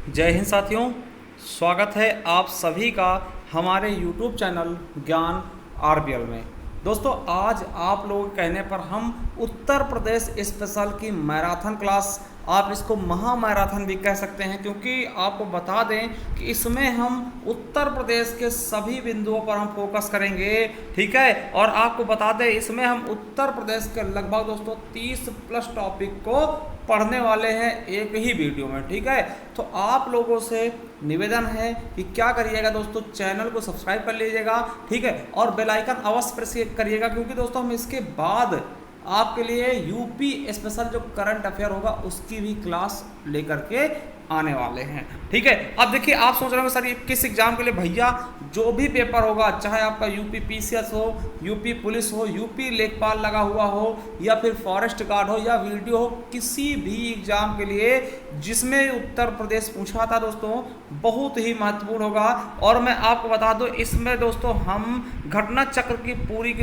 जय हिंद साथियों, स्वागत है आप सभी का हमारे YouTube चैनल ज्ञान आरबीएल में। दोस्तों, आज आप लोगों के कहने पर हम उत्तर प्रदेश स्पेशल की मैराथन क्लास, आप इसको महा मैराथन भी कह सकते हैं, क्योंकि आपको बता दें कि इसमें हम उत्तर प्रदेश के सभी बिंदुओं पर हम फोकस करेंगे। ठीक है, और आपको बता दें इसमें हम उत्तर प्रदेश के लगभग दोस्तों 30 प्लस टॉपिक को पढ़ने वाले हैं एक ही वीडियो में। ठीक है, तो आप लोगों से निवेदन है कि क्या करिएगा दोस्तों, चैनल को सब्सक्राइब कर लीजिएगा। ठीक है, और बेल आइकन अवश्य प्रेस करिएगा, क्योंकि दोस्तों हम इसके बाद आपके लिए यूपी स्पेशल जो करंट अफेयर होगा उसकी भी क्लास लेकर के आने वाले हैं। ठीक है, अब देखिए आप सोच रहे हो सर ये किस एग्जाम के लिए? भैया जो भी पेपर होगा, चाहे आपका यूपी पीसीएस हो, यूपी पुलिस हो, यूपी लेखपाल लगा हुआ हो, या फिर फॉरेस्ट गार्ड हो, या वीडियो हो, किसी भी एग्जाम के लिए जिसमें उत्तर प्रदेश पूछा था दोस्तों, बहुत ही महत्वपूर्ण होगा। और मैं आपको बता दूं इसमें दोस्तों हम घटना चक्र की पूरी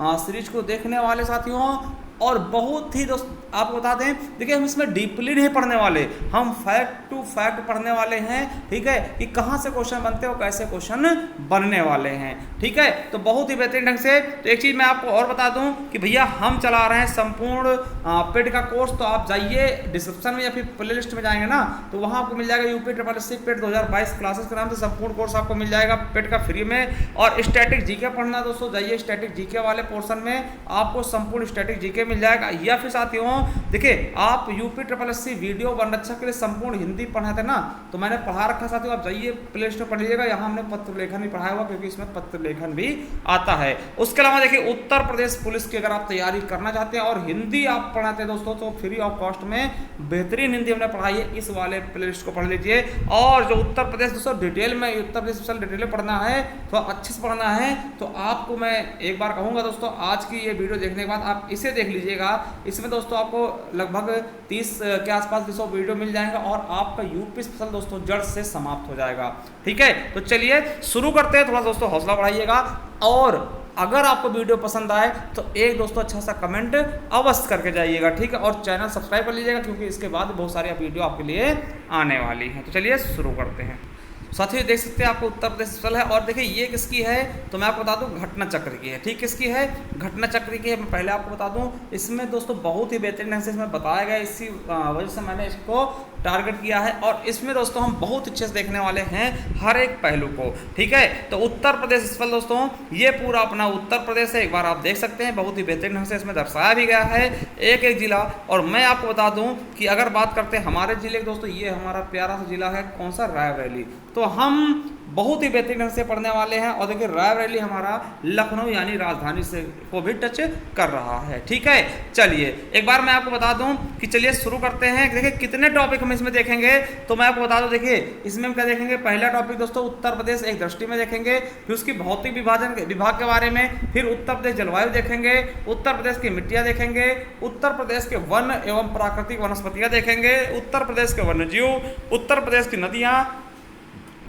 सीरीज को देखने वाले साथियों, और बहुत ही दोस्त आपको बता दें, देखिए हम इसमें डीपली नहीं पढ़ने वाले, हम फैक्ट टू फैक्ट पढ़ने वाले हैं। ठीक है, कि कहाँ से क्वेश्चन बनते हैं और कैसे क्वेश्चन बनने वाले हैं। ठीक है, तो बहुत ही बेहतरीन ढंग से। तो एक चीज़ मैं आपको और बता दूं कि भैया हम चला रहे हैं संपूर्ण पेड का कोर्स, तो आप जाइए डिस्क्रिप्शन में या फिर प्ले लिस्ट में जाएंगे ना, तो वहाँ आपको मिल जाएगा यूपी SSC पेड 2022 क्लासेस के नाम से संपूर्ण कोर्स आपको मिल जाएगा पेड का फ्री में। और स्टैटिक जीके पढ़ना दोस्तों, जाइए स्टैटिक जीके वाले पोर्शन में आपको संपूर्ण स्टैटिक जीके मिल जाएगा। या फिर साथियों देखिए आप यूपी SSC वीडियो वनरक्षक के लिए संपूर्ण हिंदी पढ़ा थे ना, तो मैंने पढ़ा रखा साथियों, आप जाइए प्ले स्टोर पढ़ लीजिएगा। यहाँ हमने पत्र लेखन भी पढ़ाया हुआ, क्योंकि इसमें पत्र लेखन भी आता है। उसके अलावा देखिए उत्तर प्रदेश पुलिस की अगर आप तैयारी करना चाहते हैं और हिंदी आप पढ़ाते हैं दोस्तों, तो फ्री ऑफ कॉस्ट में बेहतरीन हिंदी हमने पढ़ाई है, इस वाले प्ले लिस्ट को पढ़ लीजिए। और जो उत्तर प्रदेश दोस्तों डिटेल में, उत्तर प्रदेश स्पेशल डिटेल में पढ़ना है, तो अच्छे से पढ़ना है, तो आपको मैं एक बार कहूँगा दोस्तों, आज की ये वीडियो देखने के बाद आप इसे देख लीजिएगा। इसमें दोस्तों आपको लगभग 30 के आसपास 200 वीडियो मिल जाएगा, और आपका यूपी स्पेशल दोस्तों जड़ से समाप्त हो जाएगा। ठीक है, तो चलिए शुरू करते हैं। थोड़ा दोस्तों हौसला बढ़ाइएगा, और अगर आपको वीडियो पसंद आए तो एक दोस्तों अच्छा सा कमेंट अवश्य करके जाइएगा। ठीक है, और चैनल सब्सक्राइब कर लीजिएगा, क्योंकि इसके बाद बहुत सारी वीडियो आपके लिए आने वाली हैं। तो चलिए शुरू करते हैं। साथियों देख सकते हैं आपको उत्तर प्रदेश स्पेशल है, और देखिए ये किसकी है, तो मैं आपको बता दूं घटना चक्र की है। ठीक, किसकी है? घटना चक्र की है। मैं पहले आपको बता दूं इसमें दोस्तों बहुत ही बेहतरीन ढंग से इसमें बताया गया, इसी वजह से मैंने इसको टारगेट किया है। और इसमें दोस्तों हम बहुत अच्छे से देखने वाले हैं हर एक पहलू को। ठीक है, तो उत्तर प्रदेश स्पेशल दोस्तों ये पूरा अपना उत्तर प्रदेश है, एक बार आप देख सकते हैं, बहुत ही बेहतरीन ढंग से इसमें दर्शाया भी गया है एक एक जिला। और मैं आपको बता दूं कि अगर बात करते हैं हमारे जिले दोस्तों, ये हमारा प्यारा सा जिला है, कौन सा? रायबरेली। तो हम बहुत ही बेहतरीन ढंग से पढ़ने वाले हैं। और देखिए रायबरेली हमारा लखनऊ यानी राजधानी से को भी टच कर रहा है। ठीक है, चलिए एक बार मैं आपको बता दूं कि चलिए शुरू करते हैं। देखिए कितने टॉपिक हम इसमें देखेंगे, तो मैं आपको बता दूं, देखिए इसमें हम क्या देखेंगे। पहला टॉपिक दोस्तों उत्तर प्रदेश एक दृष्टि में देखेंगे, फिर उसकी भौतिक विभाग के बारे में, फिर उत्तर प्रदेश जलवायु देखेंगे, उत्तर प्रदेश की मिट्टियाँ देखेंगे, उत्तर प्रदेश के वन एवं प्राकृतिक वनस्पतियाँ देखेंगे, उत्तर प्रदेश के वन्यजीव, उत्तर प्रदेश की नदियाँ,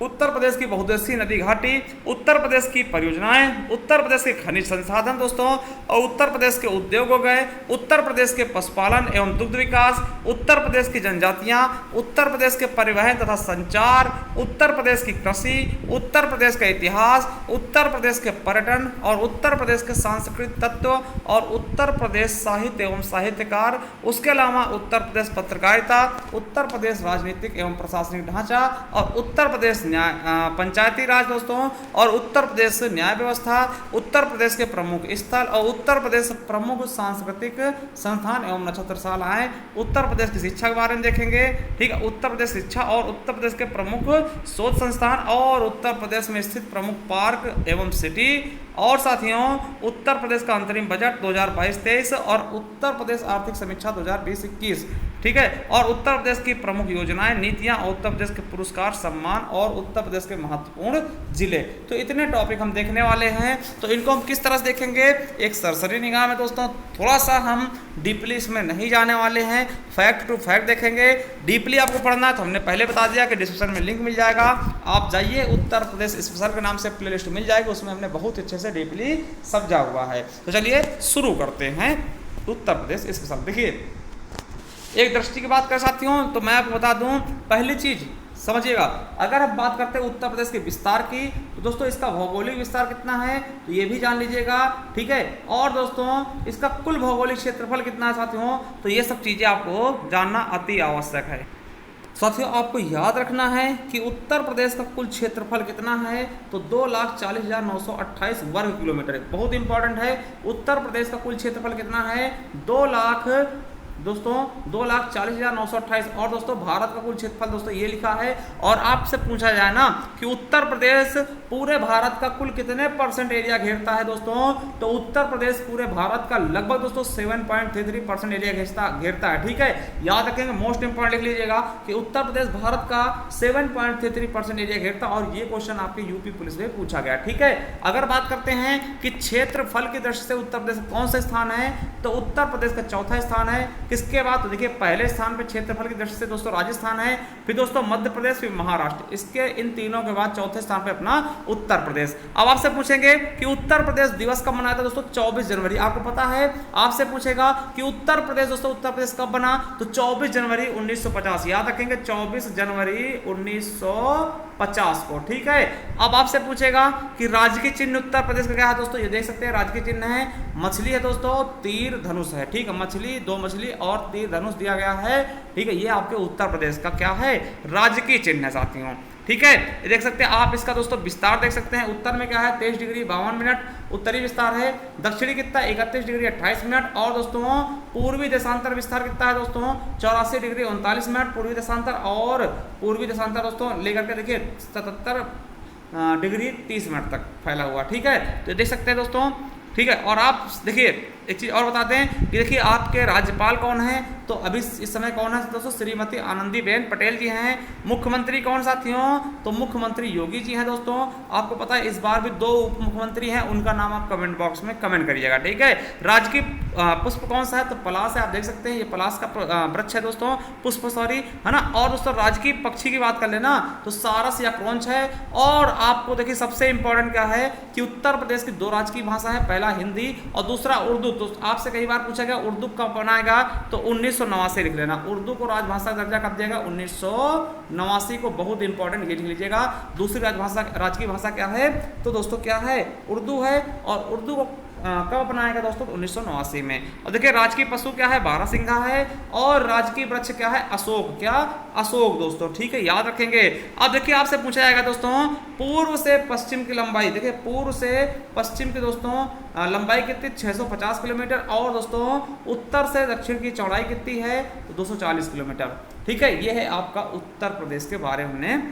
उत्तर प्रदेश की बहुउद्देशीय नदी घाटी, उत्तर प्रदेश की परियोजनाएं, उत्तर प्रदेश के खनिज संसाधन दोस्तों, और उत्तर प्रदेश के उद्योग हो गए, उत्तर प्रदेश के पशुपालन एवं दुग्ध विकास, उत्तर प्रदेश की जनजातियां, उत्तर प्रदेश के परिवहन तथा संचार, उत्तर प्रदेश की कृषि, उत्तर प्रदेश का इतिहास, उत्तर प्रदेश के पर्यटन, और उत्तर प्रदेश के सांस्कृतिक तत्व, और उत्तर प्रदेश साहित्य एवं साहित्यकार। उसके अलावा उत्तर प्रदेश पत्रकारिता, उत्तर प्रदेश राजनीतिक एवं प्रशासनिक ढांचा, और उत्तर प्रदेश पंचायती राज दोस्तों, और उत्तर प्रदेश न्याय व्यवस्था, उत्तर प्रदेश के प्रमुख स्थल, और उत्तर प्रदेश प्रमुख सांस्कृतिक संस्थान एवं नक्षत्रशालाएं, उत्तर प्रदेश की शिक्षा के बारे में देखेंगे। ठीक है, उत्तर प्रदेश शिक्षा और उत्तर प्रदेश के प्रमुख शोध संस्थान, और उत्तर प्रदेश में स्थित प्रमुख पार्क एवं सिटी, और साथियों उत्तर प्रदेश का अंतरिम बजट 2022-23, और उत्तर प्रदेश आर्थिक समीक्षा 2020-21। ठीक है, और उत्तर प्रदेश की प्रमुख योजनाएं, नीतियां, और उत्तर प्रदेश के पुरस्कार सम्मान, और उत्तर प्रदेश के महत्वपूर्ण जिले। तो इतने टॉपिक हम देखने वाले हैं। तो इनको हम किस तरह से देखेंगे, एक सरसरी निगाह में दोस्तों, थोड़ा सा हम डीपली इसमें नहीं जाने वाले हैं, फैक्ट टू फैक्ट देखेंगे। डीपली आपको पढ़ना है तो हमने पहले बता दिया कि डिस्क्रिप्शन में लिंक मिल जाएगा, आप जाइए उत्तर प्रदेश स्पेशल के नाम से प्ले लिस्ट मिल जाएगी, उसमें हमने बहुत अच्छे से डीपली समझा हुआ है। तो चलिए शुरू करते हैं उत्तर प्रदेश स्पेशल। देखिए एक दृष्टि की बात कर साथियों तो मैं आपको बता दूं, पहली चीज समझिएगा, अगर हम बात करते हैं उत्तर प्रदेश के विस्तार की तो दोस्तों इसका भौगोलिक विस्तार कितना है तो ये भी जान लीजिएगा, ठीक है। और दोस्तों इसका कुल भौगोलिक क्षेत्रफल कितना है साथियों, तो ये सब चीजें आपको जानना अति आवश्यक है। साथियों आपको याद रखना है कि उत्तर प्रदेश का कुल क्षेत्रफल कितना है, तो 2,40,928 वर्ग किलोमीटर है। बहुत इंपॉर्टेंट है, उत्तर प्रदेश का कुल क्षेत्रफल कितना है, 2,40,928। और दोस्तों भारत का कुल क्षेत्रफल दोस्तों ये लिखा है। और आपसे पूछा जाए ना कि उत्तर प्रदेश पूरे भारत का कुल कितने % एरिया घेरता है दोस्तों, तो उत्तर प्रदेश पूरे भारत का लगभग दोस्तों 7.33% एरिया घेरता है, ठीक है। याद रखेंगे, मोस्ट इंपॉर्टेंट लिख लीजिएगा कि उत्तर प्रदेश भारत का 7.33% एरिया घेरता, और ये क्वेश्चन आपके यूपी पुलिस में पूछा गया, ठीक है। अगर बात करते हैं कि क्षेत्रफल की दृष्टि से उत्तर प्रदेश कौन सा स्थान है, तो उत्तर प्रदेश का चौथा स्थान है। किसके बाद, तो देखिए पहले स्थान पे क्षेत्रफल की दृष्टि से दोस्तों राजस्थान है, फिर दोस्तों मध्य प्रदेश, फिर महाराष्ट्र, इसके इन तीनों के बाद चौथे स्थान पे अपना उत्तर प्रदेश। अब आपसे पूछेंगे कि उत्तर प्रदेश दिवस कब मनाया था दोस्तों, 24 जनवरी। आपको पता है, आपसे पूछेगा कि उत्तर प्रदेश दोस्तों उत्तर प्रदेश कब बना, तो 24 जनवरी 1950। याद रखेंगे 24 जनवरी 1950 को, ठीक है। अब आपसे पूछेगा कि राजकीय चिन्ह उत्तर प्रदेश का क्या है दोस्तों, ये देख सकते हैं राजकीय चिन्ह है, मछली है दोस्तों, तीर धनुष है, ठीक है। मछली, 2 मछली और तीर धनुष दिया गया है, ठीक है। ये आपके उत्तर प्रदेश का क्या है, राजकीय चिन्ह है साथियों, ठीक है। ये देख सकते हैं आप, इसका दोस्तों विस्तार देख सकते हैं। उत्तर में क्या है 23 डिग्री 52 मिनट उत्तरी विस्तार है, दक्षिणी कितना 31 डिग्री 28 मिनट, और दोस्तों पूर्वी देशांतर विस्तार कितना है दोस्तों 84 डिग्री 39 मिनट पूर्वी देशांतर, और पूर्वी देशांतर दोस्तों लेकर के देखिए 77 डिग्री 30 मिनट तक फैला हुआ, ठीक है। तो देख सकते हैं दोस्तों, ठीक है। और आप देखिए एक चीज़ और बता दें कि देखिए आपके राज्यपाल कौन है, तो अभी इस समय कौन है दोस्तों, श्रीमती आनंदीबेन पटेल जी हैं। मुख्यमंत्री कौन साथियों, तो मुख्यमंत्री योगी जी हैं दोस्तों। आपको पता है इस बार भी 2 उप मुख्यमंत्री हैं, उनका नाम आप कमेंट बॉक्स में कमेंट करिएगा, ठीक है। राजकीय पुष्प कौन सा है, तो पलाश है, आप देख सकते हैं ये पलाश का वृक्ष है दोस्तों, पुष्प सॉरी, है ना। और दोस्तों राजकीय पक्षी की बात कर लेना तो सारस या क्रोंच है। और आपको देखिए सबसे इंपॉर्टेंट क्या है कि उत्तर प्रदेश की 2 राजकीय भाषा है, पहला हिंदी और दूसरा उर्दू। तो आपसे कई बार पूछा गया उर्दू कब बनाएगा, तो 1989 लिख लेना। उर्दू को राजभाषा का दर्जा कब देगा, 1989 को, बहुत इंपॉर्टेंट ये लिख लीजिएगा। दूसरी राजकीय भाषा क्या है, तो दोस्तों क्या है, उर्दू है। और उर्दू को कब अपनाएगा दोस्तों, 1989 में। और देखिए राजकीय पशु क्या है, बारहसिंघा है। और राजकीय वृक्ष क्या है, अशोक, क्या, अशोक दोस्तों, ठीक है, याद रखेंगे। अब देखिए आपसे पूछा जाएगा दोस्तों पूर्व से पश्चिम की लंबाई, देखिए पूर्व से पश्चिम की दोस्तों लंबाई कितनी, 650 किलोमीटर। और दोस्तों उत्तर से दक्षिण की चौड़ाई कितनी है, तो 240 किलोमीटर, ठीक है। ये है आपका उत्तर प्रदेश के बारे में हमने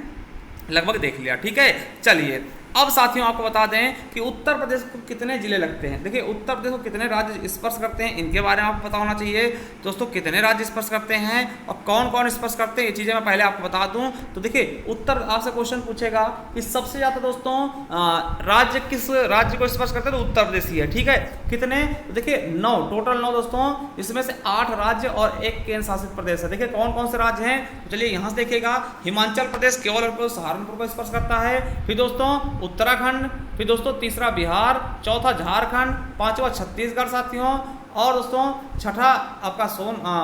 लगभग देख लिया, ठीक है। चलिए अब साथियों आपको बता दें कि उत्तर प्रदेश को कितने जिले लगते हैं। देखिए उत्तर प्रदेश को कितने राज्य स्पर्श करते हैं, इनके बारे में आपको पता होना चाहिए दोस्तों। कितने राज्य स्पर्श करते हैं और कौन कौन स्पर्श करते हैं, ये चीज़ें मैं पहले आपको बता दूं। तो देखिए उत्तर आपसे क्वेश्चन पूछेगा कि सबसे ज़्यादा दोस्तों राज्य किस राज्य को स्पर्श करते हैं, तो उत्तर प्रदेश ही है, ठीक है। कितने, तो देखिए 9, टोटल 9 दोस्तों, इसमें से 8 राज्य और 1 केंद्र शासित प्रदेश है। देखिए कौन कौन से राज्य हैं, तो चलिए यहाँ से देखिएगा। हिमाचल प्रदेश केवल और सहारनपुर को स्पर्श करता है, फिर दोस्तों उत्तराखंड, फिर दोस्तों तीसरा बिहार, चौथा झारखंड, 5वां छत्तीसगढ़ साथियों, और दोस्तों छठा आपका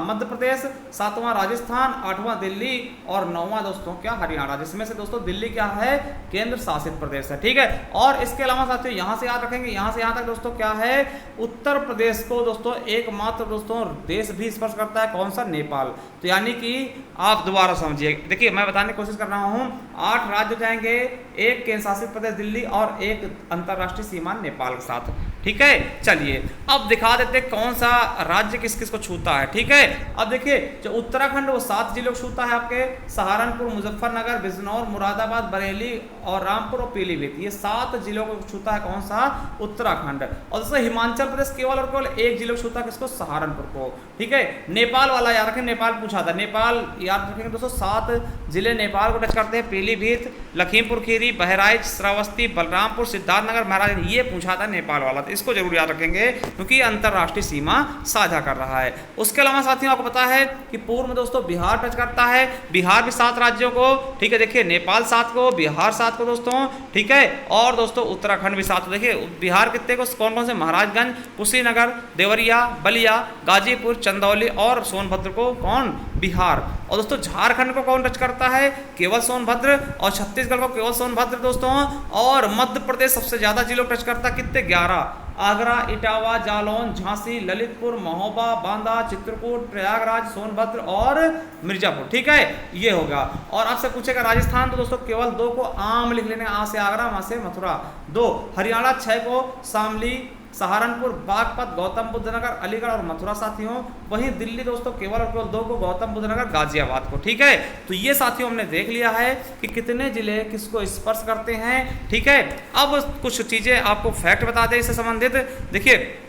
मध्य प्रदेश, 7वां राजस्थान, 8वां दिल्ली और 9वां दोस्तों क्या, हरियाणा, जिसमें से दोस्तों दिल्ली क्या है, केंद्र शासित प्रदेश है, ठीक है। और इसके अलावा साथियों यहाँ से याद रखेंगे, यहाँ से यहाँ तक दोस्तों क्या है, उत्तर प्रदेश को दोस्तों एकमात्र दोस्तों देश भी स्पर्श करता है, कौन सा, नेपाल। तो यानी कि आप दोबारा समझिए, देखिए मैं बताने की कोशिश कर रहा हूँ, 8 राज्य जाएंगे, 1 केंद्र शासित प्रदेश दिल्ली और 1 अंतर्राष्ट्रीय सीमा नेपाल के साथ, ठीक है। चलिए अब दिखा देते कौन सा राज्य किस किस को छूता है, ठीक है। अब देखिए जो उत्तराखंड वो 7 जिलों को छूता है, आपके सहारनपुर, मुजफ्फरनगर, बिजनौर, मुरादाबाद, बरेली और रामपुर और पीलीभीत, ये 7 जिलों को छूता है, कौन सा, उत्तराखंड। और दोस्तों हिमाचल प्रदेश केवल और केवल 1 जिले को छूता है, किसको, सहारनपुर को, ठीक है। नेपाल वाला याद रखें, नेपाल पूछा था, नेपाल याद रखेंगे दोस्तों 7 जिले नेपाल को टच करते हैं, पीलीभीत, लखीमपुर खीरी, बहराइच, श्रावस्ती, बलरामपुर, सिद्धार्थनगर, महाराज, ये पूछा था नेपाल वाला। इसको जरूर याद रखेंगे क्योंकि अंतर्राष्ट्रीय सीमा साझा कर रहा है। उसके अलावा साथियों आपको पता है कि पूर्व में दोस्तों बिहार टच करता है, बिहार भी 7 राज्यों को, ठीक है, देखिए नेपाल 7 को, बिहार 7 को दोस्तों, ठीक है, और दोस्तों उत्तराखंड भी 7 को। देखिए बिहार कितने को, कौन कौन से, महाराजगंज, कुशीनगर, देवरिया, बलिया, गाजीपुर, चंदौली और सोनभद्र को कौन, बिहार। और दोस्तों झारखंड को कौन टच करता है, केवल सोनभद्र, और छत्तीसगढ़ को केवल सोनभद्र दोस्तों, और मध्य प्रदेश सबसे ज्यादा जिलों को टच करता है, कितने, 11, आगरा, इटावा, जालौन, झांसी, ललितपुर, महोबा, बांदा, चित्रकूट, प्रयागराज, सोनभद्र और मिर्जापुर, ठीक है, ये होगा। और आपसे पूछेगा राजस्थान, तो दोस्तों केवल 2 को आम लिख लेने, आ से आगरा, वहां से मथुरा, 2, हरियाणा 6 को, शामली, सहारनपुर, बागपत, गौतम बुद्ध नगर, अलीगढ़ और मथुरा साथियों। वहीं दिल्ली दोस्तों केवल और केवल 2 को, गौतम बुद्ध नगर, गाजियाबाद को, ठीक है। तो ये साथियों हमने देख लिया है कि कितने जिले किसको स्पर्श करते हैं, ठीक है। अब कुछ चीजें आपको फैक्ट बता दें इससे संबंधित। देखिए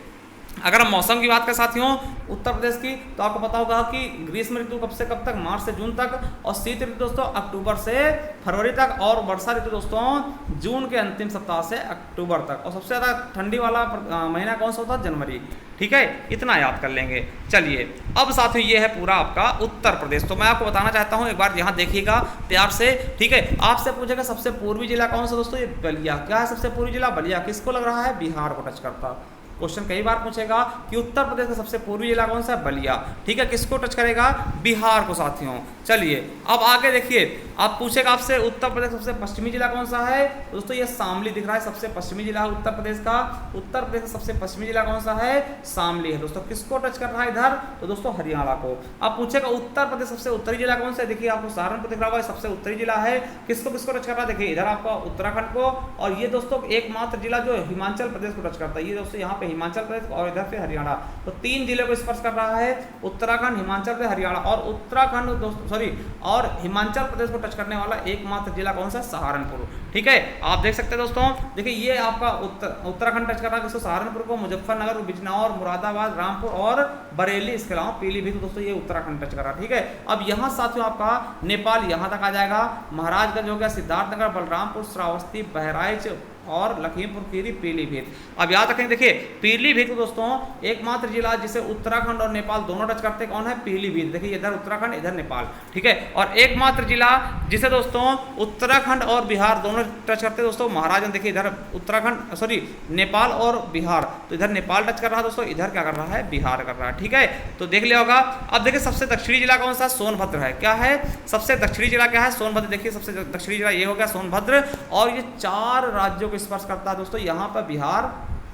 अगर हम मौसम की बात करें साथियों उत्तर प्रदेश की, तो आपको पता होगा कि ग्रीष्म ऋतु कब से कब तक, मार्च से जून तक, और शीत ऋतु दोस्तों अक्टूबर से फरवरी तक, और वर्षा ऋतु दोस्तों जून के अंतिम सप्ताह से अक्टूबर तक। और सबसे ज़्यादा ठंडी वाला महीना कौन सा होता है, जनवरी, ठीक है, इतना याद कर लेंगे। चलिए अब साथियों ये है पूरा आपका उत्तर प्रदेश। तो मैं आपको बताना चाहता हूँ, एक बार यहाँ देखिएगा प्यार से, ठीक है। आपसे पूछेगा सबसे पूर्वी जिला कौन सा दोस्तों, ये बलिया। क्या है सबसे पूर्वी जिला, बलिया। किसको लग रहा है, बिहार को टच करता। क्वेश्चन कई बार पूछेगा कि उत्तर प्रदेश का सबसे पूर्वी जिला कौन सा है, बलिया, ठीक है, किसको टच करेगा, बिहार को साथियों। चलिए अब आगे देखिए, आप पूछेगा आपसे उत्तर प्रदेश का सबसे पश्चिमी जिला कौन सा है, दोस्तों ये शामली दिख रहा है, सबसे पश्चिमी जिला है उत्तर प्रदेश का। उत्तर प्रदेश का सबसे पश्चिमी जिला कौन सा है, शामली है दोस्तों। किसको टच कर रहा है इधर, तो दोस्तों हरियाणा को। अब पूछेगा उत्तर प्रदेश सबसे उत्तरी जिला कौन सा है, देखिए आपको सहारनपुर दिख रहा है, सबसे उत्तरी जिला है। किसको किसको टच कर रहा है, देखिए इधर आपका उत्तराखंड को, और ये दोस्तों एकमात्र जिला जो हिमाचल प्रदेश को टच करता है, ये दोस्तों यहाँ पे हिमाचल प्रदेश और इधर से हरियाणा। तो 3 जिले को स्पर्श कर रहा है, उत्तराखंड, हिमाचल प्रदेश, हरियाणा। और उत्तराखंड दोस्तों सॉरी और हिमाचल प्रदेश को टच करने वाला एकमात्र जिला कौन सा, सहारनपुर, ठीक है। आप देख सकते हैं दोस्तों, देखिए ये आपका उत्तराखंड टच कर रहा है, किसको, सहारनपुर को, मुजफ्फरनगर, बिजनौर, मुरादाबाद, रामपुर और बरेली, इसके अलावा पीलीभीत दोस्तों ये उत्तराखंड टच कर रहा है, ठीक है। अब यहाँ साथियों आपका नेपाल यहाँ तक आ जाएगा, महाराजगंज हो गया, सिद्धार्थनगर, बलरामपुर, श्रावस्ती, बहराइच और लखीमपुर खीरी, पीलीभीत। अब याद रखें, देखिए पीलीभीत को दोस्तों एकमात्र जिला जिसे उत्तराखंड और नेपाल दोनों टच करते हैं, कौन है, पीलीभीत। देखिए इधर उत्तराखंड, इधर नेपाल, ठीक है। और एकमात्र जिला जिसे दोस्तों उत्तराखंड और बिहार दोनों टच करते हैं दोस्तों, महाराजगंज। देखिए इधर उत्तराखंड सॉरी नेपाल और बिहार, तो इधर नेपाल टच कर रहा है दोस्तों, इधर क्या कर रहा है, बिहार कर रहा है, ठीक है। तो देख लिया होगा। अब देखिए सबसे दक्षिणी जिला कौन सा, सोनभद्र है। क्या है, सबसे दक्षिणी जिला क्या है, सोनभद्र। देखिए सबसे दक्षिणी जिला ये हो गया सोनभद्र, और ये 4 राज्यों स्पर्श करता है दोस्तों। यहाँ पर बिहार,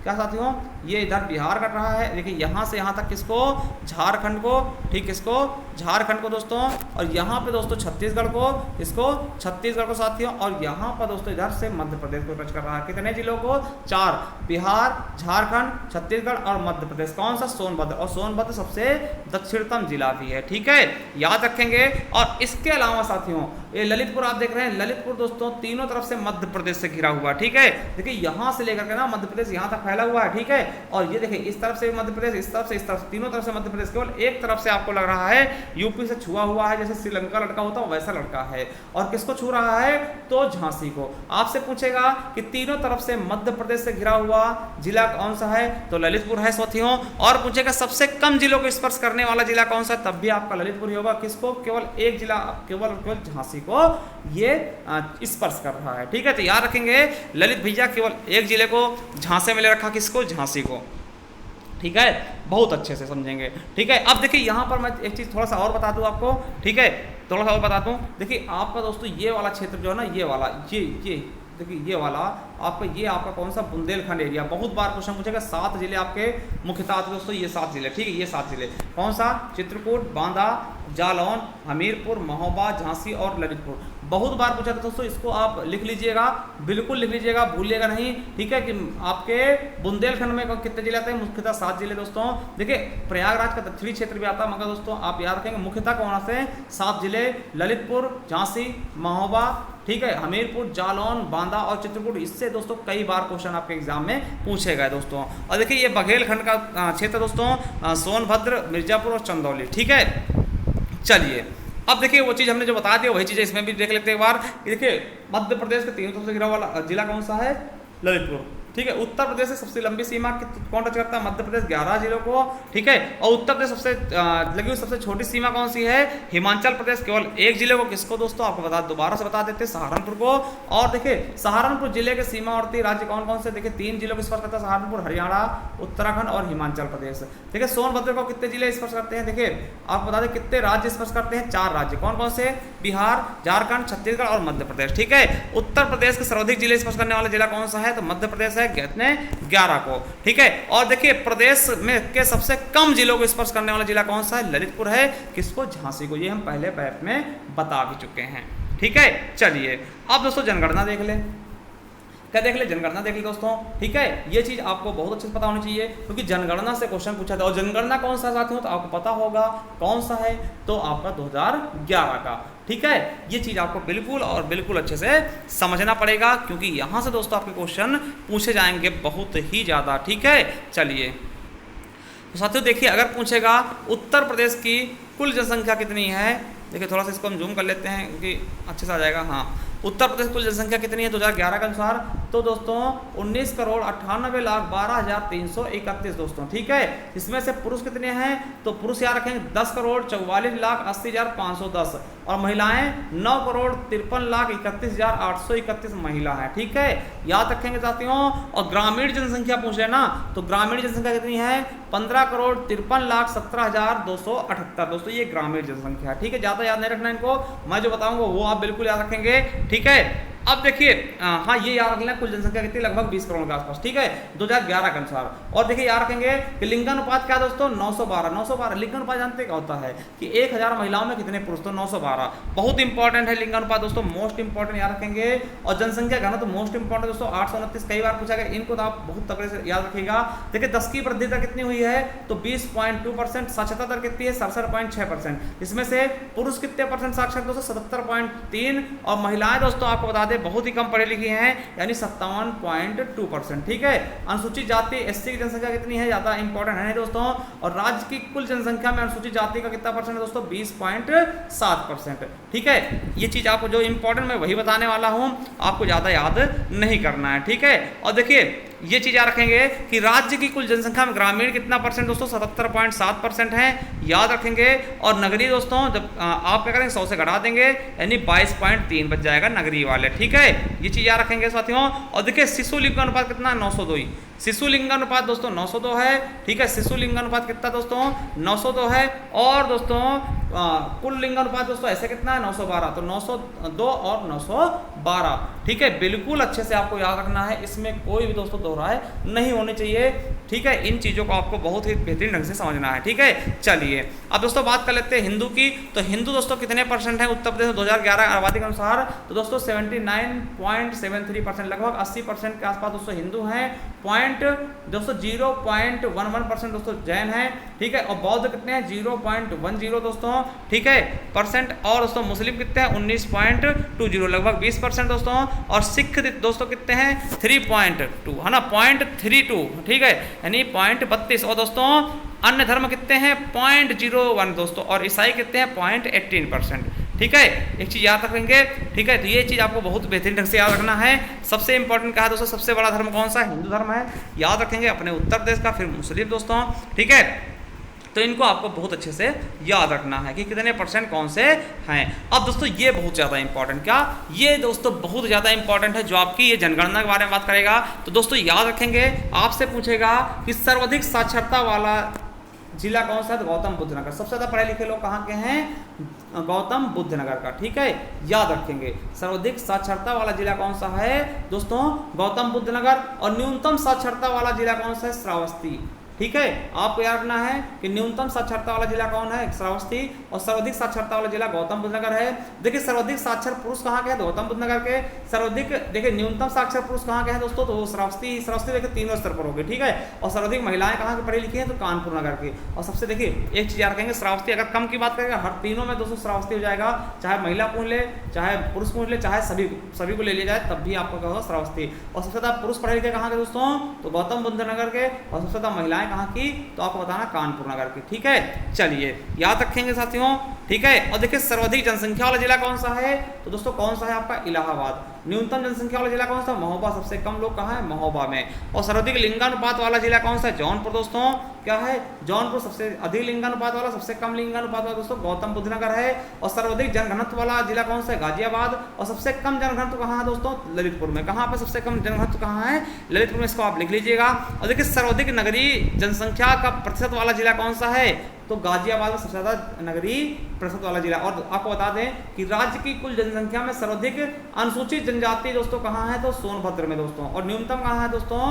क्या साथियों, ये इधर बिहार कर रहा है, देखिए यहाँ से यहाँ तक किसको, झारखंड को, ठीक, किसको, झारखंड को दोस्तों। और यहाँ पे दोस्तों छत्तीसगढ़ को, इसको, छत्तीसगढ़ को साथियों। और यहाँ पर दोस्तों इधर से मध्य प्रदेश को टच कर रहा है। कितने जिलों को, 4, बिहार, झारखंड, छत्तीसगढ़ और मध्य प्रदेश। कौन सा, सोनभद्र। और सोनभद्र सबसे दक्षिणतम जिला भी है, ठीक है, याद रखेंगे। और इसके अलावा साथियों ये ललितपुर आप देख रहे हैं, ललितपुर दोस्तों तीनों तरफ से मध्य प्रदेश से घिरा हुआ, ठीक है। देखिए यहाँ से लेकर के ना मध्य प्रदेश यहाँ तक फैला हुआ है, ठीक है। और ये देखिए इस तरफ से मध्य प्रदेश, इस तरफ से, इस तरफ से, तीनों तरफ से मध्य प्रदेश। केवल एक तरफ से आपको लग रहा है यूपी से छुआ हुआ है, जैसे श्रीलंका लड़का होता है वैसा लड़का है। और किसको छू रहा है, तो झांसी को। आपसे पूछेगा कि तीनों तरफ से मध्य प्रदेश से घिरा हुआ जिला कौन सा है, तो ललितपुर है साथियों। और पूछेगा सबसे कम जिलों को स्पर्श करने वाला जिला कौन सा है, तब भी आपका ललितपुर ही होगा। किसको, केवल एक जिला, केवल झांसी को ये स्पर्श कर रहा है, ठीक है। तो याद रखेंगे ललित भैया केवल एक जिले को झांसे में ले रखा, किसको, झांसी को, ठीक है। बहुत अच्छे से समझेंगे, ठीक है। अब देखिए यहाँ पर मैं एक चीज़ थोड़ा सा और बता दूँ आपको, ठीक है, थोड़ा सा और बता दूँ। देखिए आपका दोस्तों ये वाला क्षेत्र जो है ना, ये वाला, ये देखिए ये वाला आपका, ये आपका कौन सा, बुंदेलखंड एरिया। बहुत बार क्वेश्चन पूछेगा, 7 जिले आपके मुख्यतः आते दोस्तों, ये 7 जिले, ठीक है, ये 7 जिले कौन सा, चित्रकूट, बांदा, जालौन, हमीरपुर, महोबा, झांसी और ललितपुर। बहुत बार पूछा था दोस्तों, इसको आप लिख लीजिएगा, बिल्कुल लिख लीजिएगा, भूलिएगा नहीं, ठीक है। कि आपके बुंदेलखंड में कितने जिले आते हैं, मुख्यतः 7 जिले दोस्तों। देखिए प्रयागराज का दक्षिणी क्षेत्र भी आता है, मगर दोस्तों आप याद रखेंगे मुख्यतः कौन से 7 जिले, ललितपुर, झांसी, महोबा, ठीक है, हमीरपुर, जालौन, बांदा और चित्रकूट। इससे दोस्तों कई बार क्वेश्चन आपके एग्जाम में पूछे गए दोस्तों। और देखिए ये बघेलखंड का क्षेत्र दोस्तों, सोनभद्र, मिर्जापुर और चंदौली, ठीक है। चलिए अब देखिए वो चीज़ हमने जो बता दी वही चीज़ें इसमें भी देख लेते हैं एक बार। देखिए मध्य प्रदेश के 3 तरफ से घिरा हुआ जिला कौन सा है, ललितपुर। ठीक है। उत्तर प्रदेश से सबसे लंबी सीमा कौन टच करता है? मध्य प्रदेश 11 जिलों को, ठीक है। और उत्तर प्रदेश सबसे लगी हुई सबसे छोटी सीमा कौन सी है? हिमाचल प्रदेश केवल 1 जिले को, किसको दोस्तों? आपको दोबारा से बता देते हैं, सहारनपुर को। और देखिए सहारनपुर जिले के सीमावर्ती राज्य कौन कौन से? देखिए 3 जिलों को स्पर्श करता है सहारनपुर, हरियाणा, उत्तराखंड और हिमाचल प्रदेश। ठीक है। सोनभद्र को कितने जिले स्पर्श करते हैं? देखिए आपको बता दें कितने राज्य स्पर्श करते हैं? 4 राज्य। कौन कौन से? बिहार, झारखंड, छत्तीसगढ़ और मध्य प्रदेश। ठीक है। उत्तर प्रदेश के सर्वाधिक जिले स्पर्श करने वाला जिला कौन सा है? तो मध्य प्रदेश है, कितने? 11 को। ठीक है। और देखिए प्रदेश में के सबसे कम जिलों को स्पर्श करने वाला जिला कौन सा है? ललितपुर है, किसको? झांसी को। ये हम पहले पैप में बता भी चुके हैं। ठीक है। चलिए अब दोस्तों जनगणना देख ले। क्या देख ले? जनगणना देख ले दोस्तों। ठीक है। ये चीज आपको बहुत अच्छे से पता होनी चाहिए क्योंकि जनगणना से क्वेश्चन पूछा था। और जनगणना कौन सा साथियों? तो आपको पता होगा कौन सा है, तो आपका 2011 का। ठीक है। ये चीज आपको बिल्कुल और बिल्कुल अच्छे से समझना पड़ेगा क्योंकि यहां से दोस्तों आपके क्वेश्चन पूछे जाएंगे बहुत ही ज्यादा। ठीक है। चलिए तो साथियों देखिए अगर पूछेगा उत्तर प्रदेश की कुल जनसंख्या कितनी है, देखिए थोड़ा सा इसको हम जूम कर लेते हैं क्योंकि अच्छे से आ जाएगा। हाँ, उत्तर प्रदेश कुल जनसंख्या कितनी है 2011 के अनुसार? तो दोस्तों 19,98,12,331 दोस्तों। ठीक है। इसमें से पुरुष कितने हैं? तो पुरुष याद रखेंगे 10,44,80,510 और महिलाएं 9,53,31,831 महिला है। ठीक है। याद रखेंगे साथियों। और ग्रामीण जनसंख्या पूछ रहे ना, तो ग्रामीण जनसंख्या कितनी है? 15,53,17,278 दोस्तों, ये ग्रामीण जनसंख्या। ठीक है। ज्यादा याद नहीं रखना इनको, मैं जो बताऊंगा वो आप बिल्कुल याद रखेंगे। ठीक है। अब देखिए हाँ ये याद रख लेना कुल जनसंख्या कितनी? लगभग 20 करोड़ के आसपास। ठीक है 2011 के अनुसार। और देखिए याद रखेंगे कि लिंगानुपात क्या दोस्तों? 912। लिंगानुपात जानते क्या होता है कि 1000 महिलाओं में कितने पुरुष? तो 912। बहुत इंपॉर्टेंट है लिंगानुपात दोस्तों, मोस्ट इंपॉर्टेंट याद रखेंगे। और जनसंख्या घनत्व मोस्ट इंपॉर्टेंट दोस्तों 829 कई बार पूछा गया, इनको तो आप बहुत तगड़े से याद रखिएगा। देखिए 10 की वृद्धि दर कितनी हुई है? तो 20.2%। साक्षरता दर कितनी है? 67.6%। इसमें से पुरुष कितने परसेंट साक्षर दोस्तों? 77.3। और महिलाएं दोस्तों आपको बता बहुत ही कम पढ़े लिखे हैं यानी 57.2%। ठीक है। अनुसूचित जाति एससी की जनसंख्या कितनी है? ज्यादा इंपॉर्टेंट है दोस्तों। और राज्य की कुल जनसंख्या में अनुसूचित जाति का कितना परसेंट है दोस्तों? 20.7%। ठीक है। ये चीज आपको जो इंपॉर्टेंट मैं वही बताने वाला हूं, आपको ज्यादा याद नहीं करना है। ठीक है। और देखिए ये चीज याद रखेंगे कि राज्य की कुल जनसंख्या में ग्रामीण कितना परसेंट दोस्तों? 77.7% है, याद रखेंगे। और नगरीय दोस्तों जब आप क्या करेंगे 100 से घटा देंगे यानी 22.3 बच जाएगा नगरीय वाले। ठीक है। ये चीज याद रखेंगे साथियों। और देखिए शिशु लिंगानुपात कितना? 902 ही। शिशु लिंगानुपात दोस्तों 902 है। ठीक है। शिशु लिंगानुपात कितना दोस्तों? 902 है। और दोस्तों कुल लिंगानुपात दोस्तों ऐसे कितना है? 912। तो 902 और 912। ठीक है। बिल्कुल अच्छे से आपको याद रखना है, इसमें कोई भी दोस्तों दोहराए नहीं होनी चाहिए। ठीक है। इन चीजों को आपको बहुत ही बेहतरीन ढंग से समझना है। ठीक है। चलिए अब दोस्तों बात कर लेते हैं हिंदू की। तो हिंदू दोस्तों कितने परसेंट है उत्तर प्रदेश 2011 आबादी के अनुसार? तो दोस्तों 79.73%, लगभग 80% के आसपास दोस्तों हिंदू हैं। दोस्तों 0.11% दोस्तों जैन है। ठीक है। और बौद्ध कितने हैं? 0.10 दोस्तों। ठीक है परसेंट। और दोस्तों मुस्लिम कितने हैं? 19.20, लगभग 20% दोस्तों। और सिख दोस्तों कितने हैं? 3.2 है ना, 0.32। ठीक है यानी 0.32। और दोस्तों अन्य धर्म कितने हैं? 0.01 दोस्तों। और ईसाई कितने हैं? 0.18%। ठीक है। एक चीज याद रखेंगे। ठीक है। तो ये चीज आपको बहुत बेहतरीन ढंग से याद रखना है। सबसे इंपॉर्टेंट कहा दोस्तों सबसे बड़ा धर्म कौन सा है? हिंदू धर्म है, याद रखेंगे। अपने उत्तर प्रदेश का, फिर मुस्लिम दोस्तों। ठीक है। तो इनको आपको बहुत अच्छे से याद रखना है कि कितने परसेंट कौन से हैं। अब दोस्तों ये बहुत ज़्यादा इंपॉर्टेंट, क्या ये दोस्तों बहुत ज़्यादा इंपॉर्टेंट है जो आपकी ये जनगणना के बारे में बात करेगा। तो दोस्तों याद रखेंगे, आपसे पूछेगा कि सर्वाधिक साक्षरता वाला जिला कौन सा है? गौतम बुद्ध नगर। सबसे ज़्यादा पढ़े लिखे लोग कहाँ के हैं? गौतम बुद्ध नगर का। ठीक है। याद रखेंगे सर्वाधिक साक्षरता वाला जिला कौन सा है दोस्तों? गौतम बुद्ध नगर। और न्यूनतम साक्षरता वाला जिला कौन सा है? श्रावस्ती। ठीक है। आपको याद रखना है कि न्यूनतम साक्षरता वाला जिला कौन है? श्रावस्ती। और सर्वाधिक साक्षरता वाला जिला गौतम बुद्ध नगर है। देखिए सर्वाधिक साक्षर पुरुष कहाँ के हैं? गौतम बुद्ध नगर के। सर्वाधिक देखिए न्यूनतम साक्षर पुरुष कहाँ के हैं दोस्तों? तो वो श्रावस्ती देखिए 3 स्तर पर होगी। ठीक है। और सर्वाधिक महिलाएं कहाँ की पढ़ी लिखी हैं? तो कानपुर नगर की। और सबसे देखिए एक चीज याद रखेंगे, श्रावस्ती अगर कम की बात करेंगे हर तीनों में दोस्तों श्रावस्ती हो जाएगा। चाहे महिला पूछ ले, चाहे पुरुष पूछ ले, चाहे सभी को ले लिया जाए तब भी आपको क्या होगा? श्रावस्ती। और सबसे ज्यादा पुरुष पढ़े लिखे कहाँ के दोस्तों? तो गौतम बुद्ध नगर के। और सबसे ज्यादा महिलाएं कहाँ की? तो आपको बताना कानपुर नगर की। ठीक है। चलिए याद रखेंगे साथियों। ठीक है। और देखिए सर्वाधिक जनसंख्या वाला जिला कौन सा है? तो दोस्तों कौन सा है आपका? इलाहाबाद। न्यूनतम जनसंख्या वाला जिला कौन सा? महोबा। सबसे कम लोग कहाँ है? महोबा में। और सर्वाधिक लिंगानुपात वाला जिला कौन सा है? जौनपुर दोस्तों। क्या है? जौनपुर। सबसे अधिक लिंगानुपात वाला, सबसे कम लिंगानुपात वाला दोस्तों गौतम बुद्ध नगर है। और सर्वाधिक जनघनत्व वाला जिला कौन सा है? गाजियाबाद। और सबसे कम जनघनत्व कहाँ है दोस्तों? ललितपुर में। कहाँ पे सबसे कम जनघनत्व कहाँ है? ललितपुर में। इसको आप लिख लीजिएगा। और देखिए सर्वाधिक नगरीय जनसंख्या का प्रतिशत वाला जिला कौन सा है? तो गाजियाबाद में सबसे ज्यादा नगरीय प्रतिशत वाला जिला। और आपको बता दें कि राज्य की कुल जनसंख्या में सर्वाधिक अनुसूचित जनजाति दोस्तों कहाँ है? तो सोनभद्र में दोस्तों। और न्यूनतम कहाँ है दोस्तों?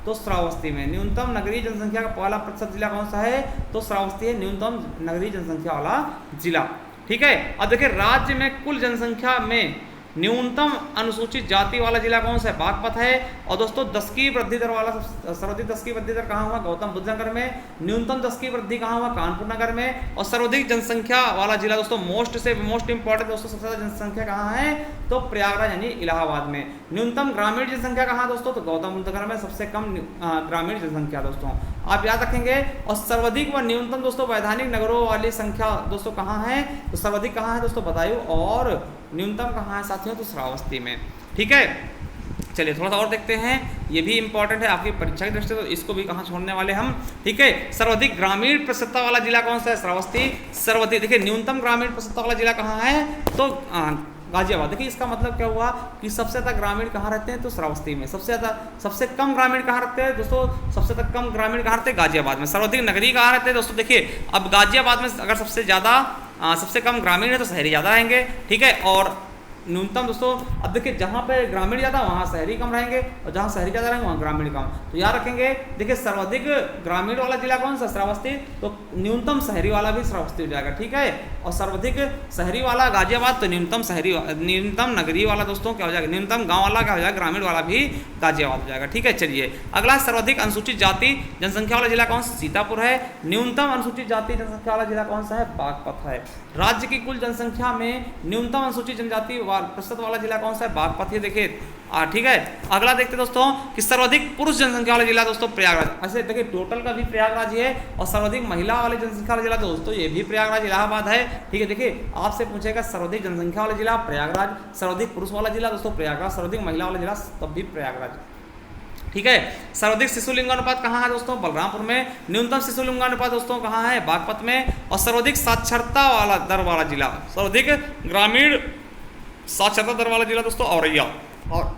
तो श्रावस्ती में। न्यूनतम नगरीय जनसंख्या का पहला प्रतिशत जिला कौन सा है? तो श्रावस्ती है न्यूनतम नगरीय जनसंख्या वाला जिला। ठीक है। अब देखिए राज्य में कुल जनसंख्या में न्यूनतम अनुसूचित जाति वाला जिला कौन सा है? बागपत है। और दोस्तों 10 की वृद्धि दर वाला सर्वाधिक 10 की वृद्धि दर कहाँ हुआ? गौतम बुद्ध नगर में। न्यूनतम 10 की वृद्धि कहाँ हुआ? कानपुर नगर में। और सर्वाधिक जनसंख्या वाला जिला दोस्तों मोस्ट से मोस्ट इंपॉर्टेंट दोस्तों सबसे ज्यादा जनसंख्या कहाँ है? तो प्रयागराज यानी इलाहाबाद में। न्यूनतम ग्रामीण जनसंख्या कहाँ दोस्तों? तो गौतम बुद्ध नगर में। सबसे कम ग्रामीण जनसंख्या दोस्तों आप याद रखेंगे। और सर्वाधिक व न्यूनतम दोस्तों वैधानिक नगरों वाली संख्या दोस्तों कहाँ है? तो सर्वाधिक कहाँ है दोस्तों? बदायूं। और न्यूनतम कहाँ है साथियों? तो श्रावस्ती में। ठीक है। चलिए थोड़ा सा और देखते हैं, ये भी इंपॉर्टेंट है आपकी परीक्षा की दृष्टि से, तो इसको भी कहाँ छोड़ने वाले हम। ठीक है। सर्वाधिक ग्रामीण प्रसन्नता वाला जिला कौन सा है? श्रावस्ती। सर्वाधिक देखिए न्यूनतम ग्रामीण प्रसन्नता वाला जिला कहाँ है? तो गाजियाबाद। देखिए इसका मतलब क्या हुआ कि सबसे ज़्यादा ग्रामीण कहाँ रहते हैं? तो श्रावस्ती में। सबसे कम ग्रामीण कहाँ रहते हैं दोस्तों? सबसे कम ग्रामीण कहाँ रहते हैं? गाजियाबाद में। सर्वाधिक नगरीय कहाँ रहते हैं दोस्तों? देखिए अब गाजियाबाद में अगर सबसे कम ग्रामीण है तो शहरी ज़्यादा रहेंगे। ठीक है। और न्यूनतम दोस्तों अब देखिए जहाँ पे ग्रामीण ज़्यादा वहाँ शहरी कम रहेंगे, और जहाँ शहरी ज़्यादा रहेंगे वहाँ ग्रामीण कम। तो याद रखेंगे। देखिए सर्वाधिक ग्रामीण वाला जिला कौन सा? श्रावस्ती। तो न्यूनतम शहरी वाला भी श्रावस्ती हो जाएगा। ठीक है। और सर्वाधिक शहरी वाला गाजियाबाद। तो न्यूनतम नगरीय वाला दोस्तों क्या हो जाएगा? न्यूनतम गाँव वाला क्या हो जाएगा? ग्रामीण वाला भी गाजियाबाद हो जाएगा। ठीक है। चलिए अगला सर्वाधिक अनुसूचित जाति जनसंख्या वाला जिला कौन सा? सीतापुर है। न्यूनतम अनुसूचित जाति जनसंख्या वाला जिला कौन सा है? बागपत है। राज्य की कुल जनसंख्या में न्यूनतम अनुसूचित जनजाति प्रतिशत वाला जिला कौन सा है? बागपत है। देखिए ठीक है। अगला देखते दोस्तों कि सर्वाधिक पुरुष जनसंख्या वाला जिला दोस्तों प्रयागराज। ऐसे देखिए टोटल का भी प्रयागराज ही है। और सर्वाधिक महिला वाली जनसंख्या वाला जिला दोस्तों ये भी प्रयागराज इलाहाबाद है। ठीक है। देखिए आपसे पूछेगा सर्वाधिक जनसंख्या वाला जिला प्रयागराज, सर्वाधिक पुरुष वाला जिला दोस्तों प्रयागराज, सर्वाधिक महिला वाला जिला तब भी प्रयागराज। ठीक है। सर्वाधिक शिशु लिंगानुपात कहाँ है दोस्तों? बलरामपुर में। न्यूनतम शिशु लिंगानुपात दोस्तों कहाँ है? बागपत में। और सर्वाधिक साक्षरता वाला दर वाला जिला, सर्वाधिक ग्रामीण साक्षरता दर वाला जिला दोस्तों औरैया। और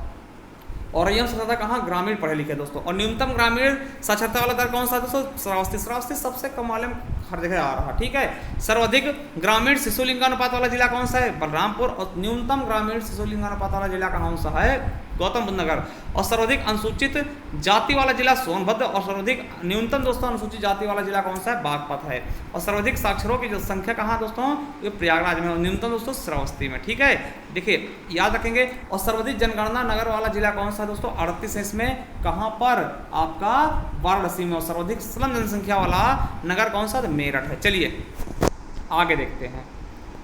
औरैया से ज़्यादा कहाँ? ग्रामीण पढ़े लिखे दोस्तों। और न्यूनतम ग्रामीण साक्षरता वाला दर कौन सा है दोस्तों? श्रावस्ती। श्रावस्ती सबसे कम वाले में हर जगह आ रहा। ठीक है। सर्वाधिक ग्रामीण शिशु लिंगानुपात वाला जिला कौन सा है? बलरामपुर। और न्यूनतम ग्रामीण शिशु लिंगानुपात वाला जिला कौन सा है? गौतम बुद्ध नगर। और सर्वाधिक अनुसूचित जाति वाला जिला सोनभद्र। और सर्वाधिक न्यूनतम दोस्तों अनुसूचित जाति वाला जिला कौन सा है? बागपत है। और सर्वाधिक साक्षरों की संख्या कहाँ दोस्तों? ये प्रयागराज में। और न्यूनतम दोस्तों श्रावस्ती में। ठीक है। देखिए याद रखेंगे। और सर्वाधिक जनगणना नगर वाला जिला कौन सा है दोस्तों? 38 है इसमें। कहाँ पर? आपका वाराणसी में। और सर्वाधिक स्लम जनसंख्या वाला नगर कौन सा? मेरठ है। चलिए आगे देखते हैं।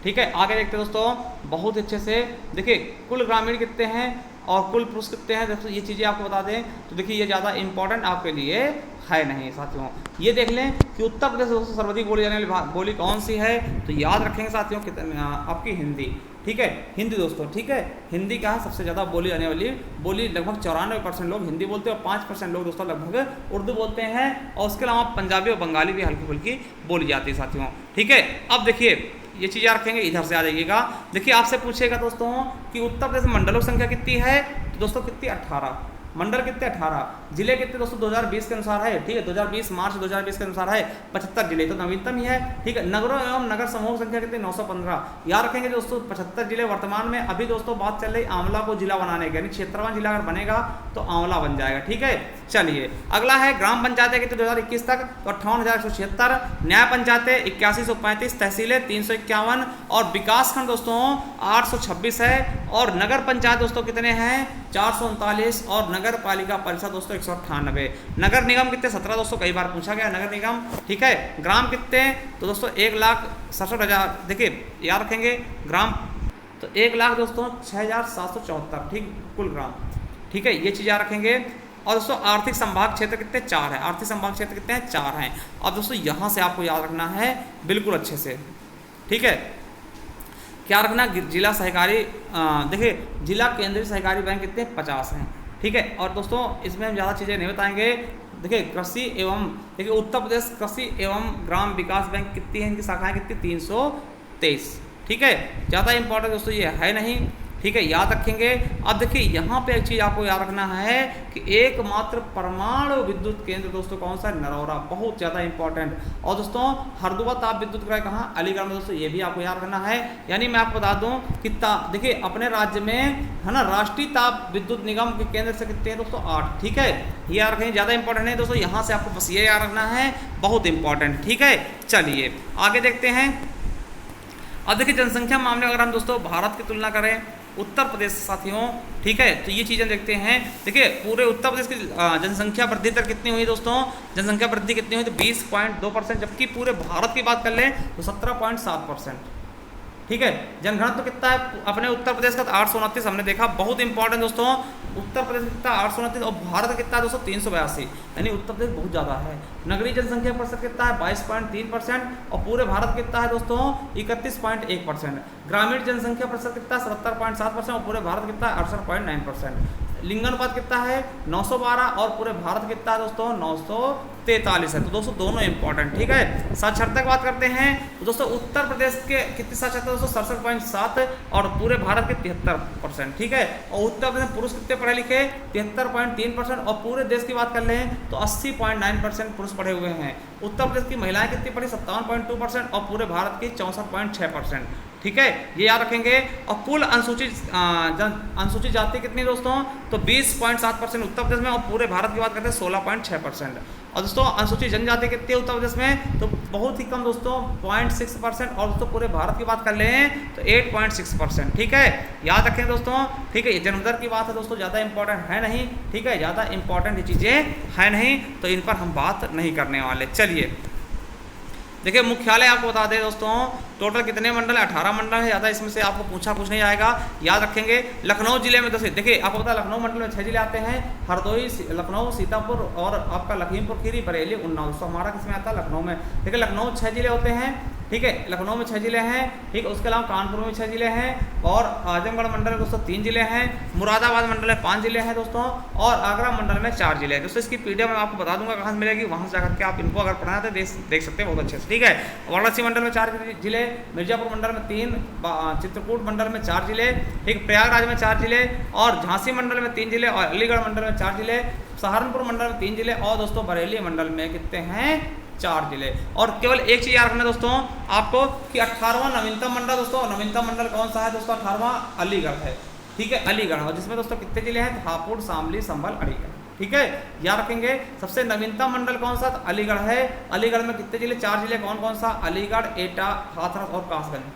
ठीक है। आगे देखते हैं दोस्तों बहुत अच्छे से। देखिए कुल ग्रामीण कितने हैं और कुल पुरुष कितने हैं दोस्तों, ये चीज़ें आपको बता दें तो देखिए ये ज़्यादा इंपॉर्टेंट आपके लिए है नहीं साथियों। ये देख लें कि उत्तर प्रदेश दोस्तों सर्वाधिक बोली जाने वाली बोली कौन सी है? तो याद रखेंगे साथियों आपकी हिंदी। ठीक है। हिंदी दोस्तों। ठीक है। हिंदी का सबसे ज़्यादा बोली जाने वाली बोली, लगभग 94% लोग हिंदी बोलते हैं और 5% लोग दोस्तों लगभग उर्दू बोलते हैं। और उसके अलावा पंजाबी और बंगाली भी हल्की फुल्की बोली जाती है साथियों। ठीक है। अब देखिए ये चीज़ याद रखेंगे, इधर से आ जाइएगा। देखिए आपसे पूछेगा दोस्तों कि उत्तर प्रदेश मंडलों की संख्या कितनी है? तो दोस्तों कितनी? 18। मंडल कितने? 18। जिले कितने दोस्तों? 2020 के अनुसार है। ठीक है। 2020 मार्च 2020 के अनुसार है 75 जिले, तो नवीनतम ही है। ठीक है। नगरों एवं नगर समूह संख्या कितनी? 915। याद रखेंगे दोस्तों 75 जिले वर्तमान में। अभी दोस्तों बात चल रही आंवला को जिला बनाने की, यानी क्षेत्रवान जिला अगर बनेगा तो आंवला बन जाएगा। ठीक है। चलिए अगला है ग्राम पंचायतें कितने 2021 तक? तो 58,176। न्याय पंचायतें 8135, तहसीलें 351 और विकासखंड दोस्तों 826 है। और नगर पंचायत दोस्तों कितने हैं? 439 और नगर पालिका परिषद दोस्तों 198। नगर निगम कितने? 17 दोस्तों, कई बार पूछा गया नगर निगम। ठीक है। ग्राम कितने? तो दोस्तों 1,67,000। देखिए याद रखेंगे ग्राम तो 1,00,000 दोस्तों 6,774। ठीक कुल ग्राम। ठीक है। ये चीज़ याद रखेंगे। और दोस्तों आर्थिक संभाग क्षेत्र कितने? 4 है। आर्थिक संभाग क्षेत्र कितने हैं? 4 हैं। अब दोस्तों यहाँ से आपको याद रखना है बिल्कुल अच्छे से। ठीक है। क्या रखना, जिला सहकारी देखिए जिला केंद्रीय सहकारी बैंक कितने 50 हैं, ठीक है। और दोस्तों इसमें हम ज़्यादा चीज़ें नहीं बताएंगे। देखिए कृषि एवं देखिए उत्तर प्रदेश कृषि एवं ग्राम विकास बैंक कितनी है, इनकी शाखाएं कितनी 323, ठीक है। ज़्यादा इंपॉर्टेंट दोस्तों ये है नहीं, ठीक है, याद रखेंगे। अब देखिए यहाँ पे एक चीज़ आपको याद रखना है कि एकमात्र परमाणु विद्युत केंद्र दोस्तों कौन सा, नरौरा, बहुत ज़्यादा इंपॉर्टेंट। और दोस्तों हरदुआ ताप विद्युत ग्रह कहाँ, अलीगढ़ में दोस्तों, ये भी आपको याद रखना है। यानी मैं आपको बता दूं कि देखिए अपने राज्य में है ना राष्ट्रीय ताप विद्युत निगम के केंद्र से कितने हैं दोस्तों 8, ठीक है। ये याद रखेंगे, ज़्यादा इंपॉर्टेंट नहीं दोस्तों, यहाँ से आपको बस ये याद रखना है, बहुत इंपॉर्टेंट, ठीक है। चलिए आगे देखते हैं। अब देखिए जनसंख्या मामले अगर हम दोस्तों भारत की तुलना करें उत्तर प्रदेश से साथियों, ठीक है, तो ये चीज़ें देखते हैं। देखिए पूरे उत्तर प्रदेश की जनसंख्या वृद्धि दर कितनी हुई दोस्तों, जनसंख्या वृद्धि कितनी हुई तो 20.2%, जबकि पूरे भारत की बात कर लें तो 17.7%, ठीक है। जनघनत्व तो कितना है अपने उत्तर प्रदेश का, 829 हमने देखा, बहुत इंपॉर्टेंट दोस्तों। उत्तर प्रदेश कितना 829 और भारत कितना है दोस्तों 382, यानी उत्तर प्रदेश बहुत ज़्यादा है। नगरीय जनसंख्या प्रतिशत कितना है 22.3% और पूरे भारत कितना है दोस्तों 31.1%। ग्रामीण जनसंख्या प्रतिशत कितना है 77.7% और पूरे भारत कितना है 68.9%। लिंगानुपात कितना है 912 और पूरे भारत कितना है दोस्तों 943 है। तो दोस्तों दोनों इंपॉर्टेंट, ठीक है। साक्षरता की बात करते हैं तो दोस्तों उत्तर प्रदेश के कितनी साक्षरता दोस्तों 67.7 और पूरे भारत के 73%, ठीक है। और उत्तर प्रदेश में पुरुष कितने पढ़े लिखे 73.3% और पूरे देश की बात कर लें तो 80.9% पुरुष पढ़े हुए हैं। उत्तर प्रदेश की महिलाएं कितनी पढ़ी 57.2% और पूरे भारत की 64.6%, ठीक है, ये याद रखेंगे। और कुल अनुसूचित जाति कितनी दोस्तों तो 20.7% उत्तर प्रदेश में और पूरे भारत की बात करते हैं 16.6%। और दोस्तों अनुसूचित जनजाति कितनी है उत्तर प्रदेश में तो बहुत ही कम दोस्तों 0.6% और दोस्तों पूरे भारत की बात कर लें तो 8.6%, ठीक है, याद रखें दोस्तों, ठीक है। ये जन्म दर की बात है दोस्तों, ज़्यादा इंपॉर्टेंट है नहीं, ठीक है, ज़्यादा इंपॉर्टेंट ये चीज़ें है नहीं, तो इन पर हम बात नहीं करने वाले। चलिए देखिए मुख्यालय आपको बता दें दोस्तों, टोटल कितने मंडल है 18 मंडल है, ज़्यादा इसमें से आपको पूछा कुछ नहीं आएगा, याद रखेंगे। लखनऊ जिले में दोस्तों देखिए आपको पता है लखनऊ मंडल में 6 जिले आते हैं, हरदोई, लखनऊ, सीतापुर और आपका लखीमपुर खीरी, बरेली, उन्नाव। दोस्तों हमारा किसमें आता है लखनऊ में। देखिए लखनऊ 6 जिले होते हैं, ठीक है, लखनऊ में 6 जिले हैं, ठीक है। उसके अलावा कानपुर में 6 जिले हैं और आजमगढ़ मंडल में दोस्तों 3 जिले हैं, मुरादाबाद मंडल में 5 जिले हैं दोस्तों और आगरा मंडल में 4 जिले हैं दोस्तों। इसकी पीडीएफ मैं आपको बता दूंगा कहाँ से मिलेगी, वहाँ से जाकर के आप इनको अगर पढ़ना है देख सकते हैं बहुत अच्छे से, ठीक है। वाराणसी मंडल में 4 जिले, मिर्जापुर मंडल में 3, चित्रकूट मंडल में 4 जिले, ठीक, प्रयागराज में 4 जिले और झांसी मंडल में 3 जिले और अलीगढ़ मंडल में 4 जिले, सहारनपुर मंडल में 3 जिले और दोस्तों बरेली मंडल में कितने हैं 4 जिले। और केवल एक चीज़ याद रखना दोस्तों आपको कि 18वां नवीनतम मंडल दोस्तों, नवीनतम मंडल कौन सा है दोस्तों 18वां अलीगढ़ है, ठीक है, अलीगढ़। और जिसमें दोस्तों कितने जिले हैं हापुड़, शामली, संभल, अलीगढ़, ठीक है, याद रखेंगे। सबसे नवीनतम मंडल कौन सा अलीगढ़ है, अलीगढ़ में कितने जिले 4 जिले, कौन कौन सा अलीगढ़, एटा, हाथरस और कासगंज,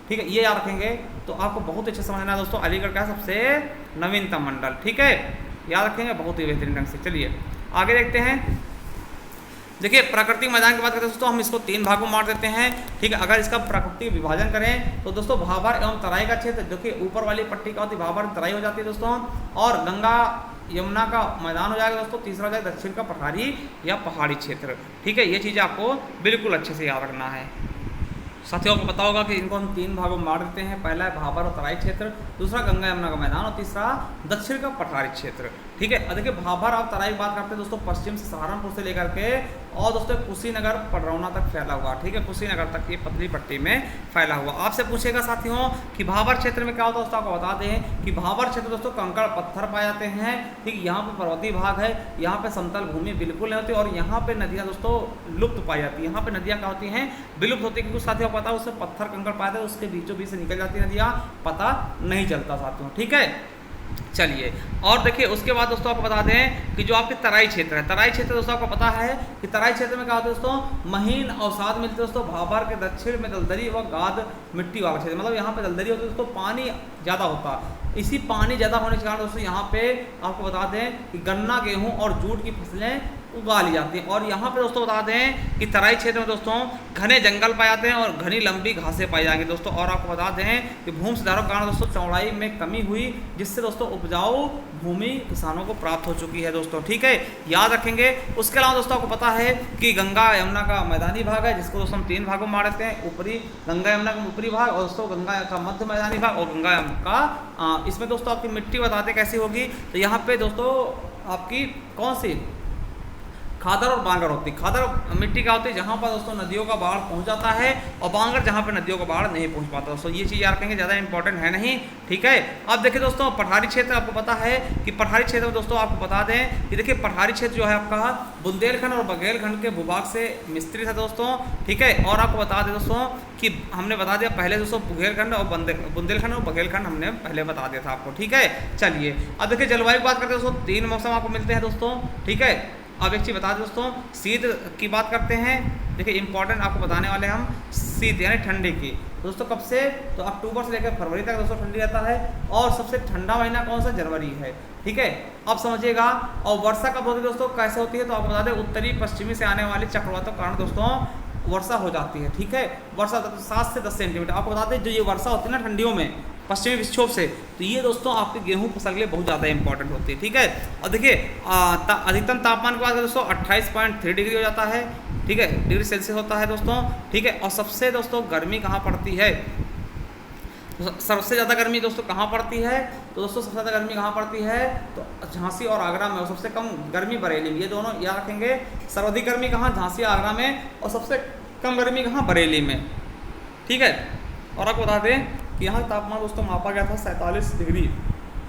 ठीक है, ये याद रखेंगे। तो आपको बहुत अच्छे समझना है दोस्तों अलीगढ़ का सबसे नवीनतम मंडल, ठीक है, याद रखेंगे बहुत ही बेहतरीन ढंग से। चलिए आगे देखते हैं। देखिए प्राकृतिक मैदान की बात करते हैं दोस्तों, हम इसको 3 भागों में बांट देते हैं, ठीक है। अगर इसका प्राकृतिक विभाजन करें तो दोस्तों भाबर एवं तराई का क्षेत्र, देखिए ऊपर वाली पट्टी का होती है भाबर, तराई हो जाती है दोस्तों, और गंगा यमुना का मैदान हो जाएगा दोस्तों, तीसरा हो जाएगा दक्षिण का पठारी या पहाड़ी क्षेत्र, ठीक है। ये चीज़ें आपको बिल्कुल अच्छे से याद रखना है। साथियों को पता होगा कि इनको हम 3 भागों में बांट देते हैं, पहला है भाबर और तराई क्षेत्र, दूसरा गंगा यमुना का मैदान और तीसरा दक्षिण का पठारी क्षेत्र, ठीक है। देखिए भाबर और तराई की बात करते हैं दोस्तों पश्चिम से सहारनपुर से लेकर के और दोस्तों कुशीनगर पडरौना तक फैला हुआ, ठीक है, कुशीनगर तक ये पतली पट्टी में फैला हुआ। आपसे पूछेगा साथियों कि भाबर क्षेत्र में क्या होता है दोस्तों, आपको बता दें कि भाबर क्षेत्र दोस्तों कंकड़ पत्थर पाए जाते हैं, ठीक, यहाँ पे पर्वतीय भाग है, यहाँ पे समतल भूमि बिल्कुल नहीं होती और यहाँ पे नदियाँ दोस्तों लुप्त पाई जाती है। यहाँ पे नदियाँ क्या होती हैं विलुप्त होती है, क्योंकि साथियों पता है उससे पत्थर कंकड़ पाए थे उसके बीचों बीच से निकल जाती है नदियाँ, पता नहीं चलता साथियों, ठीक है। चलिए और देखिए उसके बाद दोस्तों आपको बता दें कि जो आपके तराई क्षेत्र है, तराई क्षेत्र दोस्तों आपको पता है कि तराई क्षेत्र में क्या होता है दोस्तों महीन अवसाद मिलते हैं दोस्तों। भाबर के दक्षिण में दलदली व गाद मिट्टी वाला क्षेत्र, मतलब यहाँ पे दलदली होती है दोस्तों, पानी ज़्यादा होता है। इसी पानी ज़्यादा होने के कारण दोस्तों यहाँ पे आपको बता दें कि गन्ना, गेहूँ और जूट की फसलें उगा ली जाती हैं। और यहाँ पे दोस्तों बता दें कि तराई क्षेत्र में दोस्तों घने जंगल पाए जाते हैं और घनी लंबी घासें पाई जाएंगी दोस्तों। और आपको बता दें कि भूमि सुधारों के कारण दोस्तों चौड़ाई में कमी हुई, जिससे दोस्तों उपजाऊ भूमि किसानों को प्राप्त हो चुकी है दोस्तों, ठीक है, याद रखेंगे। उसके अलावा दोस्तों आपको पता है कि गंगा यमुना का मैदानी भाग है, जिसको दोस्तों हम 3 भागों में बांट देते हैं, ऊपरी गंगा यमुना का ऊपरी भाग और दोस्तों गंगा का मध्य मैदानी भाग और गंगा का इसमें दोस्तों आपकी मिट्टी बताते कैसी होगी। तो यहाँ पे दोस्तों आपकी कौन सी खादर और बांगर होती है। खादर मिट्टी क्या होती है, जहाँ पर दोस्तों नदियों का बाढ़ पहुँच जाता है, और बांगर जहाँ पर नदियों का बाढ़ नहीं पहुँच पाता दोस्तों। ये चीज़ याद रखेंगे, ज़्यादा इंपॉर्टेंट है नहीं, ठीक है। अब देखिए दोस्तों पठारी क्षेत्र, आपको पता है कि पठारी क्षेत्र में दोस्तों आपको बता दें कि देखिए पठारी क्षेत्र जो है आपका बुंदेलखंड और बघेलखंड के भूभाग से मिश्रित है दोस्तों, ठीक है। और आपको बता दें दोस्तों कि हमने बता दिया पहले दोस्तों बुंदेलखंड और बुंदेलखंड और बघेलखंड हमने पहले बता दिया था आपको, ठीक है। चलिए अब देखिए जलवायु की बात करते हैं दोस्तों, 3 मौसम आपको मिलते हैं दोस्तों, ठीक है। अब एक चीज़ बता दें दोस्तों, शीत की बात करते हैं, देखिए इंपॉर्टेंट आपको बताने वाले हम शीत यानी ठंडी की दोस्तों। कब से, तो अक्टूबर से लेकर फरवरी तक दोस्तों ठंडी रहता है, और सबसे ठंडा महीना कौन सा, जनवरी है, ठीक है। अब समझिएगा। और वर्षा कब होती है दोस्तों, कैसे होती है, तो आपको बता दें उत्तरी पश्चिमी से आने वाले चक्रवातों के कारण दोस्तों वर्षा हो जाती है, ठीक है। वर्षा 7 से 10 सेंटीमीटर। आपको बता दें जो ये वर्षा होती है ना ठंडियों में पश्चिमी विक्षोभ से, तो ये दोस्तों आपके गेहूं फसल के लिए बहुत ज़्यादा इंपॉर्टेंट होती है, ठीक है। और देखिए अधिकतम तापमान की बात करें दोस्तों 28.3 डिग्री हो जाता है, ठीक है, डिग्री सेल्सियस होता है दोस्तों, ठीक है। और सबसे दोस्तों गर्मी कहाँ पड़ती है, सबसे ज़्यादा गर्मी दोस्तों कहाँ पड़ती है, तो दोस्तों सबसे ज़्यादा गर्मी कहाँ पड़ती है, तो झांसी और आगरा में, और सबसे कम गर्मी बरेली में। ये दोनों याद रखेंगे, सर्वाधिक गर्मी कहाँ, झांसी आगरा में, और सबसे कम गर्मी कहाँ, बरेली में, ठीक है। और आपको बता दें कि यहाँ तापमान दोस्तों मापा गया था 47 डिग्री,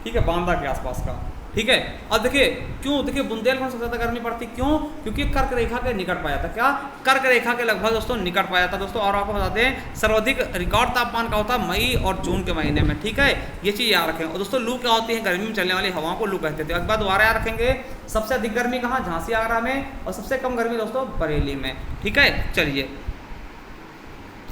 ठीक है, बांदा के आसपास का, ठीक है। अब देखिए क्यों, देखिए बुंदेलखंड सबसे ज़्यादा गर्मी पड़ती क्यों, क्योंकि कर्क रेखा के निकट पाया था, क्या, कर्क रेखा के लगभग दोस्तों निकट पाया था दोस्तों। और आपको बताते हैं सर्वाधिक रिकॉर्ड तापमान का होता है मई और जून के महीने में, ठीक है, ये चीज़ याद रखें। और दोस्तों लू क्या होती है, गर्मी में चलने वाली हवाओं को लू कहते थे। एक बार दोबारा याद रखेंगे, सबसे अधिक गर्मी कहाँ, झांसी आगरा में, और सबसे कम गर्मी दोस्तों बरेली में, ठीक है। चलिए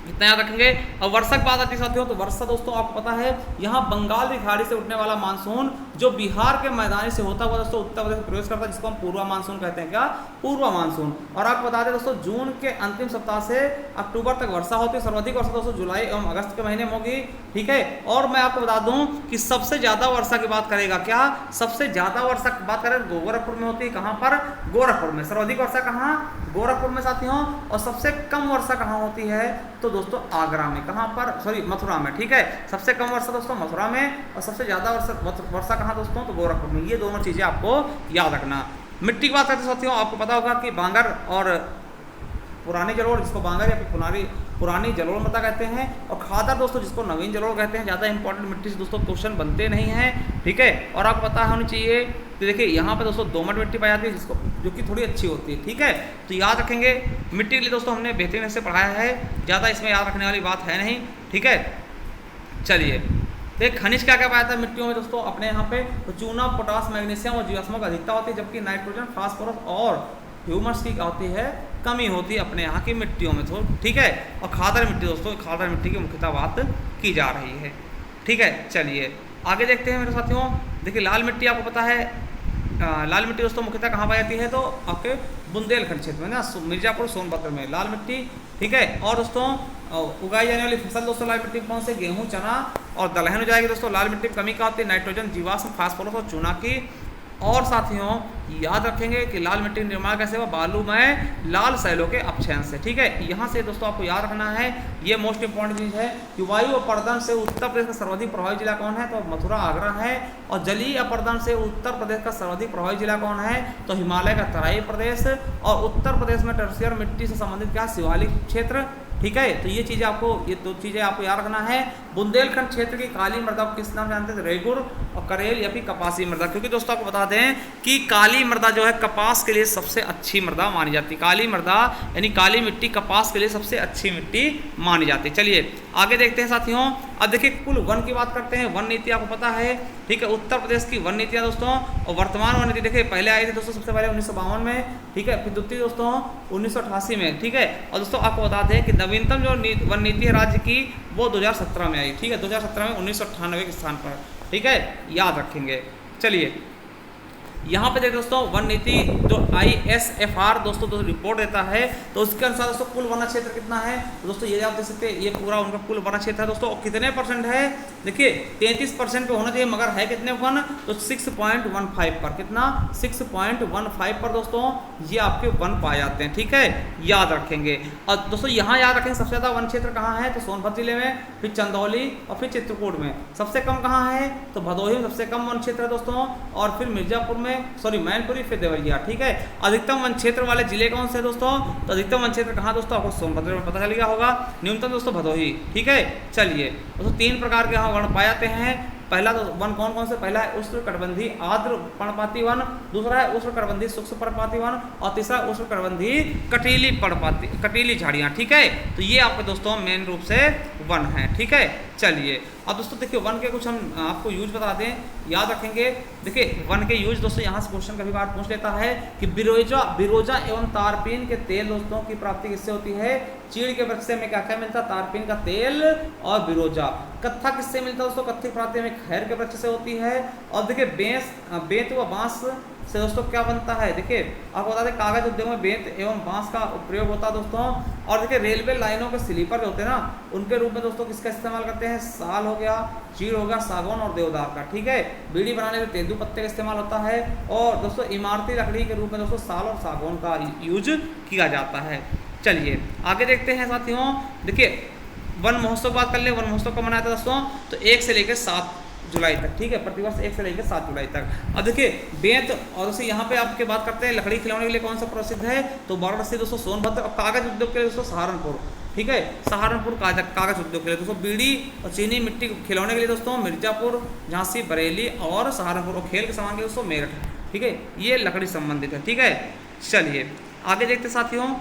इतना याद रखेंगे। और वर्षा की बात आती है साथियों, तो वर्षा दोस्तों आपको पता है यहाँ बंगाल की खाड़ी से उठने वाला मानसून जो बिहार के मैदानी से होता हुआ दोस्तों उत्तर प्रदेश में प्रवेश करता है, जिसको हम पूर्वा मानसून कहते हैं, क्या, पूर्वा मानसून। और आपको बता दें दोस्तों जून के अंतिम सप्ताह से अक्टूबर तक वर्षा होती है। सर्वाधिक वर्षा दोस्तों जुलाई एवं अगस्त के महीने में होगी, ठीक है। और मैं आपको बता दूं कि सबसे ज्यादा वर्षा की बात करेगा, क्या, सबसे ज्यादा वर्षा की बात करें गोरखपुर में होती है, कहाँ पर, गोरखपुर में। सर्वाधिक वर्षा कहाँ, गोरखपुर में साथियों। और सबसे कम वर्षा कहाँ होती है, तो दोस्तों आगरा में, कहाँ पर, सॉरी मथुरा में, ठीक है। सबसे कम वर्षा दोस्तों मथुरा में, और सबसे ज्यादा वर्षा कहाँ दोस्तों, तो गोरखपुर में। ये दोनों चीजें आपको याद रखना। मिट्टी की बात करते साथियों, आपको पता होगा कि बांगर और पुरानी जलोढ़, जिसको बांगर या फिर पुरानी जलोढ़ मृदा कहते हैं, और खादर दोस्तों जिसको नवीन जलोढ़ कहते हैं। ज़्यादा इंपॉर्टेंट मिट्टी से दोस्तों क्वेश्चन बनते नहीं हैं, ठीक है। और आपको पता होनी चाहिए तो देखिए यहाँ पे दोस्तों दोमट मिट्टी पाई जाती है, जिसको जो कि थोड़ी अच्छी होती है, ठीक है। तो याद रखेंगे मिट्टी के लिए दोस्तों हमने बेहतरीन से पढ़ाया है, ज़्यादा इसमें याद रखने वाली बात है नहीं, ठीक है। चलिए देख खनिज क्या क्या पाया था मिट्टियों में दोस्तों अपने यहाँ पे, तो चूना, पोटास, मैग्नीशियम और जीवाश्मों की अधिकता होती है, जबकि नाइट्रोजन, फास्फोरस और ह्यूमस की होती है कमी होती है अपने यहाँ की मिट्टियों में, तो ठीक है। और खादर मिट्टी दोस्तों, खादर मिट्टी की मुख्यतः बात की जा रही है, ठीक है। चलिए आगे देखते हैं मेरे साथियों। देखिए लाल मिट्टी आपको पता है, लाल मिट्टी दोस्तों मुख्यतः कहाँ पाई जाती है, तो आपके बुंदेलखंड क्षेत्र में ना, मिर्जापुर, सोनभद्र में लाल मिट्टी, ठीक है। और दोस्तों उगाई जाने वाली फसल दोस्तों लाल मिट्टी कौन से, गेहूं, चना और दलहन हो जाएगी दोस्तों। लाल मिट्टी में कमी का होती है नाइट्रोजन, जीवाश्म, फास्फोरस और चूना की। और साथियों याद रखेंगे कि लाल मिट्टी का निर्माण कैसे हुआ, बालूमय लाल शैलों के अपक्षयन से, ठीक है। यहाँ से दोस्तों आपको याद रखना है, ये मोस्ट इंपॉर्टेंट चीज़ है कि वायु अपरदन से उत्तर प्रदेश का सर्वाधिक प्रभावित जिला कौन है, तो मथुरा, आगरा है। और जलीय अपरदन से उत्तर प्रदेश का सर्वाधिक प्रभावित जिला कौन है, तो हिमालय का तराई प्रदेश। और उत्तर प्रदेश में टर्शियर मिट्टी से संबंधित क्या, शिवालिक क्षेत्र, ठीक है। तो ये चीज़ें आपको, ये दो चीज़ें आपको याद रखना है। बुंदेलखंड क्षेत्र की काली मृदा को किस नाम जानते थे, रेगुर और करेल या फिर कपासी मृदा, क्योंकि दोस्तों आपको बता दें कि काली मृदा जो है कपास के लिए सबसे अच्छी मृदा मानी जाती है। काली मृदा यानी काली मिट्टी कपास के लिए सबसे अच्छी मिट्टी मानी जाती है। चलिए आगे देखते हैं साथियों। अब देखिए कुल वन की बात करते हैं। वन नीति आपको पता है, ठीक है, उत्तर प्रदेश की वन नीतियाँ दोस्तों। और वर्तमान वन नीति देखिए पहले आई थी दोस्तों सबसे पहले 1952 में, ठीक है, फिर द्वितीय दोस्तों 1988 में, ठीक है। और दोस्तों आपको बता दें कि नवीनतम जो वन नीति है राज्य की वो 2017 में आई, ठीक है, 2017 में 1998 के स्थान पर, ठीक है, याद रखेंगे। चलिए यहाँ पे देखिए दोस्तों वन नीति जो ISFR दोस्तों रिपोर्ट देता है तो उसके अनुसार दोस्तों कुल वन क्षेत्र कितना है, तो दोस्तों ये आप देख सकते हैं ये पूरा उनका कुल वन क्षेत्र है दोस्तों। कितने परसेंट है, देखिए 33% पे होना चाहिए, मगर है कितने वन, तो 6.15 पर, कितना 6.15 पर दोस्तों ये आपके वन पाए जाते हैं। ठीक है, याद रखेंगे। और दोस्तों यहाँ याद रखेंगे सबसे ज़्यादा वन क्षेत्र कहाँ है, तो सोनभद्र जिले में, फिर चंदौली और फिर चित्रकूट में। सबसे कम कहाँ है, तो भदोही में सबसे कम वन क्षेत्र है दोस्तों, और फिर मिर्जापुर में, सॉरी मैनपुरी, फिर देवरिया। ठीक है, अधिकतम वन क्षेत्र वाले जिले कौन से दोस्तों, तो अधिकतम वन क्षेत्र कहाँ दोस्तों, आपको सोनभद्र में पता चल गया होगा। न्यूनतम दोस्तों भदोही। ठीक है, चलिए दोस्तों 3 प्रकार के यहाँ वन पाए जाते हैं। पहला तो वन कौन कौन से, पहला है उष्णकटिबंधीय आर्द्र पर्णपाती वन, दूसरा है उष्णकटिबंधीय शुष्क पर्णपाती वन, और तीसरा उष्णकटिबंधीय कटीली झाड़ियाँ। ठीक है, तो ये आपके दोस्तों मेन रूप से वन है। ठीक है, चलिए अब दोस्तों देखिए वन के कुछ हम आपको यूज बता दें, याद रखेंगे। देखिए वन के यूज दोस्तों यहाँ से क्वेश्चन कभी बार पूछ लेता है कि बिरोजा एवं तारपीन के तेल दोस्तों की प्राप्ति किससे होती है, चीड़ के वृक्ष में क्या क्या मिलता है, तारपीन का तेल और बिरोजा। कत्था किससे मिलता है दोस्तों, कत्थे की प्राप्ति में खैर के वृक्ष से होती है। और देखिए बेंत व बांस से दोस्तों क्या बनता है, देखिए आपको बता दें कागज उद्योग में बेंत एवं बांस का प्रयोग होता है दोस्तों। और देखिए रेलवे लाइनों के स्लीपर जो होते हैं ना, उनके रूप में दोस्तों किसका इस्तेमाल करते हैं, साल हो गया, चीड़ हो गया, सागौन और देवदार का। ठीक है, बीड़ी बनाने में तेंदू पत्ते का इस्तेमाल होता है। और दोस्तों इमारती लकड़ी के रूप में दोस्तों साल और सागौन का यूज किया जाता है। चलिए आगे देखते हैं साथियों। देखिए वन महोत्सव बात कर ले, वन महोत्सव कब मनाया था दोस्तों, तो 1 से लेकर 7 जुलाई तक। ठीक है, प्रतिवर्ष 1 से लेकर 7 जुलाई तक। अब देखिए बेंत और उसे यहाँ पे आपके बात करते हैं लकड़ी खिलौने के लिए कौन सा प्रसिद्ध है, तो वाराणसी दोस्तों सोनभद्र। और कागज उद्योग के लिए दोस्तों सहारनपुर। ठीक है, सहारनपुर कागज उद्योग के लिए दोस्तों। बीड़ी और चीनी मिट्टी खिलौने के लिए दोस्तों मिर्जापुर, झांसी, बरेली और सहारनपुर। और खेल के सामान के लिए दोस्तों मेरठ। ठीक है, ये लकड़ी संबंधित है। ठीक है, चलिए आगे देखते साथियों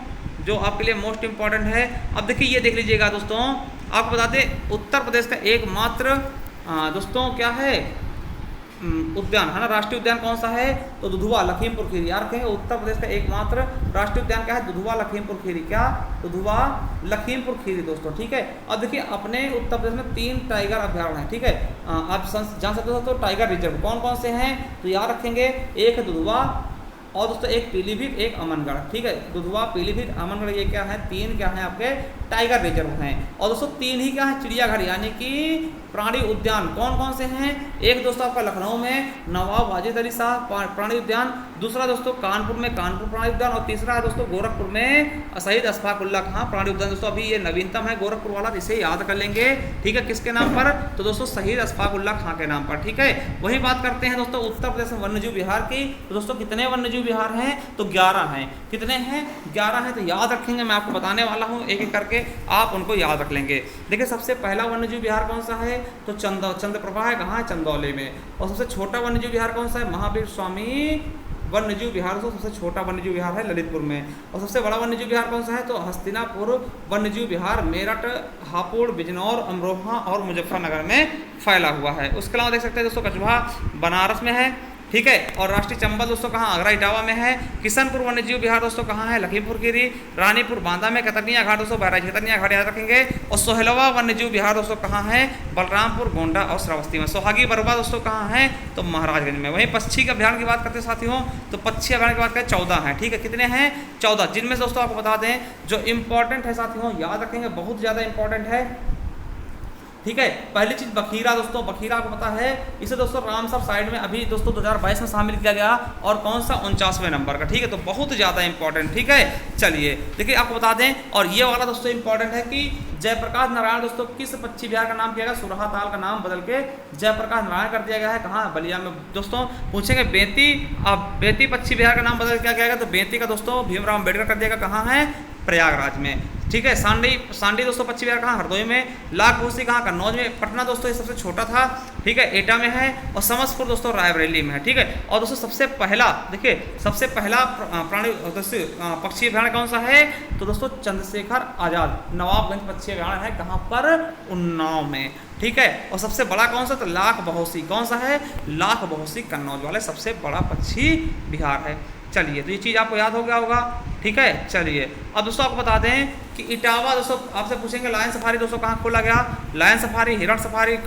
जो आपके लिए मोस्ट इंपॉर्टेंट है। अब देखिए ये देख लीजिएगा दोस्तों, आपको बता दें उत्तर प्रदेश का एकमात्र दोस्तों क्या है उद्यान है ना, राष्ट्रीय उद्यान कौन सा है, तो दुधवा लखीमपुर खीरी। यार कहेंगे उत्तर प्रदेश का एकमात्र राष्ट्रीय उद्यान क्या है, दुधवा लखीमपुर खीरी। क्या, दुधवा लखीमपुर खीरी दोस्तों। ठीक है, अब देखिए अपने उत्तर प्रदेश में 3 टाइगर अभ्यारण्य है। ठीक है, आप जान सकते हो तो टाइगर रिजर्व कौन कौन से हैं, तो याद रखेंगे एक है दुधवा और दोस्तों एक पीलीभीत, एक अमनगढ़। ठीक है, दुधवा, पीलीभीत, अमनगढ़, ये क्या है, 3 क्या है आपके टाइगर रिजर्व हैं। और दोस्तों 3 ही क्या है चिड़ियाघर यानी कि प्राणी उद्यान। कौन कौन से हैं, एक दोस्तों आपका लखनऊ में नवाब वाजिद अली शाह प्राणी उद्यान, दूसरा दोस्तों कानपुर में कानपुर प्राणी उद्यान, और तीसरा है दोस्तों गोरखपुर में शहीद अशफाक उल्लाह खां प्राणी उद्यान। दोस्तों अभी ये नवीनतम है गोरखपुर वाला, इसे याद कर लेंगे। ठीक है, किसके नाम पर, तो दोस्तों शहीद अशफाक उल्लाह खां के नाम पर। ठीक है, वही बात करते हैं दोस्तों उत्तर प्रदेश में वन्यजीव विहार की। तो दोस्तों कितने वन्यजीव विहार हैं, तो 11 हैं। कितने हैं, 11 हैं। तो याद रखेंगे, मैं आपको बताने वाला हूँ एक एक करके, आप उनको याद रख लेंगे। देखिए सबसे पहला वन्यजीव विहार कौन सा है, तो चंद्रप्रभा है, कहाँ है, चंदौली में। और सबसे छोटा वन्यजीव विहार कौन सा है, महावीर स्वामी वन्यजीव विहार। सबसे छोटा वन्यजीव विहार है ललितपुर में। और सबसे बड़ा वन्यजीव विहार कौन सा है, तो हस्तिनापुर वन्यजीव विहार मेरठ, हापुड़, बिजनौर, अमरोहा और मुजफ्फरनगर में फैला हुआ है। उसके अलावा देख सकते हैं दोस्तों कछुआ बनारस में है। ठीक है, और राष्ट्रीय चंबल दोस्तों कहाँ, आगरा इटावा में है। किशनपुर वन्यजीव विहार दोस्तों कहाँ है, लखीमपुर खीरी। रानीपुर बांदा में, कतरनिया घाट दोस्तों बहराइच कतरनिया घाट याद रखेंगे। और सोहेलवा वन्यजीव विहार दोस्तों कहाँ है, बलरामपुर, गोंडा और श्रावस्ती में। सोहागी बरवा दोस्तों कहाँ है, तो महाराजगंज में। वहीं पक्षी के अभ्यारण्य की बात करते हैं साथियों, तो पक्षी अभ्यारण्य की बात करें 14 है। ठीक है, कितने हैं, 14, जिनमें से दोस्तों आपको बता दें जो इंपॉर्टेंट है साथियों, याद रखेंगे बहुत ज़्यादा इंपॉर्टेंट है। ठीक है, पहली चीज बखीरा दोस्तों, बखीरा आपको पता है, इसे दोस्तों रामसर साइड में अभी दोस्तों 2022 में शामिल किया गया, और कौन सा 49वें नंबर का। ठीक है, तो बहुत ज़्यादा इंपॉर्टेंट। ठीक है, चलिए देखिए आपको बता दें, और ये वाला दोस्तों इंपॉर्टेंट है कि जयप्रकाश नारायण दोस्तों किस पक्षी विहार का नाम किया गया, सुरहा ताल का नाम बदल के जयप्रकाश नारायण कर दिया गया है। कहाँ, बलिया में। दोस्तों पूछेंगे बेती पक्षी विहार का नाम बदल क्या किया गया, तो बेती का दोस्तों भीमराव अम्बेडकर कर दिया गया। कहाँ है, प्रयागराज में। ठीक है, सांडी दोस्तों पक्षी विहार कहाँ, हरदोई में। लाखभूसी कहाँ, कन्नौज में। पटना दोस्तों ये सबसे छोटा था। ठीक है, एटा में है। और समस्तपुर दोस्तों रायबरेली में है। ठीक है, और दोस्तों सबसे पहला देखिए सबसे पहला प्राणी पक्षी अभ्यारण्य कौन सा है, तो दोस्तों चंद्रशेखर आजाद नवाबगंज पक्षी अभ्यारण्य है। कहाँ पर, उन्नाव में। ठीक है, और सबसे बड़ा कौन सा, तो लाख बहोसी। कौन सा है, लाख बहोसी कन्नौज वाले सबसे बड़ा पक्षी विहार है। चलिए, तो ये चीज़ आपको याद हो गया होगा। ठीक है। चलिए अब दोस्तों आपको बता दें कि इटावा दोस्तों आपसे पूछेंगे लायन सफारी दोस्तों कहाँ खोला गया, लायन सफारी, हिरण सफारी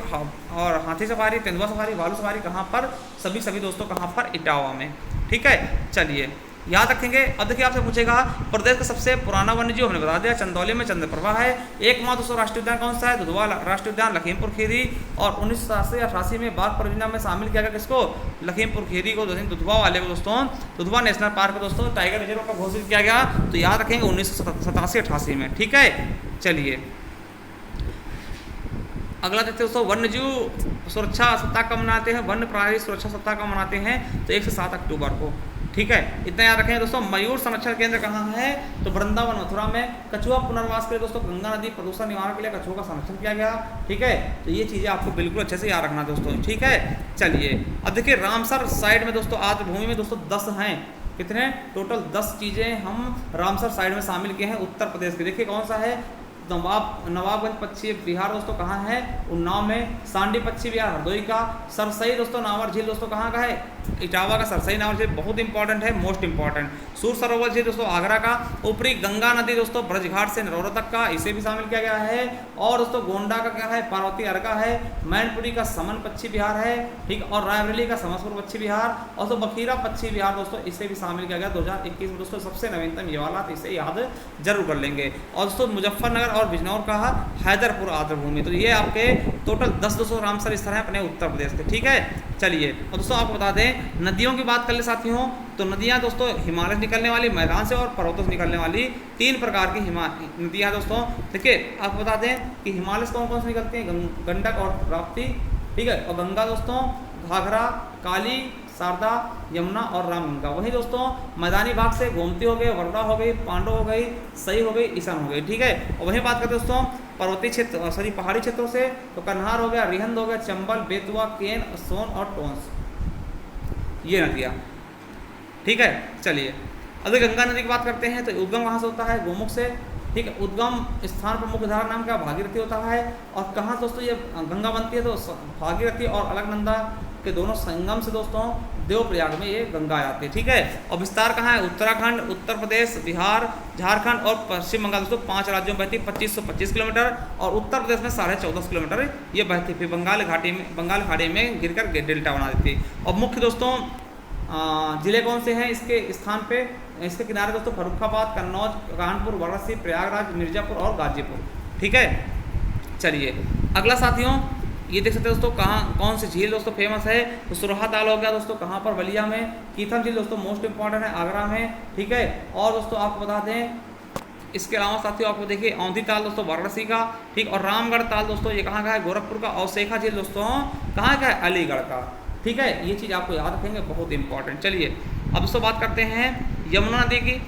और हाथी सफारी, तेंदुआ सफारी, भालू सफारी कहाँ पर, सभी दोस्तों कहाँ पर, इटावा में। ठीक है, चलिए याद रखेंगे। अब देखिए आपसे पूछेगा प्रदेश का सबसे पुराना वन्य जीव हमने बता दिया, चंदौली में चंद्रप्रभा है। एकमात्र दोस्तों राष्ट्रीय उद्यान कौन सा है, दुधवा राष्ट्रीय उद्यान लखीमपुर खीरी। और 1988 में बाघ परियोजना में शामिल किया गया किसको, लखीमपुर खीरी को, दुधवा वाले को दोस्तों, दुधवा नेशनल पार्क को दोस्तों टाइगर रिजर्व का घोषित किया गया। तो याद रखेंगे 1987-88 में। ठीक है, चलिए अगला देखते हैं दोस्तों, वन्य जीव सुरक्षा सप्ताह कब मनाते हैं, वन्य प्राणी सुरक्षा सप्ताह कब मनाते हैं, तो 1 से 7 अक्टूबर को। ठीक है, इतना याद रखें दोस्तों। मयूर संरक्षण केंद्र कहाँ है, तो वृंदावन मथुरा में। कछुआ पुनर्वास के लिए दोस्तों गंगा नदी प्रदूषण निवारण के लिए कछुओं का संरक्षण किया गया। ठीक है, तो ये चीज़ें आपको बिल्कुल अच्छे से याद रखना दोस्तों। ठीक है, चलिए अब देखिए रामसर साइड में दोस्तों आर्द्र भूमि में दोस्तों 10 हैं, कितने टोटल 10 चीज़ें हम रामसर साइड में शामिल किए हैं उत्तर प्रदेश के। देखिए कौन सा है, नवाबगंज पश्चिम बिहार दोस्तों कहाँ है, उन्नाव में। सांडी पश्चिम बिहार हरदोई का। सरसई दोस्तों नावर झील दोस्तों कहाँ का है, इटावा का सरसई नावर झील, बहुत इंपॉर्टेंट है, मोस्ट इंपॉर्टेंट। सूर सरोवर झील दोस्तों आगरा का। ऊपरी गंगा नदी दोस्तों ब्रजघाट से नरौरा तक का, इसे भी शामिल किया गया है। और दोस्तों गोंडा का क्या है, पार्वती अर्का है। मैनपुरी का समन पश्चिम बिहार है, ठीक। और रायबरेली का समसपुर पश्चिम बिहार। और तो बखीरा पश्चिम बिहार दोस्तों, इसे भी शामिल किया गया 2021 में दोस्तों। सबसे नवीनतम ये वाला, इसे याद जरूर कर लेंगे। और दोस्तों मुजफ्फरनगर और बिजनौर का हैदरपुर आर्द्र भूमि। तो ये आपके टोटल 10 दोस्तों रामसर स्थल हैं अपने उत्तर प्रदेश के। ठीक है, चलिए और दोस्तों आपको बता दें नदियों की बात कर ले साथियों, तो नदियां दोस्तों हिमालय से निकलने वाली, मैदान से और पर्वतों से निकलने वाली 3 प्रकार की नदियां दोस्तों। देखिए आपको बता दें कि हिमालय से कौन कौन से निकलती हैं, गंडक और राप्ती। ठीक है, और गंगा दोस्तों घाघरा, काली, शारदा, यमुना और रामगंगा। वही दोस्तों मैदानी भाग से गोमती हो गई, वरदा हो गई, पांडव हो गई, सई हो गई, ईशान हो गई। ठीक है, और वहीं बात करते दोस्तों पर्वतीय क्षेत्र पहाड़ी क्षेत्रों से, तो कन्हार हो गया, रिहंद हो गया, चंबल, बेतवा, केन, सोन और टोंस, ये नदियाँ। ठीक है, चलिए अब गंगा नदी की बात करते हैं, तो उद्गम कहाँ से होता है, गोमुख से। ठीक है, उद्गम स्थान पर मुख्य धारा नाम क्या, भागीरथी होता है। और कहाँ दोस्तों ये गंगा बनती है, तो भागीरथी और अलकनंदा के दोनों संगम से दोस्तों देवप्रयाग में ये गंगा आती है। ठीक है, और विस्तार कहाँ है, उत्तराखंड, उत्तर प्रदेश, बिहार, झारखंड और पश्चिम बंगाल दोस्तों 5 राज्यों में बहती 2525 किलोमीटर। और उत्तर प्रदेश में 14.5 किलोमीटर ये बहती, फिर बंगाल खाड़ी में गिरकर डेल्टा बना देती है। और मुख्य दोस्तों जिले कौन से हैं इसके स्थान पे, इसके किनारे दोस्तों फर्रुखाबाद, कन्नौज, कानपुर, वाराणसी, प्रयागराज, मिर्जापुर और गाजीपुर। ठीक है, चलिए अगला साथियों ये देख सकते हैं दोस्तों कौन सी झील दोस्तों फेमस है, तो सुरहा ताल हो गया दोस्तों कहाँ पर, बलिया में। कीथम झील दोस्तों मोस्ट इंपॉर्टेंट है, आगरा में। ठीक है, और दोस्तों आपको बता दें इसके अलावा साथियों आपको देखिए औंधी ताल दोस्तों वाराणसी का। ठीक, और रामगढ़ ताल दोस्तों ये कहाँ का है, गोरखपुर का। और शेखा झील दोस्तों कहाँ का है, अलीगढ़ का। ठीक है, ये चीज़ आपको याद रखेंगे, बहुत इंपॉर्टेंट। चलिए अब दोस्तों बात करते हैं यमुना नदी की।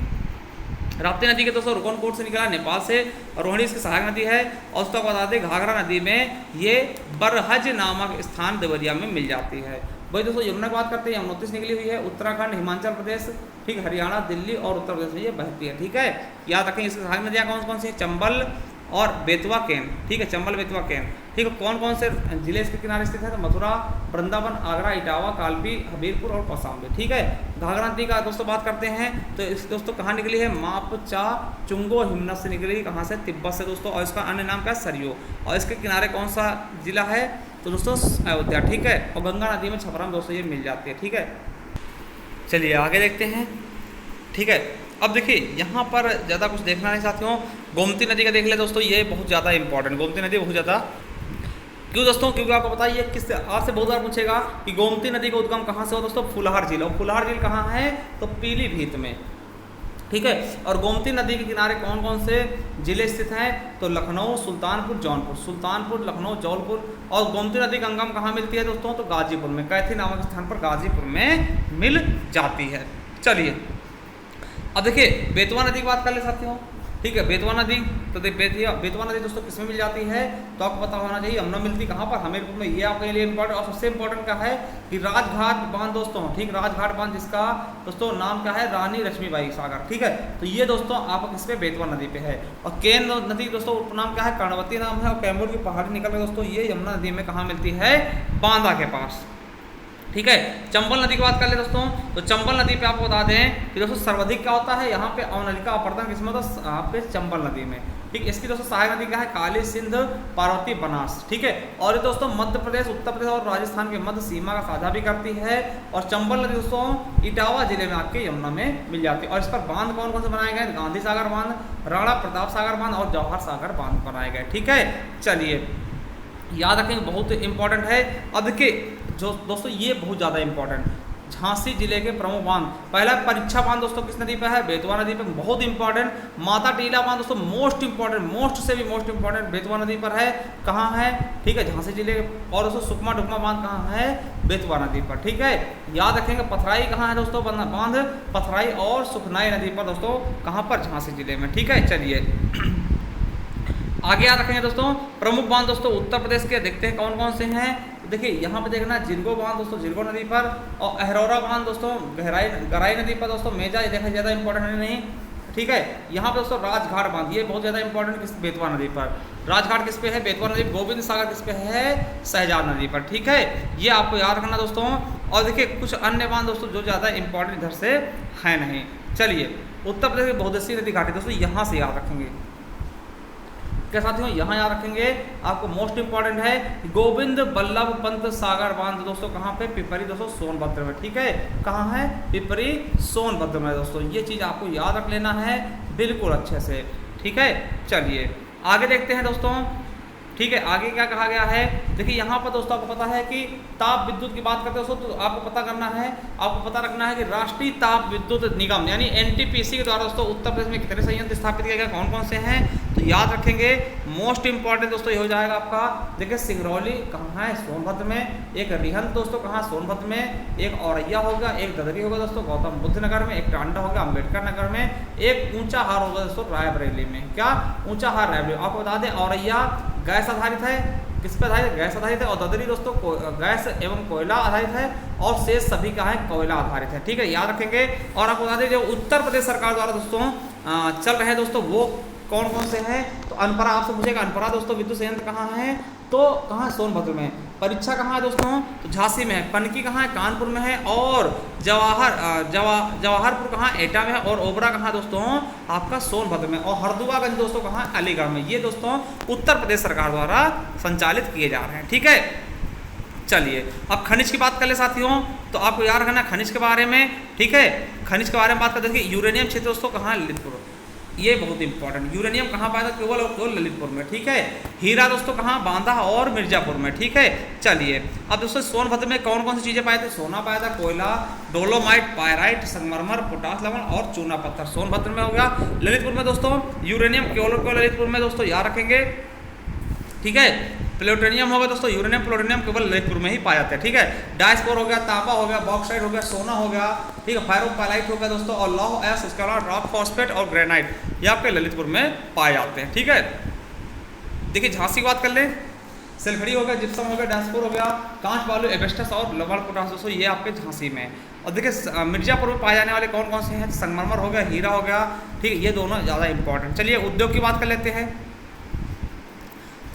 राप्ती नदी के दोस्तों रुकनकोट से निकला, नेपाल से। और रोहिणी इसकी सहायक नदी है। और उसको बता दें घाघरा नदी में ये बरहज नामक स्थान देवरिया में मिल जाती है। वही दोस्तों यमुना की बात करते हैं, यमुनोत्री से निकली हुई है, उत्तराखंड, हिमाचल प्रदेश, ठीक, हरियाणा, दिल्ली और उत्तर प्रदेश में ये बहती है। ठीक है, याद रखें इसकी सहायक नदियाँ कौन कौन सी हैं, चंबल और बेतवा, केन। ठीक है, चंबल, बेतवा, केन। ठीक है, कौन कौन से जिले इसके किनारे स्थित है, तो मथुरा, वृंदावन, आगरा, इटावा, कालपी, हमीरपुर और कौशाम्बी। ठीक है, घाघरा नदी का दोस्तों बात करते हैं, तो इस दोस्तों कहाँ निकली है, मापचा चुंगो हिमनत से निकली, कहाँ से, तिब्बत से दोस्तों। और इसका अन्य नाम क्या है, सरयू। और इसके किनारे कौन सा जिला है, तो दोस्तों अयोध्या। ठीक है, और गंगा नदी में छपरा में दोस्तों ये मिल जाती है। ठीक है, चलिए आगे देखते हैं। ठीक है, अब देखिए यहाँ पर ज़्यादा कुछ देखना नहीं साथियों, गोमती नदी का देख ले दोस्तों, ये बहुत ज़्यादा इंपॉर्टेंट, गोमती नदी बहुत ज़्यादा। क्यों दोस्तों, क्योंकि आपको बताइए किससे आपसे बहुत बार पूछेगा कि गोमती नदी का उद्गम कहाँ से हो दोस्तों, फुलहार झील। और फुलहार झील कहाँ है, तो पीलीभीत में। ठीक है, और गोमती नदी के किनारे कौन कौन से जिले स्थित हैं, तो लखनऊ, सुल्तानपुर, जौनपुर, सुल्तानपुर, लखनऊ, जौनपुर। और गोमती नदी का संगम कहाँ मिलती है दोस्तों, तो गाजीपुर में, कैथी नामक स्थान पर गाजीपुर में मिल जाती है। चलिए अब देखिए बेतवा नदी की बात कर ले साथियों। ठीक है, बेतवा नदी, तो बेतवा नदी दोस्तों किसमें मिल जाती है, तो आपको पता होना चाहिए, यमुना मिलती कहाँ पर, हमीरपुर में। ये आपके लिए इंपॉर्टेंट। और सबसे इंपॉर्टेंट क्या है कि राजघाट बांध दोस्तों, ठीक, राजघाट बांध जिसका दोस्तों नाम क्या है, रानी लक्ष्मीबाई सागर। ठीक है, तो ये दोस्तों आप किस पे, बेतवा नदी पे है। और केन नदी दोस्तों उपनाम क्या है, कर्णवती नाम है। और कैमूर की पहाड़ी निकल कर दोस्तों ये यमुना नदी में कहाँ मिलती है, बांदा के पास। ठीक है। चंबल नदी की बात कर ले दोस्तों, तो चंबल नदी पे आपको बता दें कि दोस्तों सर्वाधिक क्या होता है यहाँ पे अवनलिका का अपर्दन किसमें होता है, यहाँ पे चंबल नदी में। ठीक, इसकी दोस्तों सहायक नदी क्या है, काली, सिंध, पार्वती, बनास। ठीक है, और ये दोस्तों मध्य प्रदेश, उत्तर प्रदेश और राजस्थान के मध्य सीमा का साझा भी करती है। और चंबल नदी दोस्तों इटावा जिले में आपके यमुना में मिल जाती है। और इस पर बांध कौन कौन से बनाए गए, गांधी सागर बांध, राणा प्रताप सागर बांध और जवाहर सागर बांध बनाए गए। ठीक है, चलिए याद रखेंगे, बहुत इंपॉर्टेंट है। अब देखिए जो दोस्तों ये बहुत ज़्यादा इंपॉर्टेंट, झांसी जिले के प्रमुख बांध, पहला परीक्षा बांध दोस्तों किस नदी पे है, बेतवा नदी पे, बहुत इंपॉर्टेंट। माता टीला बांध दोस्तों मोस्ट इंपॉर्टेंट, मोस्ट से भी मोस्ट इंपॉर्टेंट, बेतवा नदी पर है। कहाँ है, ठीक है, झांसी जिले। और दोस्तों सुकमा डुकमा बांध कहाँ है, बेतवा नदी पर। ठीक है, याद रखेंगे। पथराई कहाँ है दोस्तों, बांध पथराई और सुखनाई नदी पर दोस्तों, कहाँ पर, झांसी जिले में। ठीक है, चलिए आगे याद रखेंगे दोस्तों। प्रमुख बांध दोस्तों उत्तर प्रदेश के देखते हैं कौन कौन से हैं। देखिए यहाँ पे देखना, जिरगो बांध दोस्तों जिरगो नदी पर, और अहरौरा बांध दोस्तों गहराई नदी पर दोस्तों, मेजा देखा ज़्यादा इंपॉर्टेंट है नहीं। ठीक है, यहाँ पे दोस्तों राजघाट बांध, ये बहुत ज़्यादा इंपॉर्टेंट किस, बेतवा नदी पर। राजघाट किस पे है, बेतवा नदी। गोविंद सागर किस पे है, सहजाद नदी पर। ठीक है, ये आपको याद रखना दोस्तों। और देखिए कुछ अन्य बांध दोस्तों जो ज़्यादा इंपॉर्टेंट इधर से है नहीं। चलिए उत्तर प्रदेश की बहुदशीय नदी घाटी दोस्तों यहाँ से याद रखेंगे क्या साथियों, यहाँ याद रखेंगे। आपको मोस्ट इंपॉर्टेंट है गोविंद बल्लभ पंत सागर बांध दोस्तों, कहाँ पे, पिपरी दोस्तों सोनभद्र में। ठीक है, कहाँ है, पिपरी सोनभद्र में दोस्तों। ये चीज़ आपको याद रख लेना है बिल्कुल अच्छे से। ठीक है, चलिए आगे देखते हैं दोस्तों। ठीक है, आगे क्या कहा गया है, देखिए यहाँ पर दोस्तों आपको पता है कि ताप विद्युत की बात करते हैं दोस्तों, तो आपको पता करना है, आपको पता रखना है कि राष्ट्रीय ताप विद्युत निगम यानी एनटीपीसी के द्वारा दोस्तों उत्तर प्रदेश में कितने संयंत्र स्थापित किए गए, कौन कौन से हैं, तो याद रखेंगे। मोस्ट इंपॉर्टेंट दोस्तों ये हो जाएगा आपका, देखिए सिंगरौली कहाँ है, सोनभद्र में। एक रिहंद दोस्तों कहाँ, सोनभद्र में। एक औरैया होगा, एक ददरी होगा दोस्तों गौतम बुद्ध नगर में, एक टांडा होगा अम्बेडकर नगर में, एक ऊंचा हार होगा दोस्तों रायबरेली में। क्या, ऊंचा हार रायबरेली। आपको बता दें औरैया गैस आधारित है, किस पर आधारित, गैस आधारित है। और ददरी दोस्तों गैस एवं कोयला आधारित है। और शेष सभी का है कोयला आधारित है। ठीक है, याद रखेंगे। और आपको बता दें जो उत्तर प्रदेश सरकार द्वारा दोस्तों चल रहे हैं दोस्तों, वो कौन कौन से हैं, तो अनपरा आपसे पूछेगा, अनपरा दोस्तों विद्युत संयंत्र कहाँ है, तो कहाँ है, सोनभद्र में। परीक्षा कहाँ है दोस्तों, तो झांसी में है। कनकी कहाँ है, कानपुर में है। और जवाहरपुर कहाँ, एटा में है। और ओबरा कहाँ दोस्तों, आपका सोनभद्र में। और हरदुआगंज दोस्तों कहाँ, अलीगढ़ में। ये दोस्तों उत्तर प्रदेश सरकार द्वारा संचालित किए जा रहे हैं। ठीक है, चलिए अब खनिज की बात कर ले साथियों, तो आपको याद रखना खनिज के बारे में। ठीक है, खनिज के बारे में बात करते हैं। यूरेनियम क्षेत्र दोस्तों कहाँ, ललितपुर, ये बहुत इंपॉर्टेंट। यूरेनियम कहाँ पाया था, केवल और केवल ललितपुर में। ठीक है, हीरा दोस्तों कहाँ, बांदा और मिर्जापुर में। ठीक है, चलिए अब दोस्तों सोनभद्र में कौन कौन सी चीज़ें पाए थे, सोना पाया था, कोयला, डोलोमाइट, पायराइट, संगमरमर, पोटास लवण और चूना पत्थर सोनभद्र में हो गया। ललितपुर में दोस्तों यूरेनियम केवल और केवल ललितपुर में दोस्तों, याद रखेंगे। ठीक है, प्लूटोनियम होगा दोस्तों, यूरेनियम प्लूटोनियम केवल ललितपुर में ही पाया जाता है। ठीक है, डायस्पोर हो गया, तांबा हो गया, बॉक्साइट हो गया, सोना हो गया। ठीक है, फायरोपाइलाइट हो गया दोस्तों, और लौह एस, उसके अलावा रॉक फॉस्फेट और ग्रेनाइट, ये आपके ललितपुर में पाए जाते हैं। ठीक है, देखिए झांसी की बात कर ले, सिलखड़ी हो गया, जिप्सम हो गया, डायस्पोर हो गया, कांच बालू, एबेस्टस और लवण पोटास दोस्तों, ये आपके झांसी में। और देखिए मिर्जापुर में पाए जाने वाले कौन कौन से हैं, संगमरमर हो गया, हीरा हो गया। ठीक है, ये दोनों ज़्यादा इंपॉर्टेंट। चलिए उद्योग की बात कर लेते हैं।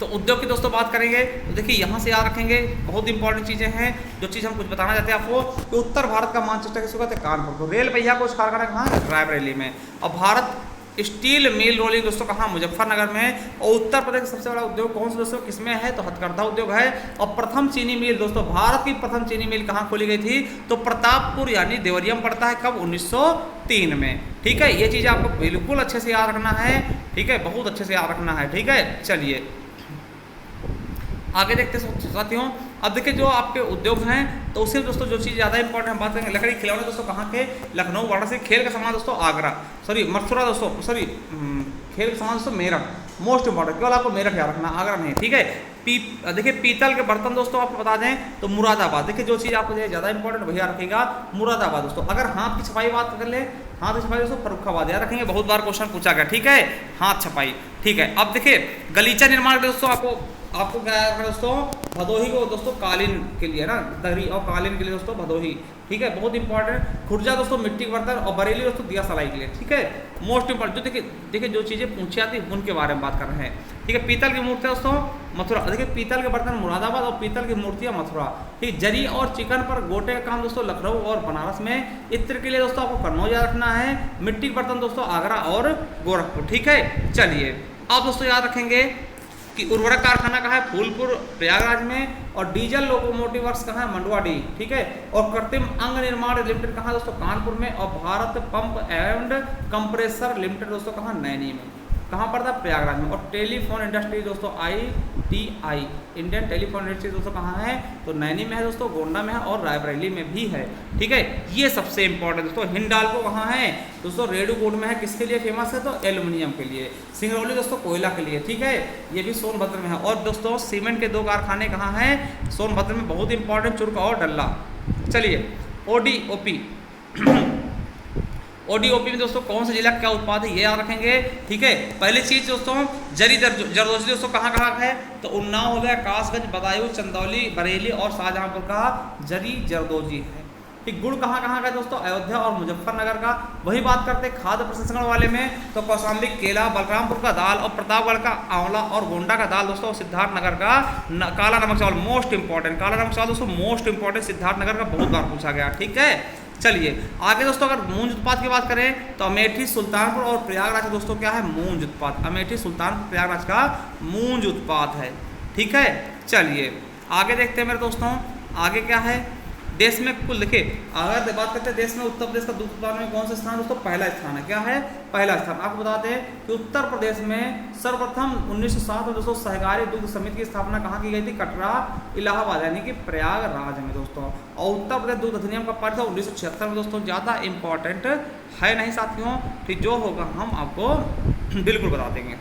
तो उद्योग की दोस्तों बात करेंगे, तो देखिए यहाँ से याद रखेंगे बहुत इंपॉर्टेंट चीज़ें हैं। जो चीज़ हम कुछ बताना चाहते हैं आपको, कि उत्तर भारत का मानचित्र किसको कहते हैं, कानपुर को। रेल पहिया को कारखाना कहाँ है, रायबरेली में। और भारत स्टील मिल रोलिंग दोस्तों कहाँ, मुजफ्फरनगर में। और उत्तर प्रदेश का सबसे बड़ा उद्योग कौन सा दोस्तों, किसमें है, तो हथकरघा उद्योग है। और प्रथम चीनी मिल दोस्तों, भारत की प्रथम चीनी मिल कहाँ खोली गई थी, तो प्रतापपुर यानी देवरिया में पड़ता है। कब, 1903 में। ठीक है, ये चीज़ आपको बिल्कुल अच्छे से याद रखना है। ठीक है, बहुत अच्छे से याद रखना है। ठीक है, चलिए आगे देखते हैं साथियों। अब देखिए जो आपके उद्योग हैं, तो उससे दोस्तों जो चीज़ ज़्यादा इंपॉर्टेंट हम बात करेंगे, लकड़ी खिलौने दोस्तों कहाँ के, लखनऊ, वाराणसी। खेल का सामान दोस्तों आगरा, मथुरा दोस्तों, खेल का सामान दोस्तों मेरठ। मोस्ट इंपॉर्टेंट, केवल आपको मेरठ याद रखना, आगरा नहीं। ठीक है, देखिए पीतल के बर्तन दोस्तों आपको बता दें, तो मुरादाबाद। देखिए जो चीज़ आपको ज़्यादा इंपॉर्टेंट भैया रखेगा, मुरादाबाद दोस्तों। अगर हाथ की छपाई बात कर ले, हाथ की छपाई दोस्तों फर्रुखाबाद, याद रखेंगे, बहुत बार क्वेश्चन पूछा गया। ठीक है, हाथ छपाई। ठीक है, अब देखिए गलीचा निर्माण दोस्तों आपको क्या है दोस्तों, भदोही को दोस्तों कालीन के लिए ना, दरी और कालीन के लिए दोस्तों भदोही। ठीक है, बहुत इंपॉर्टेंट। खुर्जा दोस्तों मिट्टी के बर्तन, और बरेली दोस्तों दिया सलाई के लिए। ठीक है, मोस्ट इंपॉर्टेंट। जो देखिए जो चीज़ें पूछी जाती है उनके बारे में बात कर रहे हैं। ठीक है, पीतल की मूर्ति दोस्तों मथुरा। देखिए पीतल के बर्तन मुरादाबाद और पीतल की मूर्तियाँ मथुरा। ठीक, जरी और चिकन पर गोटे का काम दोस्तों लखनऊ और बनारस में। इत्र के लिए दोस्तों आपको कन्नौज याद रखना है। मिट्टी के बर्तन दोस्तों आगरा और गोरखपुर। ठीक है, चलिए आप दोस्तों याद रखेंगे कि उर्वरक कारखाना कहाँ है, फूलपुर प्रयागराज में। और डीजल लोकोमोटिव वर्क्स कहाँ है, मंडुआडीह। ठीक है, और कृत्रिम अंग निर्माण लिमिटेड कहाँ दोस्तों, कानपुर में। और Bharat pump and compressor limited दोस्तों कहाँ, नैनी में। कहाँ पर था, प्रयागराज में। और टेलीफोन इंडस्ट्री दोस्तों ITI इंडियन टेलीफोन इंडस्ट्री दोस्तों कहाँ है, तो नैनी में है दोस्तों, गोंडा में है और रायबरेली में भी है। ठीक है, ये सबसे इंपॉर्टेंट दोस्तों। हिंडाल्को कहाँ है दोस्तों, रेडूकोट में है। किसके लिए फेमस है, तो एल्यूमिनियम के लिए। सिंगरौली दोस्तों कोयला के लिए। ठीक है, ये भी सोनभद्र में है। और दोस्तों सीमेंट के 2 कारखाने कहाँ हैं, सोनभद्र में, बहुत इंपॉर्टेंट, चुरका और डल्ला। चलिए ODOP ODOP में दोस्तों कौन सा जिला क्या उत्पाद है, ये याद रखेंगे। ठीक है, पहली चीज दोस्तों जरी जरदोजी दोस्तों कहाँ कहाँ है, तो उन्नाव हो गया, कासगंज, बदायूं, चंदौली, बरेली और शाहजहांपुर का जरी जरदोजी है। ठीक, गुड़ कहाँ कहाँ का दोस्तों, अयोध्या और मुजफ्फरनगर का। वही बात करते हैं खाद्य प्रसंस्करण वाले में, तो कौशाम्बी केला, बलरामपुर का दाल और प्रतापगढ़ का आंवला और गोंडा का दाल दोस्तों, सिद्धार्थनगर का काला नमक चावल। मोस्ट इंपॉर्टेंट काला नमक चावल दोस्तों, मोस्ट इंपॉर्टेंट, सिद्धार्थनगर का बहुत बार पूछा गया। ठीक है, चलिए आगे दोस्तों अगर मूंज उत्पाद की बात करें तो अमेठी, सुल्तानपुर और प्रयागराज का दोस्तों क्या है, मूंज उत्पाद। अमेठी, सुल्तानपुर, प्रयागराज का मूंज उत्पाद है। ठीक है, चलिए आगे देखते हैं मेरे दोस्तों, आगे क्या है। देश में कुल देखिए, अगर बात करते हैं देश में, उत्तर प्रदेश का दूध उत्पादन में कौन सा स्थान दोस्तों, पहला स्थान है। क्या है, पहला स्थान। आपको बता दें कि उत्तर प्रदेश में सर्वप्रथम 1907 में दोस्तों सहकारी दुग्ध समिति की स्थापना कहाँ की गई थी, कटरा, इलाहाबाद यानी कि प्रयागराज में दोस्तों। और उत्तर प्रदेश दुग्ध अधिनियम का पारित 1976 में दोस्तों। ज़्यादा इंपॉर्टेंट है नहीं साथियों, ठीक, जो होगा हम आपको बिल्कुल बता देंगे।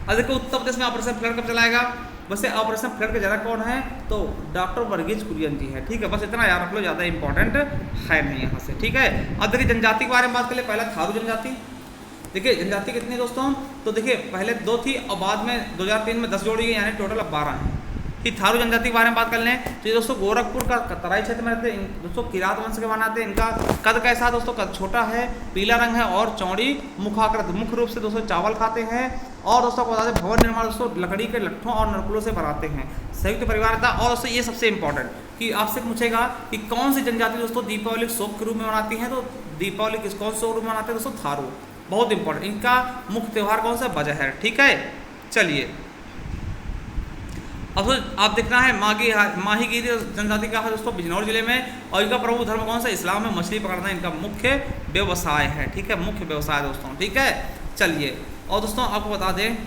अब देखो उत्तर प्रदेश में ऑपरेशन फ्लड कब चलाएगा, वैसे ऑपरेशन फ्लड के जनक कौन है, तो डॉक्टर वर्गीज कुरियन जी है। ठीक है, बस इतना याद रख लो, ज़्यादा इंपॉर्टेंट है नहीं यहाँ से। ठीक है, अब देखिए जनजाति के बारे में बात कर ले। पहला थारू जनजाति। देखिए जनजाति कितनी दोस्तों, तो देखिए पहले 2 थी और बाद में 2003 में 10 जोड़ी गई, यानी टोटल अब 12 हैं। ठीक, थारू जनजाति के बारे में बात कर लें तो ये दोस्तों गोरखपुर का तराई क्षेत्र में रहते हैं दोस्तों। किरात वंश के बनाते हैं। इनका कद कैसा दोस्तों, कद छोटा है, पीला रंग है और चौड़ी मुखाकृत। मुख्य रूप से दोस्तों चावल खाते हैं। और दोस्तों को बता दें भवन निर्माण दोस्तों लकड़ी के लट्ठों और नरकुलों से बनाते हैं। संयुक्त परिवार था। और दोस्तों ये सबसे इंपॉर्टेंट कि आपसे पूछेगा कि कौन सी जनजाति दोस्तों दीपावली शोक के रूप में मनाती है, तो दीपावली किस कौन से रूप में मनाते हैं दोस्तों, थारू। बहुत इंपॉर्टेंट। इनका मुख्य त्यौहार कौन सा, बजहर। ठीक है, चलिए अब आप देखना है माहीगिरी जनजाति का है दोस्तों, बिजनौर जिले में। और इनका प्रमुख धर्म कौन सा, इस्लाम में। मछली पकड़ना इनका मुख्य व्यवसाय है। ठीक है, मुख्य व्यवसाय दोस्तों। ठीक है, चलिए और दोस्तों आपको बता दें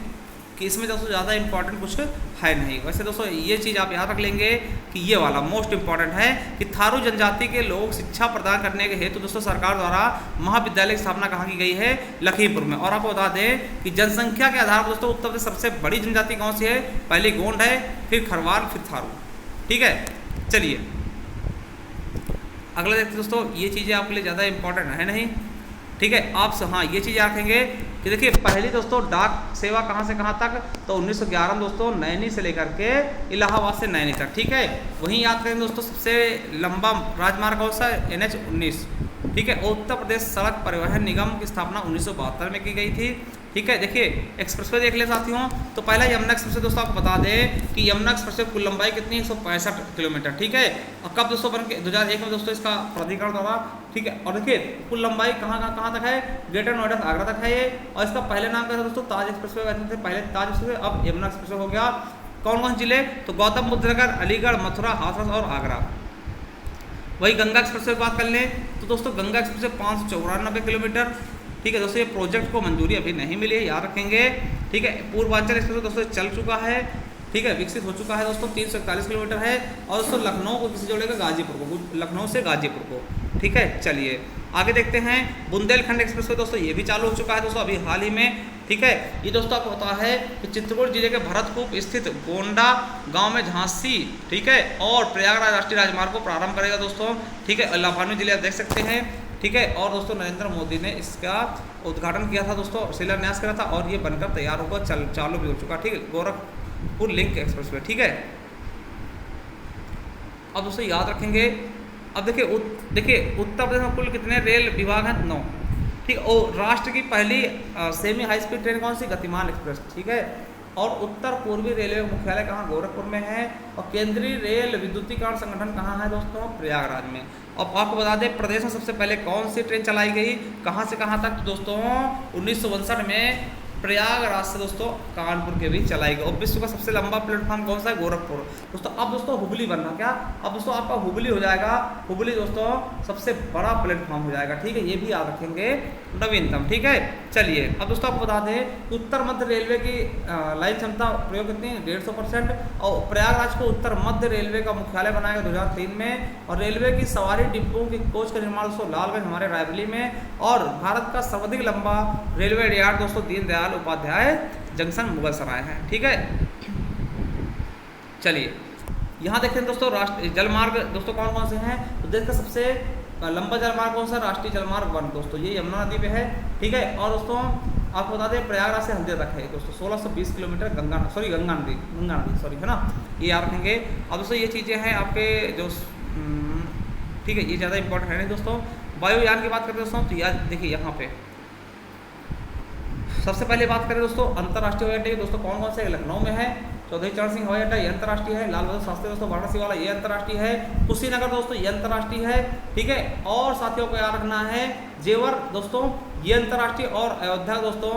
कि इसमें दोस्तों ज़्यादा इंपॉर्टेंट कुछ है नहीं। वैसे दोस्तों ये चीज़ आप याद रख लेंगे कि ये वाला मोस्ट इंपॉर्टेंट है कि थारू जनजाति के लोग शिक्षा प्रदान करने के हेतु दोस्तों सरकार द्वारा महाविद्यालय की स्थापना कहाँ की गई है, लखीमपुर में। और आपको बता दें कि जनसंख्या के आधार पर दोस्तों उत्तर प्रदेश सबसे बड़ी जनजाति कौन सी है, पहले गोंड है, फिर खरवाल, फिर थारू। ठीक है, चलिए अगला देखते दोस्तों। ये चीज़ें आपके लिए ज़्यादा इंपॉर्टेंट है नहीं। ठीक है, आप हाँ ये चीज़ याद रखेंगे कि देखिए पहली दोस्तों डाक सेवा कहाँ से कहाँ तक, तो 1911 में दोस्तों नैनी से लेकर के इलाहाबाद से नैनी तक। ठीक है, वहीं याद करेंगे दोस्तों सबसे लंबा राजमार्ग कौन सा, NH 19। ठीक है, उत्तर प्रदेश सड़क परिवहन निगम की स्थापना 1972 में की गई थी। ठीक है, देखिए एक्सप्रेसवे देख ले साथियों, तो पहला यमुना एक्सप्रेसवे दोस्तों आपको बता दें कि यमुना एक्सप्रेसवे कुल लंबाई कितनी है, 165 किलोमीटर। ठीक है, और कब दोस्तों बन के 2001 में दोस्तों इसका प्राधिकरण द्वारा। ठीक है, और देखिए कुल लंबाई कहाँ तक है, ग्रेटर नोएडा से आगरा तक है ये। और इसका पहले नाम क्या था दोस्तों, ताज एक्सप्रेसवे कहते थे पहले, ताज एक्सप्रेसवे, अब यमुना एक्सप्रेसवे हो गया। कौन कौन जिले, तो गौतम बुद्ध नगर, अलीगढ़, मथुरा, हाथरस और आगरा। वही गंगा एक्सप्रेसवे की बात कर लें तो दोस्तों गंगा एक्सप्रेसवे 594 किलोमीटर। ठीक है दोस्तों, ये प्रोजेक्ट को मंजूरी अभी नहीं मिली है, याद रखेंगे। ठीक है, पूर्वांचल एक्सप्रेसवे दोस्तों चल चुका है। ठीक है, विकसित हो चुका है दोस्तों, 341 किलोमीटर है। और दोस्तों लखनऊ को किसी जोड़ेगा, गाजीपुर को, लखनऊ से गाजीपुर को। ठीक है, चलिए आगे देखते हैं। बुंदेलखंड एक्सप्रेसवे दोस्तों ये भी चालू हो चुका है दोस्तों अभी हाल ही में। ठीक है, ये दोस्तों आपको पता है कि चित्रकूट जिले के भरतकूप स्थित गोंडा गांव में झांसी, ठीक है, और प्रयागराज राष्ट्रीय राजमार्ग को प्रारंभ करेगा दोस्तों। ठीक है, लाभान्वित जिले आप देख सकते हैं। ठीक है, और दोस्तों नरेंद्र मोदी ने इसका उद्घाटन किया था दोस्तों, शिलान्यास करा था, और ये बनकर तैयार होकर चालू भी हो चुका। ठीक है, गोरखपुर लिंक एक्सप्रेसवे। ठीक है, अब दोस्तों याद रखेंगे। अब देखिए उत्तर प्रदेश में कुल कितने रेल विभाग हैं, 9। ठीक, और राष्ट्र की पहली सेमी हाई स्पीड ट्रेन कौन सी, गतिमान एक्सप्रेस। ठीक है, और उत्तर पूर्वी रेलवे मुख्यालय कहाँ, गोरखपुर में है। और केंद्रीय रेल विद्युतीकरण संगठन कहाँ है दोस्तों, प्रयागराज में। अब आपको बता दें प्रदेश में सबसे पहले कौन सी ट्रेन चलाई गई, कहाँ से कहाँ तक, तो दोस्तों 1962 में प्रयागराज से दोस्तों कानपुर के बीच चलाई गई। और विश्व का सबसे लंबा प्लेटफॉर्म कौन सा है, गोरखपुर। दोस्तों अब दोस्तों हुबली बनना, क्या अब दोस्तों आपका हुबली हो जाएगा, हुबली दोस्तों सबसे बड़ा प्लेटफॉर्म हो जाएगा, ठीक है, ये भी याद रखेंगे, नवीनतम, ठीक है। चलिए अब दोस्तों आपको बता दें उत्तर मध्य रेलवे की लाइन क्षमता प्रयोग कितनी है, 150%। और प्रयागराज को उत्तर मध्य रेलवे का मुख्यालय बनाया गया 2003 में। और रेलवे की सवारी डिब्बों की कोच का निर्माण दोस्तों लालगंज हमारे रायबरेली में। और भारत का सर्वाधिक लंबा रेलवे यार्ड दोस्तों दीनदयाल उपाध्याय जंक्शन मुगल सराय है, ठीक है। चलिए यहाँ देखते हैं दोस्तों राष्ट्रीय जलमार्ग दोस्तों कौन कौन से हैं। तो देश का सबसे लंबा जलमार्ग कौन सा, राष्ट्रीय जलमार्ग 1 दोस्तों, ये यमुना नदी पे है, ठीक है। और दोस्तों आपको बता दें प्रयागराज से हल्दिया तक है दोस्तों 1620 किलोमीटर, गंगा नदी सॉरी है ना, ये याद रखेंगे। अब दोस्तों ये चीज़ें हैं आपके जो ठीक है, ये ज़्यादा इंपॉर्टेंट है नहीं दोस्तों। वायुयान की बात करते हैं दोस्तों, तो यार देखिए यहाँ पे सबसे पहले बात करें दोस्तों अंतर्राष्ट्रीय हवाई अड्डे की, दोस्तों कौन कौन से, लखनऊ में है चौधरी चरण सिंह हवाई अड्डा, ये अंतर्राष्ट्रीय है। लाल बहादुर शास्त्री दोस्तों वाराणसी वाला, ये अंतर्राष्ट्रीय है। कुशीनगर दोस्तों ये अंतर्राष्ट्रीय है, ठीक है। और साथियों को याद रखना है जेवर दोस्तों ये अंतर्राष्ट्रीय। और अयोध्या दोस्तों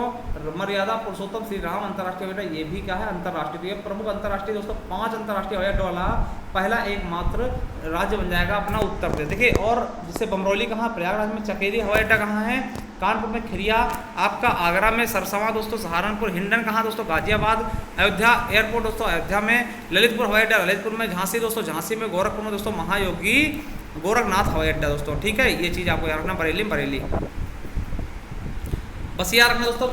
मर्यादा पुरुषोत्तम श्री राम अंतर्राष्ट्रीय हवाई अड्डा, ये भी क्या है, अंतर्राष्ट्रीय। प्रमुख अंतर्राष्ट्रीय दोस्तों 5 अंतर्राष्ट्रीय हवाई अड्डों वाला पहला एकमात्र राज्य बन जाएगा अपना उत्तर प्रदेश। देखिए और जिससे बमरौली कहाँ, प्रयागराज में। चकेरी हवाई अड्डा कहाँ है, कानपुर में। खिरिया आपका आगरा में। सरसवा दोस्तों सहारनपुर। हिंडन कहाँ दोस्तों, गाजियाबाद। अयोध्या एयरपोर्ट दोस्तों अयोध्या में। ललितपुर हवाई अड्डा ललितपुर में। झांसी दोस्तों झांसी में। गोरखपुर में दोस्तों महायोगी गोरखनाथ हवाई अड्डा दोस्तों, ठीक है, ये चीज़ आपको याद रखना। बरेली बस याद रखना दोस्तों।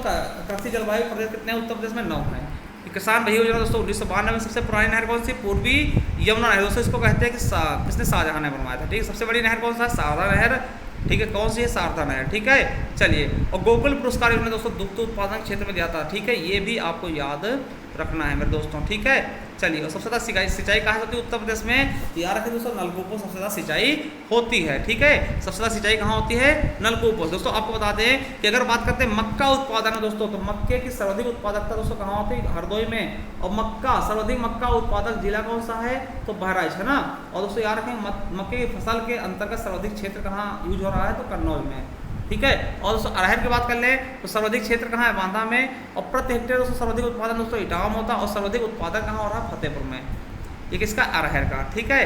कृषि जलवायु प्रदेश कितने उत्तर प्रदेश में, 9 है। किसान भैया योजना दोस्तों 1992 में। सबसे पुरानी नहर कौन सी, पूर्वी यमुना नहर दोस्तों, इसको कहते हैं कि किसने, शाहजहां ने बनवाया था, ठीक है। सबसे बड़ी नहर कौन सा है, शारदा नहर, ठीक है। कौन सी है, शारदा नहर, ठीक है। चलिए और गोकुल पुरस्कार इन्होंने दोस्तों दुग्ध उत्पादन क्षेत्र में दिया था, ठीक है, ये भी आपको याद रखना है मेरे दोस्तों, ठीक है। चलिए और सबसे ज़्यादा सिंचाई कहाँ होती है उत्तर प्रदेश में, याद रखें दोस्तों नलकूपों सबसे ज़्यादा सिंचाई होती है, ठीक है। सबसे ज़्यादा सिंचाई कहाँ होती है, नलकूपों। दोस्तों आपको बता दें कि अगर बात करते हैं मक्का उत्पादन है दोस्तों, तो मक्के की सर्वाधिक उत्पादकता दोस्तों कहाँ होती है, हरदोई में। और मक्का सर्वाधिक मक्का उत्पादक जिला कौन सा है, तो बहराइच है ना। और दोस्तों याद रखें मक्के की फसल के अंतर्गत सर्वाधिक क्षेत्र कहाँ यूज हो रहा है, तो कन्नौज में, ठीक है। और दोस्तों अरहर की बात कर लें तो सर्वाधिक क्षेत्र कहाँ है, बांदा में। और प्रति हेक्टेयर दोस्तों सर्वाधिक उत्पादन दोस्तों इटावा में होता है। और सर्वाधिक उत्पादक कहाँ हो रहा है, फतेहपुर में, ये किसका, अरहर का, ठीक है।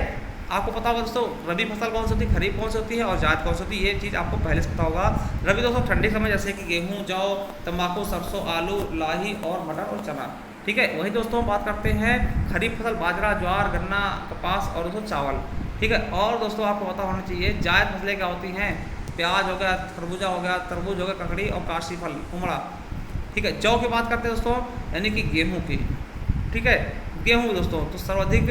आपको पता होगा दोस्तों रबी फसल कौन सी होती है, खरीफ कौन सी होती है और जायद कौन सी होती है, ये चीज़ आपको पहले से पता होगा। रबी दोस्तों ठंडी समय जैसे कि गेहूँ, जौ, तंबाकू, सरसों, आलू, लाही और मटर और चना, ठीक है। वही दोस्तों बात करते हैं खरीफ फसल बाजरा, ज्वार, गन्ना, कपास और दोस्तों चावल, ठीक है। और दोस्तों आपको पता होना चाहिए जायद फसलें क्या होती हैं, प्याज हो गया, खरबूजा हो गया, तरबूज हो गया, ककड़ी और काशी फल, कुमड़ा, ठीक है। जौ की बात करते हैं दोस्तों यानी कि गेहूँ की, ठीक है। गेहूँ दोस्तों तो सर्वाधिक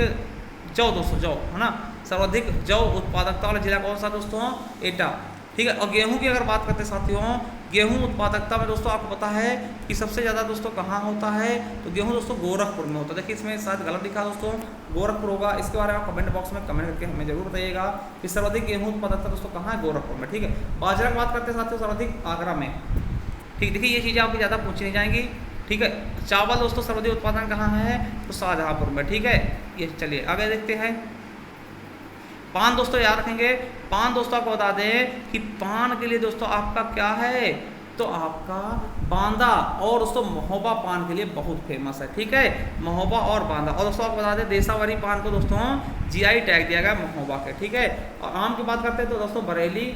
जौ दोस्तों, जौ है ना, सर्वाधिक जौ उत्पादकता वाला जिला कौन सा दोस्तों, एटा, ठीक है। और गेहूं की अगर बात करते हैं साथियों, गेहूं उत्पादकता में दोस्तों आपको पता है कि सबसे ज़्यादा दोस्तों कहाँ होता है, तो गेहूं दोस्तों गोरखपुर में होता है। देखिए इसमें शायद गलत दिखा दोस्तों, गोरखपुर होगा, इसके बारे में आप कमेंट बॉक्स में कमेंट करके हमें जरूर बताइएगा कि सर्वाधिक गेहूं उत्पादकता दोस्तों कहाँ है, गोरखपुर में, ठीक है। बाजरा की बात करते हैं साथियों सर्वाधिक आगरा में, ठीक। देखिए ये चीज़ें आपकी ज़्यादा पूछी नहीं जाएंगी, ठीक है। चावल दोस्तों सर्वाधिक उत्पादन कहाँ है, तो शाहजहाँपुर में, ठीक है। ये चलिए आगे देखते हैं। पान दोस्तों याद रखेंगे, पान दोस्तों आपको बता दें कि पान के लिए दोस्तों आपका क्या है, तो आपका बांदा और दोस्तों महोबा पान के लिए बहुत फेमस है, ठीक है, महोबा और बांदा। और दोस्तों आपको बता दें देसावरी पान को दोस्तों जीआई टैग दिया गया महोबा के, ठीक है। और आम की बात करते हैं तो दोस्तों बरेली,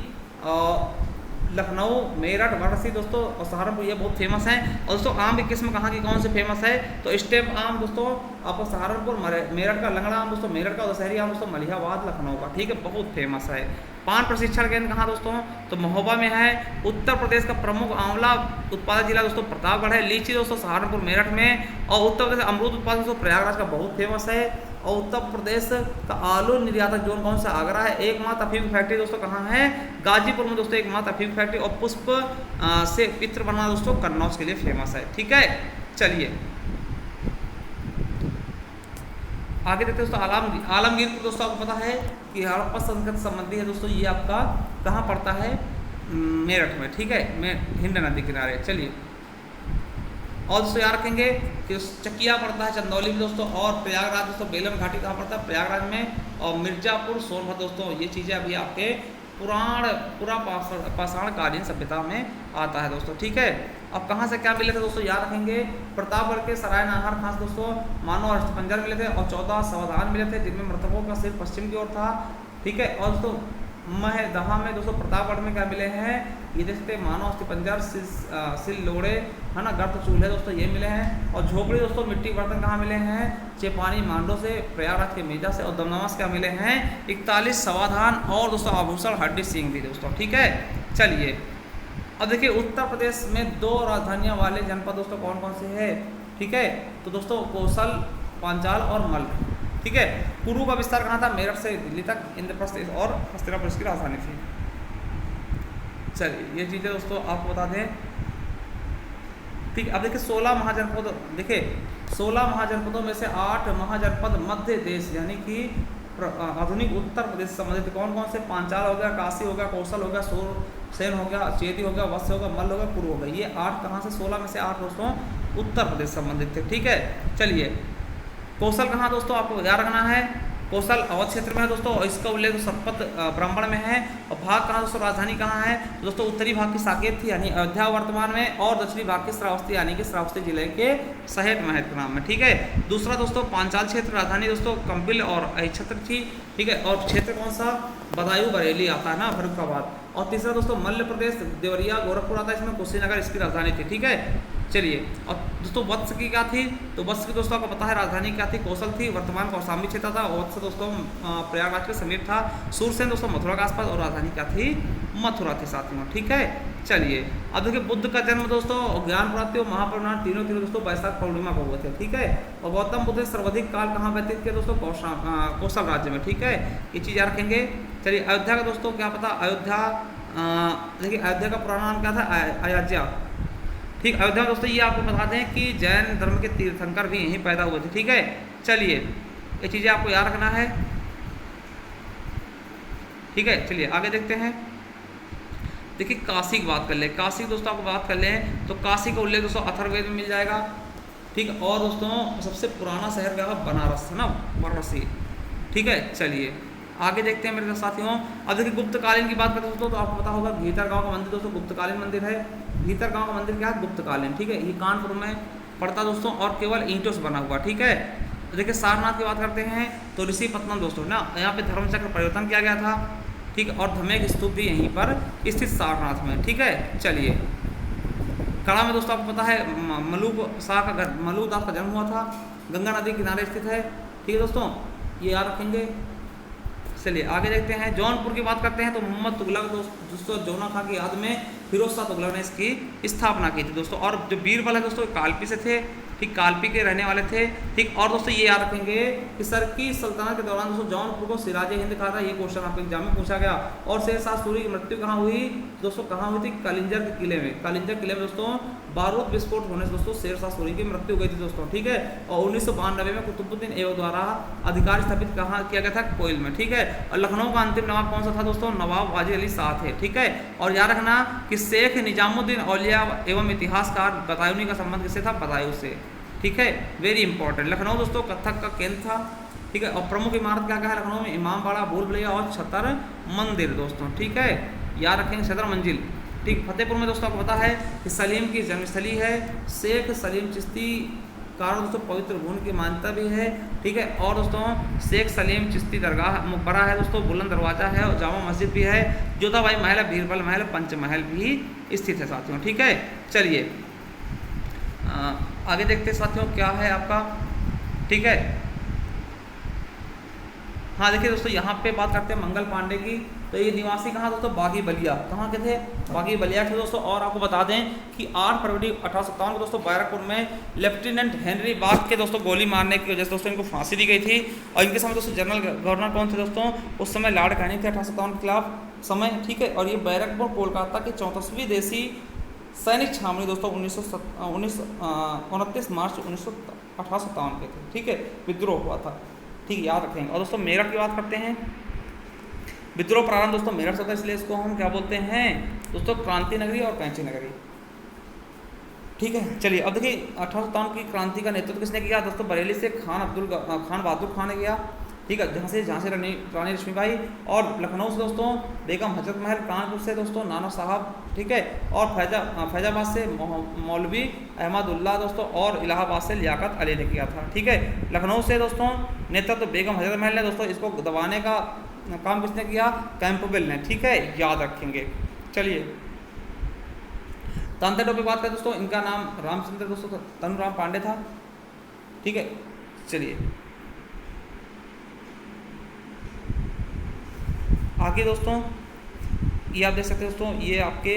लखनऊ, मेरठ, वाराणसी दोस्तों और सहारनपुर ये बहुत फेमस हैं। और दोस्तों आम की किस्म कहाँ की कौन से फेमस है, तो स्टेम आम दोस्तों आपको सहारनपुर, मेरठ का लंगड़ा आम दोस्तों मेरठ का, दशहरी आम दोस्तों मलिहाबाद, लखनऊ का, ठीक है, बहुत फेमस है। पान प्रशिक्षण केंद्र कहाँ दोस्तों, तो महोबा में है। उत्तर प्रदेश का प्रमुख आंवला उत्पादक जिला दोस्तों प्रतापगढ़ है। लीची दोस्तों सहारनपुर, मेरठ में। और उत्तर प्रदेश अमरूद उत्पादन दोस्तों प्रयागराज का बहुत फेमस है। और उत्तर प्रदेश का आलू निर्यातक जोन कौन सा, आगरा है। एकमात्र अफीम फैक्ट्री दोस्तों कहाँ है, गाजीपुर में दोस्तों एकमात्र अफीम फैक्ट्री। और पुष्प से इत्र बनना दोस्तों कन्नौज के लिए फेमस है, ठीक है। चलिए आगे देखते हैं दोस्तों आलमगीर को दोस्तों आपको पता है कि हड़प्पा संस्कृति संबंधी है दोस्तों, ये आपका कहाँ पड़ता है, मेरठ में, ठीक है, हिंड नदी किनारे। चलिए और दोस्तों याद रखेंगे कि चकिया पड़ता है चंदौली में दोस्तों, और प्रयागराज दोस्तों बेलम घाटी कहाँ पड़ता है, प्रयागराज में, और मिर्जापुर सोनभद्र दोस्तों, ये चीज़ें अभी आपके पूरा पाषाणकालीन सभ्यता में आता है दोस्तों। ठीक है, अब कहाँ से क्या मिले थे दोस्तों याद रखेंगे, प्रतापगढ़ के सराय नाहर खास दोस्तों मानव अस्थिपंजर मिले थे, और 14 सावधान मिले थे जिनमें मृतकों का सिर पश्चिम की ओर था। ठीक है, और दोस्तों महदहा में दोस्तों प्रतापगढ़ में क्या मिले हैं, ये देखते मानव अस्थिपंजर, सिल लोड़े है ना, गर्त चूल्हे दोस्तों ये मिले हैं। और झोपड़ी दोस्तों मिट्टी बर्तन कहाँ मिले हैं, चेपानी मांडो से, प्रयागराज के मेजा से, और दमदमा से क्या मिले हैं 41 समाधान, और दोस्तों आभूषण हड्डी सिंह भी दोस्तों। ठीक है, चलिए अब देखिए उत्तर प्रदेश में 2 राजधानियाँ वाले जनपद दोस्तों कौन कौन से है। ठीक है, तो दोस्तों कौशल, पांचाल और मल्ल। ठीक है, कुरु का विस्तार कहाँ था, मेरठ से दिल्ली तक, इंद्रप्रस्थ और हस्तिनापुर इसकी राजधानी थी। चलिए ये चीज़ें दोस्तों आपको बता दें। ठीक, अब देखिए 16 महाजनपद, देखिए 16 महाजनपदों में से 8 महाजनपद मध्य देश यानी कि आधुनिक उत्तर प्रदेश से संबंधित कौन कौन से, पांचाल हो गया, काशी हो गया, कौशल हो गया, सूरसेन हो गया, चेदी हो गया, वत्स हो गया, मल्ल हो गया, कुरु हो गया। ये 8 कहाँ से, 16 में से 8 दोस्तों उत्तर प्रदेश से संबंधित थे। ठीक है, चलिए कौशल कहाँ दोस्तों आपको याद रखना है, कौशल अवध क्षेत्र में है दोस्तों, और इसका उल्लेख सतपथ ब्राह्मण में है। और भाग कहाँ दोस्तों, राजधानी कहाँ है दोस्तों, उत्तरी भाग की साकेत थी यानी अयोध्या वर्तमान में, और दक्षिणी भाग की श्रावस्ती यानी कि श्रावस्ती जिले के सहेत महत के नाम में। ठीक है, दूसरा दोस्तों पांचाल क्षेत्र, राजधानी दोस्तों कंपिल और अहिच्छत्र थी। ठीक है, और क्षेत्र कौन सा, बदायूं बरेली आता है ना, फर्रुखाबाद। और तीसरा दोस्तों मध्य प्रदेश, देवरिया गोरखपुर आता है, इसमें कुशीनगर इसकी राजधानी थी। ठीक है, चलिए और दोस्तों वत्स की क्या थी, तो वत्स की दोस्तों आपको पता है राजधानी क्या थी, कौशल थी, वर्तमान कौशाम्बी क्षेत्र था, और वत्स दोस्तों प्रयागराज के समीप था। सूरसेन दोस्तों मथुरा के आसपास, और राजधानी क्या थी, मथुरा थी साथियों। ठीक है, चलिए अब देखिए बुद्ध का जन्म दोस्तों ज्ञान प्राप्ति और महापरिनिर्वाण तीनों दोस्तों वैशाख पूर्णिमा को हुए थे। ठीक है, और गौतम बुद्ध सर्वाधिक काल कहाँ व्यतीत किया दोस्तों, कौशल राज्य में। ठीक है, ये चीज़ याद रखेंगे। चलिए अयोध्या का दोस्तों क्या पता, अयोध्या देखिए अयोध्या का पुराना नाम क्या था, अयोध्या। ठीक, अयोध्या में दोस्तों ये आपको बता दें कि जैन धर्म के तीर्थंकर भी यहीं पैदा हुए थे। ठीक है, चलिए ये चीज़ें आपको याद रखना है। ठीक है, चलिए आगे देखते हैं। देखिए काशी की बात कर ले, काशी दोस्तों आपको बात कर लें तो काशी का उल्लेख दोस्तों अथर्ववेद में मिल जाएगा। ठीक, और दोस्तों सबसे पुराना शहर क्या है, बनारस है ना, वाराणसी। ठीक है, चलिए आगे देखते हैं मेरे साथियों। अब देखिए गुप्तकालीन की बात करते हैं दोस्तों, तो आपको पता होगा भीतरगांव का मंदिर दोस्तों गुप्तकालीन मंदिर है। भीतरगांव का मंदिर क्या है, गुप्तकालीन। ठीक है, ये कानपुर में पड़ता दोस्तों, और केवल ईंटों से बना हुआ। ठीक है, तो देखिए सारनाथ की बात करते हैं तो ऋषिपत्तनम दोस्तों ना, यहाँ पे धर्मचक्र परिवर्तन किया गया था। ठीक, और धमेक स्तूप भी यहीं पर स्थित सारनाथ में। ठीक है, चलिए कड़ा में दोस्तों आपको पता है मलूक दास का जन्म हुआ था, गंगा नदी किनारे स्थित है। ठीक है दोस्तों, ये याद रखेंगे। चलिए आगे देखते हैं। जौनपुर की बात करते हैं तो मोहम्मद तुगलक दोस्तों जौना खां की याद में फिरोज शाह तुगलक ने इसकी स्थापना की थी दोस्तों। और जो बीरबल है दोस्तों कालपी से थे। ठीक, कालपी के रहने वाले थे। ठीक, और दोस्तों ये याद रखेंगे कि सर की सल्तनत के दौरान दोस्तों जौनपुर को सिराजे हिंद कहा था। ये क्वेश्चन आपके एग्जाम में पूछा गया। और शेर शाह सूरी की मृत्यु कहाँ हुई दोस्तों, कहाँ हुई थी, कलिंजर के किले में। कलिंजर किले में दोस्तों बारूद विस्फोट होने से दोस्तों शेर शाह सूरी की मृत्यु हो गई थी दोस्तों। ठीक है, और 1992 में कुतुबुद्दीन ऐबक द्वारा अधिकार स्थापित कहाँ किया गया था, कोयल में। ठीक है, और लखनऊ का अंतिम नवाब कौन सा था दोस्तों, नवाब वाजिद अली शाह थे। ठीक है, और याद रखना कि शेख निजामुद्दीन औलिया एवं इतिहासकार बदायूनी का संबंध किससे था, बदायूं से। ठीक है, वेरी इंपॉर्टेंट। लखनऊ दोस्तों कथक का केंद्र था। ठीक है, और प्रमुख इमारत क्या क्या है लखनऊ में, इमामबाड़ा, भूल भुलैया और छतर मंदिर दोस्तों। ठीक है, याद रखेंगे छतर मंजिल। ठीक, फतेहपुर में दोस्तों आपको पता है कि सलीम की जन्मस्थली है। शेख सलीम चिश्ती कारण दोस्तों पवित्र भूमि की मान्यता भी है। ठीक है, और दोस्तों शेख सलीम चिश्ती दरगाह मकबरा है दोस्तों, बुलंद दरवाजा है, और जामा मस्जिद भी है। जोधाबाई महल है, बीरबल महल, पंचमहल भी स्थित है साथियों। ठीक है, चलिए आगे देखते हैं साथियों क्या है आपका। ठीक है, हाँ देखिए दोस्तों यहाँ पे बात करते हैं मंगल पांडे की। तो ये निवासी कहाँ दोस्तों, बागी बलिया। कहाँ के थे, बागी बलिया के दोस्तों। और आपको बता दें कि 8 फरवरी 1857 को दोस्तों बैरकपुर में लेफ्टिनेंट हेनरी बाग के दोस्तों गोली मारने की वजह से दोस्तों इनको फांसी दी गई थी। और इनके समय दोस्तों जनरल गवर्नर कौन थे दोस्तों, उस समय लॉर्ड कैनिंग थे 1857 के खिलाफ समय। ठीक है, और ये बैरकपुर कोलकाता की 34वीं देसी सैनिक छावनी दोस्तों 29 मार्च 1857 के थे। ठीक है, विद्रोह हुआ था। ठीक है, याद रखेंगे। और दोस्तों मेरठ की बात करते हैं। विद्रोह प्रारंभ दोस्तों मेरठ से, इसलिए इसको हम क्या बोलते हैं दोस्तों, क्रांति नगरी और कैंची नगरी। ठीक है। चलिए अब देखिए 1857 की क्रांति का नेतृत्व किसने किया दोस्तों? बरेली से खान बहादुर खान ने किया। ठीक है। झांसी रानी लक्ष्मीबाई, और लखनऊ से दोस्तों बेगम हजरत महल, कानपुर से दोस्तों नाना साहब, ठीक है, और फैजाबाद से मौलवी अहमदुल्ला दोस्तों, और इलाहाबाद से लियाकत अली ने किया था। ठीक है। लखनऊ से दोस्तों नेतृत्व बेगम हजरत महल ने दोस्तों, इसको दबाने का काम किसने किया? कैंपबेल ने। ठीक है, याद रखेंगे। चलिए तांतेडो पे बात करें दोस्तों, इनका नाम रामचंद्र दोस्तों तनुराम पांडे था। ठीक है। चलिए आगे दोस्तों, ये आप देख सकते हैं दोस्तों, ये आपके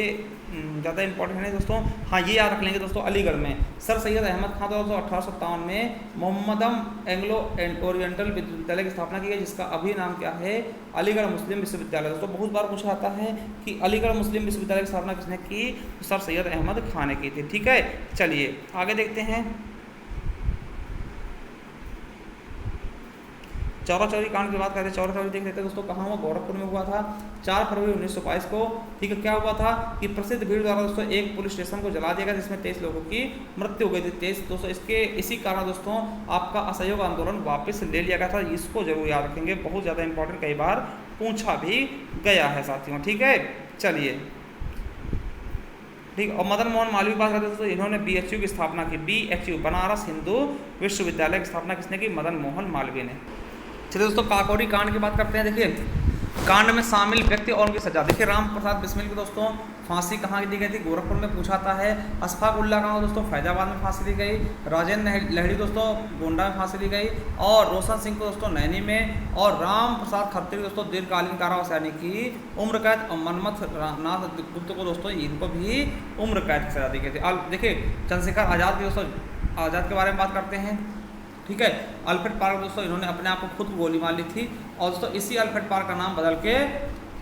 ज़्यादा इंपॉर्टेंट है दोस्तों। हाँ, ये याद रख लेंगे दोस्तों, अलीगढ़ में सर सैयद अहमद खान दोस्तों 1857 में मोहम्मदम एंग्लो ओरिएंटल विश्वविद्यालय की स्थापना की गई, जिसका अभी नाम क्या है? अलीगढ़ मुस्लिम विश्वविद्यालय। दोस्तों बहुत बार पूछा जाता है कि अलीगढ़ मुस्लिम विश्वविद्यालय की स्थापना किसने की? सर सैयद अहमद खान ने की थी। ठीक है। चलिए आगे देखते हैं, चौरा चौरी कांड की बात करते हैं। चौरा चौरी देख लेते हैं दोस्तों, कहाँ हुआ? गोरखपुर में हुआ था 4 फरवरी 1922 को। ठीक है। क्या हुआ था कि प्रसिद्ध भीड़ द्वारा दोस्तों एक पुलिस स्टेशन को जला दिया गया, जिसमें 23 लोगों की मृत्यु हो गई थी। 23 दोस्तों, इसी कारण दोस्तों आपका असहयोग आंदोलन वापस ले लिया गया था। इसको जरूर याद रखेंगे, बहुत ज़्यादा इंपॉर्टेंट, कई बार पूछा भी गया है साथियों। ठीक है। चलिए ठीक। और मदन मोहन मालवीय की बात करते हैं दोस्तों, इन्होंने BHU की स्थापना की। BHU बनारस हिंदू विश्वविद्यालय की स्थापना किसने की? मदन मोहन मालवीय ने। चलिए दोस्तों काकोरी कांड की बात करते हैं। देखिए कांड में शामिल व्यक्ति और उनकी सजा। देखिए राम प्रसाद बिस्मिल की दोस्तों फांसी कहाँ दी गई थी? गोरखपुर में पूछा था है। अशफाक उल्ला कहाँ दोस्तों? फैजाबाद में फांसी दी गई। राजेंद्र लहड़ी दोस्तों गोंडा में फांसी दी गई, और रोशन सिंह को दोस्तों नैनी में, और राम प्रसाद खत्री दोस्तों दीर्घकालीन कारावास यानी कि उम्र कैद, और मनमथ नाथ गुप्त को दोस्तों इनको भी उम्र कैद की सजा दी गई थी। देखिए चंद्रशेखर आज़ाद की दोस्तों, आज़ाद के बारे में बात करते हैं। ठीक है। अल्फ्रेड पार्क दोस्तों इन्होंने अपने आप को खुद गोली मार ली थी, और दोस्तों इसी अल्फ्रेड पार्क का नाम बदल के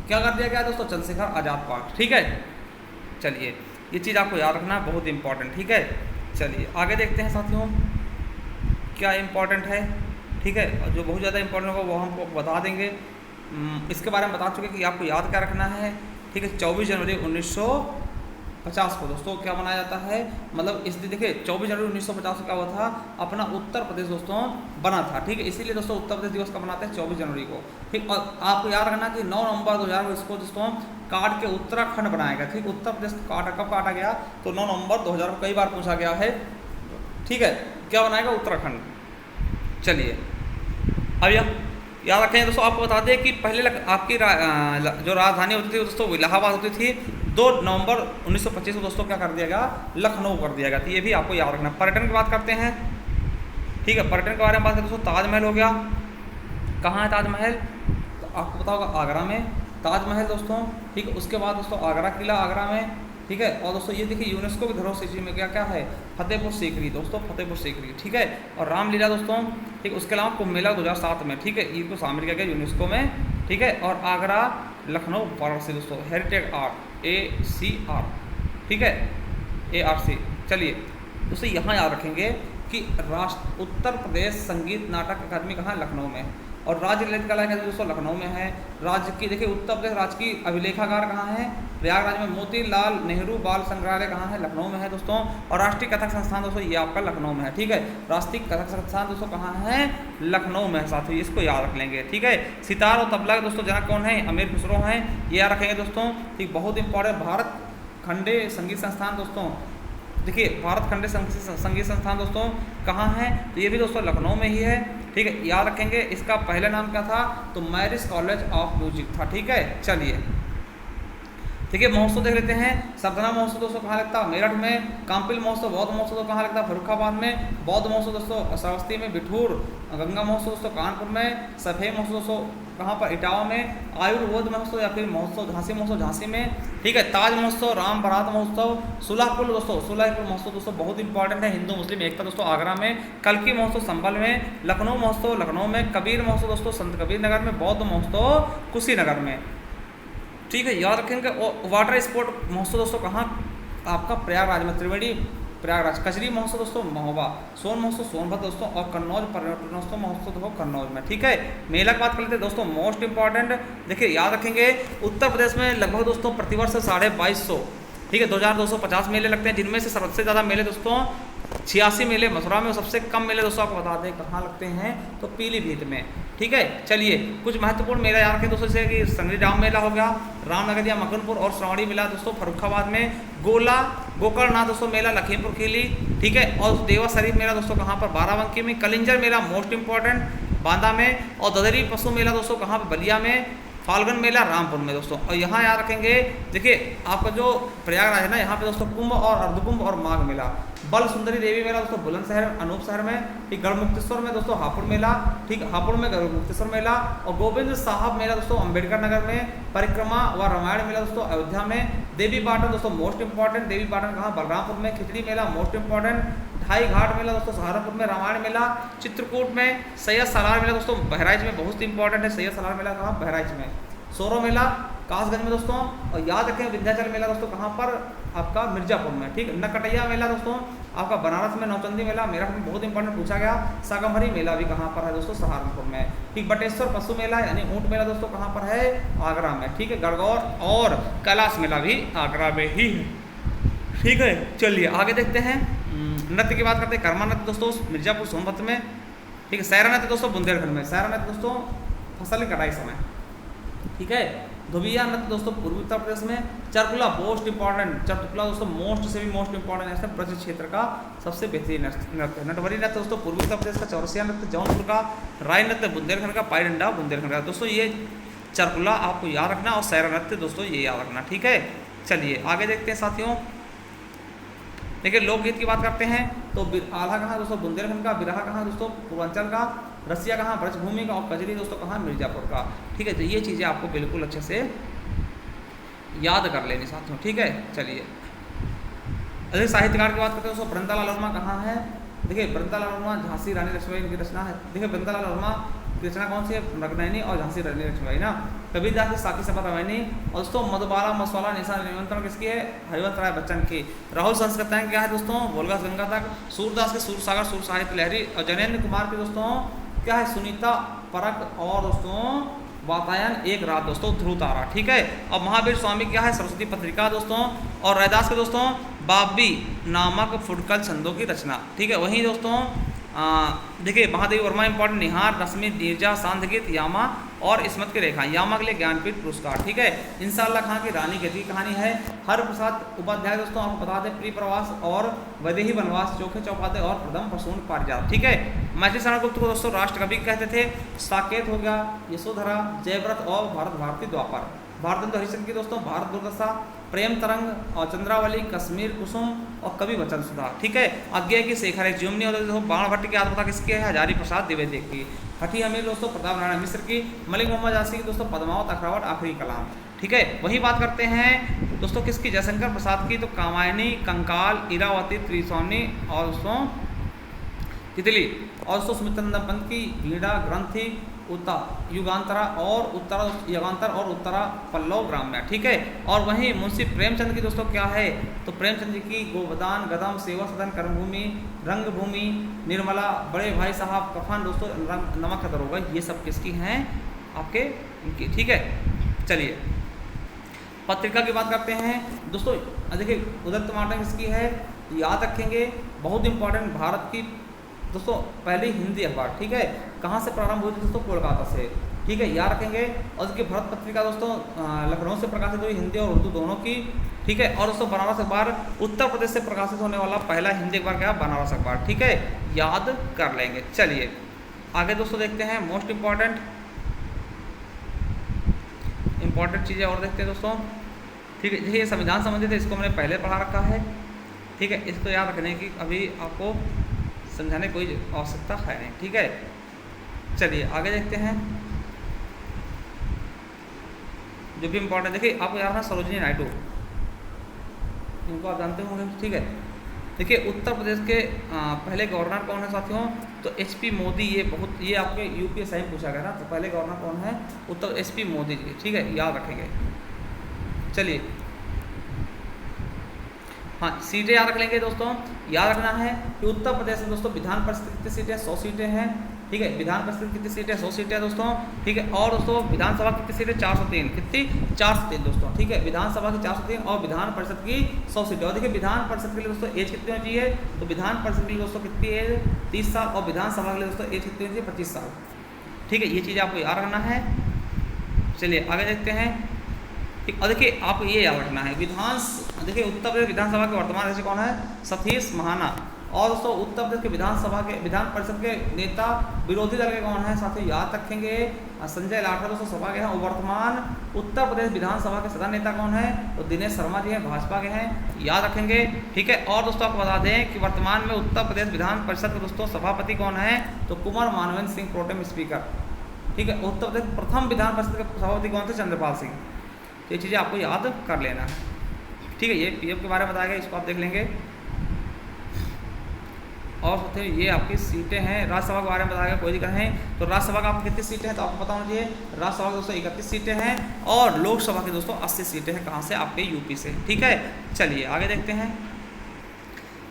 क्या कर दिया गया दोस्तों? चंद्रशेखर आज़ाद पार्क। ठीक है। चलिए ये चीज़ आपको याद रखना है, बहुत इंपॉर्टेंट। ठीक है। चलिए आगे देखते हैं साथियों क्या इंपॉर्टेंट है। ठीक है। जो बहुत ज़्यादा इंपॉर्टेंट होगा वो हमको बता देंगे, इसके बारे में बता चुके कि आपको याद क्या रखना है। ठीक है। 24 जनवरी 1950 को दोस्तों क्या मनाया जाता है? मतलब इस दिन देखिए 24 जनवरी 1950 को क्या हुआ था? अपना उत्तर प्रदेश दोस्तों बना था। ठीक है। इसीलिए दोस्तों उत्तर प्रदेश दिवस का मनाते हैं 24 जनवरी को। ठीक। और आपको याद रखना कि 9 नवंबर 2000 को इसको दोस्तों काट के उत्तराखंड बनाया गया। ठीक। उत्तर प्रदेश कब काटा गया? तो 9 नवंबर 2000 को कई बार पूछा गया है। ठीक है। क्या बनाएगा? उत्तराखंड। चलिए अब याद रखें दोस्तों, आपको बता दें कि पहले आपकी जो राजधानी होती थी दोस्तों इलाहाबाद होती थी। 2 नवंबर 1925 को दोस्तों क्या कर दिया गया? लखनऊ कर दिया गया। तो ये भी आपको याद रखना। पर्यटन की बात करते हैं। ठीक है। पर्यटन के बारे में बात करते हैं दोस्तों, ताजमहल हो गया। कहाँ है ताजमहल? तो आपको पता होगा आगरा में ताजमहल दोस्तों। ठीक है। उसके बाद दोस्तों आगरा किला आगरा में। ठीक है। और दोस्तों ये देखिए यूनेस्को की धरोहर सूची में क्या क्या है? फतेहपुर सीकरी दोस्तों, फतेहपुर सीकरी। ठीक है। और रामलीला दोस्तों। ठीक। उसके अलावा कुंभ मेला 2007 में। ठीक है। इनको शामिल किया गया यूनेस्को में। ठीक है। और आगरा लखनऊ वाराणसी दोस्तों हेरिटेज आर्ट ACR। ठीक है। ARC। चलिए दोस्तों यहाँ याद रखेंगे कि उत्तर प्रदेश संगीत नाटक अकादमी कहाँ है? लखनऊ में। और राज्य ललित कला अकादमी दोस्तों लखनऊ में है। राज्य की देखिए उत्तर प्रदेश राज्य की अभिलेखागार कहाँ है? प्रयागराज में। मोतीलाल नेहरू बाल संग्रहालय कहाँ है? लखनऊ में है दोस्तों। और राष्ट्रीय कथक संस्थान दोस्तों ये आपका लखनऊ में है। ठीक है। राष्ट्रीय कथक संस्थान दोस्तों कहाँ है? लखनऊ में है साथियों, इसको याद रख लेंगे। ठीक है। सितार और तबला दोस्तों जनक कौन है? अमीर खुसरो हैं, ये याद रखेंगे दोस्तों। ठीक। बहुत इंपॉर्टेंट भारत खंडे संगीत संस्थान दोस्तों, देखिए भारत खंडे संगीत संस्थान दोस्तों कहाँ है? तो ये भी दोस्तों लखनऊ में ही है। ठीक है। याद रखेंगे इसका पहला नाम क्या था? तो मैरिज कॉलेज ऑफ म्यूजिक था। ठीक है। चलिए देखिए महोत्सव देख लेते हैं। सरदना महोत्सव दोस्तों कहाँ लगता है? मेरठ में। काम्पिल महोत्सव बौद्ध महोत्सव कहाँ लगता है? फर्रुखाबाद में। बौद्ध महोत्सव दोस्तों श्रावस्ती में। बिठूर गंगा महोत्सव दोस्तों कानपुर में। सफेद महोत्सव दोस्तों कहाँ पर? इटावा में। आयुर्वेद महोत्सव या फिर महोत्सव झांसी में। ठीक है। ताज महोत्सव, राम बारात महोत्सव, सुलहपुर दोस्तों, सुलहपुर महोत्सव दोस्तों बहुत इंपॉर्टेंट है। हिंदू मुस्लिम एकता दोस्तों आगरा में। कल्की महोत्सव संभल में। लखनऊ महोत्सव लखनऊ में। कबीर महोत्सव दोस्तों संत कबीर नगर में। बौद्ध महोत्सव कुशीनगर में। ठीक है। याद रखेंगे। वाटर स्पोर्ट महोत्सव दोस्तों कहाँ? आपका प्रयागराज में। त्रिवेणी प्रयागराज। कचरी महोत्सव दोस्तों महोबा। सोन महोत्सव सोनभद्र दोस्तों। और कन्नौज पर्यटन महोत्सव दोस्तों कन्नौज में। ठीक है। मेला की बात कर लेते हैं दोस्तों, मोस्ट इंपॉर्टेंट देखिए याद रखेंगे उत्तर प्रदेश में लगभग दोस्तों प्रतिवर्ष 2250 ठीक है। 2250 मेले लगते हैं, जिनमें से सबसे ज़्यादा मेले दोस्तों 86 मेले मथुरा में और सबसे कम मेले दोस्तों आपको बता दें कहाँ लगते हैं, तो पीलीभीत में। ठीक है, चलिए कुछ महत्वपूर्ण मेला याद रखें दोस्तों, जैसे कि संग्रीधाम मेला हो गया, रामनगर या मकनपुर, और श्रावणी मेला दोस्तों फर्रुखाबाद में, गोकर्णनाथ दोस्तों मेला लखीमपुर खीरी। ठीक है, और देवा शरीफ मेला दोस्तों कहाँ पर, बाराबंकी में। कलिंजर मेला मोस्ट इंपॉर्टेंट बांदा में, और ददरी पशु मेला दोस्तों कहाँ पर, बलिया में। फाल्गुन मेला रामपुर में दोस्तों। और यहाँ याद रखेंगे, देखिए आपका जो प्रयागराज है ना, यहाँ पे दोस्तों कुंभ और अर्धकुंभ और माघ मेला। बल सुंदरी देवी मेला दोस्तों बुलंदशहर अनूप शहर में। ठीक, गढ़मुक्तेश्वर में दोस्तों हापुड़ मेला। ठीक, हापुड़ में गढ़मुक्तेश्वर मेला। और गोविंद साहब मेला दोस्तों अम्बेडकर नगर में। परिक्रमा व रामायण मेला दोस्तों अयोध्या में। देवी पाटन दोस्तों मोस्ट इंपॉर्टेंट, देवी पाटन कहाँ, बलरामपुर में। खिचड़ी मेला मोस्ट इंपॉर्टेंट। ढाई घाट मेला दोस्तों सहारनपुर में। रामायण मेला चित्रकूट में। सैयद सालार मेला दोस्तों बहराइच में, बहुत इंपॉर्टेंट है सैयद सालार मेला कहाँ, बहराइच में। सोरो मेला कासगंज में दोस्तों। और याद रखें विंध्याचल मेला दोस्तों कहाँ पर, आपका मिर्जापुर में। ठीक, नकटैया मेला दोस्तों आपका बनारस में। नौचंदी मेला मेरठ में, बहुत इंपॉर्टेंट पूछा गया। सागमरी मेला भी कहाँ पर है दोस्तों, सहारनपुर में। ठीक, बटेश्वर पशु मेला यानी ऊंट मेला दोस्तों कहाँ पर है, आगरा में। ठीक है, गणगौर और कैलाश मेला भी आगरा में ही है। ठीक है, चलिए आगे देखते हैं। नृत्य की बात करते हैं। कर्मा नृत्य दोस्तों मिर्जापुर सोनभद्र में। ठीक है, सैरा नृत्य दोस्तों बुंदेलखंड में। सैरा नृत्य दोस्तों फसल कटाई समय। ठीक है, धोबिया नृत्य दोस्तों पूर्वी उत्तर प्रदेश में। चरकुला मोस्ट इंपॉर्टेंट, चरकुला दोस्तों मोस्ट से भी मोस्ट इंपॉर्टेंट है, ब्रज क्षेत्र का सबसे बेहतरीन नृत्य। नटवरी नृत्य दोस्तों पूर्वी उत्तर प्रदेश का। चौरसिया नृत्य जौनपुर का। राय नृत्य बुंदेलखंड का। पाई डंडा बुंदेलखंड का। दोस्तों ये चरकुला आपको याद रखना, और सैरा नृत्य दोस्तों ये याद रखना। ठीक है, चलिए आगे देखते हैं साथियों। देखिए लोकगीत की बात करते हैं तो आल्हा कहाँ दोस्तों, बुंदेलखंड का। बिरहा कहाँ दोस्तों, पूर्वांचल का। रसिया कहाँ, ब्रजभूमि का। और कजरी दोस्तों कहाँ, मिर्जापुर का। ठीक है, तो ये चीज़ें आपको बिल्कुल अच्छे से याद कर लेनी साथियों। ठीक है, चलिए अरे साहित्यकार की बात करते हैं दोस्तों। वृंदालाल वर्मा कहाँ है, देखिए वृंदालाल वर्मा झांसी रानी लक्ष्मीबाई की रचना है। देखिए वृंदालाल वर्मा की रचना कौन सी है, नगनयनी और झांसी रानी लक्ष्मीबाई ना। कबीरदास की साकी सभा रामायणी। और दोस्तों मधुबाला मसवाला निशा निमंत्रण किसकी है, हरिवंश राय बच्चन की। राहुल संस्कृताएं क्या है दोस्तों, वोल्गा से गंगा तक। सूरदास के सूरसागर सूर साहित्य लहरी। और जैनेन्द्र कुमार की दोस्तों क्या है, सुनीता परक और दोस्तों वातायन एक रात दोस्तों, ध्रुव तारा। ठीक है, और महावीर स्वामी क्या है, सरस्वती पत्रिका दोस्तों। और रैदास के दोस्तों बाबी नामक फुटकल छंदों की रचना। ठीक है, वहीं दोस्तों देखिए महादेवी वर्मा इंपॉर्टेंट। निहार, रश्मि, नीरजा, सांध्य गीत, यामा और स्मृत की रेखा। यामा के लिए ज्ञानपीठ पुरस्कार। ठीक है, इंशाअल्लाह खां की रानी खेती की कहानी है। हर प्रसाद उपाध्याय दोस्तों आपको बता दें, प्रिय प्रवास और वैदेही वनवास, चोखे चौपाते और प्रथम प्रसून पारिजात। ठीक है, मैथिली शरण गुप्त को दोस्तों राष्ट्र कवि कहते थे। साकेत हो गया, यशोधरा, जयव्रत और भारत भारती द्वापर। भारतेंदु हरिश्चंद्र की दोस्तों भारत दुर्दशा। प्रेम तरंग और चंद्रावली, कश्मीर कुसुम और कवि वचन सुधा। ठीक है, अज्ञे की शेखर है, ज्युमनी और दोस्तों बाण भट्ट की आत्मकथा किसकी है, हजारी प्रसाद द्विवेदी की। हठी अमीर दोस्तों प्रताप नारायण मिश्र की। मलिक मोहम्मद यासी की दोस्तों पद्मावत अखरावट आखिरी कलाम। ठीक है, वही बात करते हैं दोस्तों किसकी, जयशंकर प्रसाद की। तो कामायनी, कंकाल, इरावती, त्रिसौनी और दोस्तों तितली। और दोस्तों सुमित्रनंदन पंत की वीणा, ग्रंथि, युगांतरा और उत्तरा पल्लव ग्राम्य। ठीक है, और वहीं मुंशी प्रेमचंद की दोस्तों क्या है, तो प्रेमचंद जी की गोवदान, गदम, सेवा सदन, कर्मभूमि, रंगभूमि, निर्मला, बड़े भाई साहब, कफन दोस्तों, नमक का दरोगा, ये सब किसकी हैं आपके इनकी। ठीक है, चलिए पत्रिका की बात करते हैं दोस्तों। देखिए उदय टमाटर किसकी है, याद रखेंगे, बहुत इंपॉर्टेंट, भारत की दोस्तों पहली हिंदी अखबार। ठीक है, कहाँ से प्रारंभ हुई थी दोस्तों, कोलकाता से। ठीक है, याद रखेंगे। और उसकी भरत पत्रिका दोस्तों लखनऊ से प्रकाशित हुई, हिंदी और उर्दू दोनों की। ठीक है, और दोस्तों बनारस अखबार उत्तर प्रदेश से प्रकाशित होने वाला पहला हिंदी अखबार क्या है, बनारस अखबार। ठीक है, याद कर लेंगे। चलिए आगे दोस्तों देखते हैं मोस्ट इंपॉर्टेंट चीज़ें और देखते हैं दोस्तों। ठीक है, ये संविधान संबंधित है, इसको मैंने पहले पढ़ा रखा है। ठीक है, इसको याद रखने की अभी आपको समझाने कोई आवश्यकता है नहीं। ठीक है, चलिए आगे देखते हैं जो भी इम्पोर्टेंट। देखिए आपको याद है सरोजिनी नायडू, इनको आप जानते होंगे। ठीक है, देखिए उत्तर प्रदेश के पहले गवर्नर कौन है साथियों, तो HP मोदी। ये आपके UPSI में पूछा गया ना, तो पहले गवर्नर कौन है, उत्तर SP मोदी जी। ठीक है, याद रखेंगे। चलिए हाँ, सीटें याद रख लेंगे दोस्तों। याद रखना है कि उत्तर प्रदेश में दोस्तों विधान परिषद कितनी सीटें, 100 सीटें हैं। ठीक है। विधान परिषद कितनी सीटें, 100 सीटें दोस्तों, ठीक है। और दोस्तों विधानसभा कितनी सीटें, 403, कितनी 403 दोस्तों, ठीक है। विधानसभा की 403 और विधान परिषद की 100 सीटें। और देखिए विधान परिषद के लिए दोस्तों एज कितनी होनी चाहिए, तो विधान परिषद के लिए दोस्तों कितनी एज, 30 साल, और विधानसभा के लिए दोस्तों एज कितनी होनी चाहिए, 25 साल, ठीक है। ये चीज़ आपको याद रखना है। चलिए आगे देखते हैं, ठीक। और देखिए आपको ये याद रखना है, देखिए उत्तर प्रदेश विधानसभा के वर्तमान अध्यक्ष कौन है, सतीश महाना। और दोस्तों उत्तर प्रदेश के विधान परिषद के नेता विरोधी दल के कौन है, साथियों याद रखेंगे, संजय लाठर दोस्तों सभा के हैं। और वर्तमान उत्तर प्रदेश विधानसभा के सदन नेता कौन है, तो दिनेश शर्मा जी हैं, भाजपा के हैं, याद रखेंगे, ठीक है। और दोस्तों आपको बता दें कि वर्तमान में उत्तर प्रदेश विधान परिषद के दोस्तों सभापति कौन है, तो कुंवर मानवेंद्र सिंह प्रोटेम स्पीकर, ठीक है। उत्तर प्रदेश प्रथम विधान परिषद के सभापति कौन थे, चंद्रपाल सिंह। ये चीज़ें आपको याद कर लेना है, ठीक है। ये पीएफ के बारे में बताया गया, इसको आप देख लेंगे। और होते ये आपकी सीटें हैं, राज्यसभा के बारे में बताया गया, कोई दिक्कत नहीं। तो राज्यसभा का आपको कितनी सीटें हैं, तो आपको पता होना चाहिए। राज्यसभा के दोस्तों 31 सीटें हैं और लोकसभा के दोस्तों 80 सीटें हैं। कहाँ से, आपके यूपी से, ठीक है। चलिए आगे देखते हैं।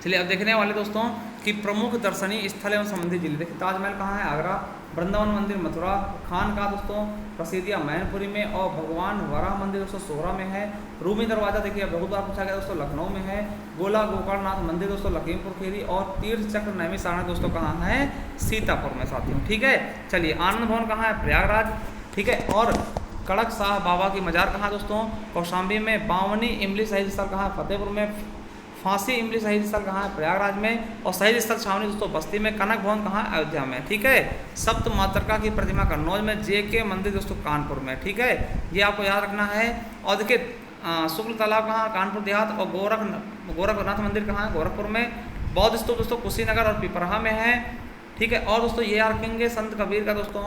चलिए अब देखने वाले दोस्तों कि प्रमुख दर्शनीय स्थल एवं संबंधित जिले। देखिए ताजमहल कहाँ है, आगरा। वृंदावन मंदिर मथुरा। खान का दोस्तों प्रसिद्धियाँ मैनपुरी में। और भगवान वराह मंदिर दोस्तों सोहरा में है। रूमी दरवाजा देखिए बहुत बार पूछा गया दोस्तों, लखनऊ में है। गोला गोकर्णनाथ मंदिर दोस्तों लखीमपुर खीरी। और तीर्थ चक्र नैमिषारण्य दोस्तों कहाँ है, सीतापुर में साथियों, ठीक है। चलिए आनंद भवन कहाँ है, प्रयागराज, ठीक है। और कड़क साह बाबा की मजार कहाँ दोस्तों, कौशाम्बी में। बावनी इमली शहीद स्थल कहाँ, फतेहपुर में। फांसी इमली शहीद स्थल कहाँ है, प्रयागराज में। और शहीद स्थल छावनी दोस्तों बस्ती में। कनक भवन कहाँ, अयोध्या में, ठीक है। सप्त मातृका की प्रतिमा कन्नौज में। JK मंदिर दोस्तों कानपुर में, ठीक है। ये आपको याद रखना है। और देखिए शुक्ल तालाब कहाँ, कानपुर देहात। और गोरखनाथ मंदिर कहाँ है, गोरखपुर में। बौद्ध स्तूप दोस्तों कुशीनगर और पिपराहा में है, ठीक है। और दोस्तों ये याद रखेंगे संत कबीर का दोस्तों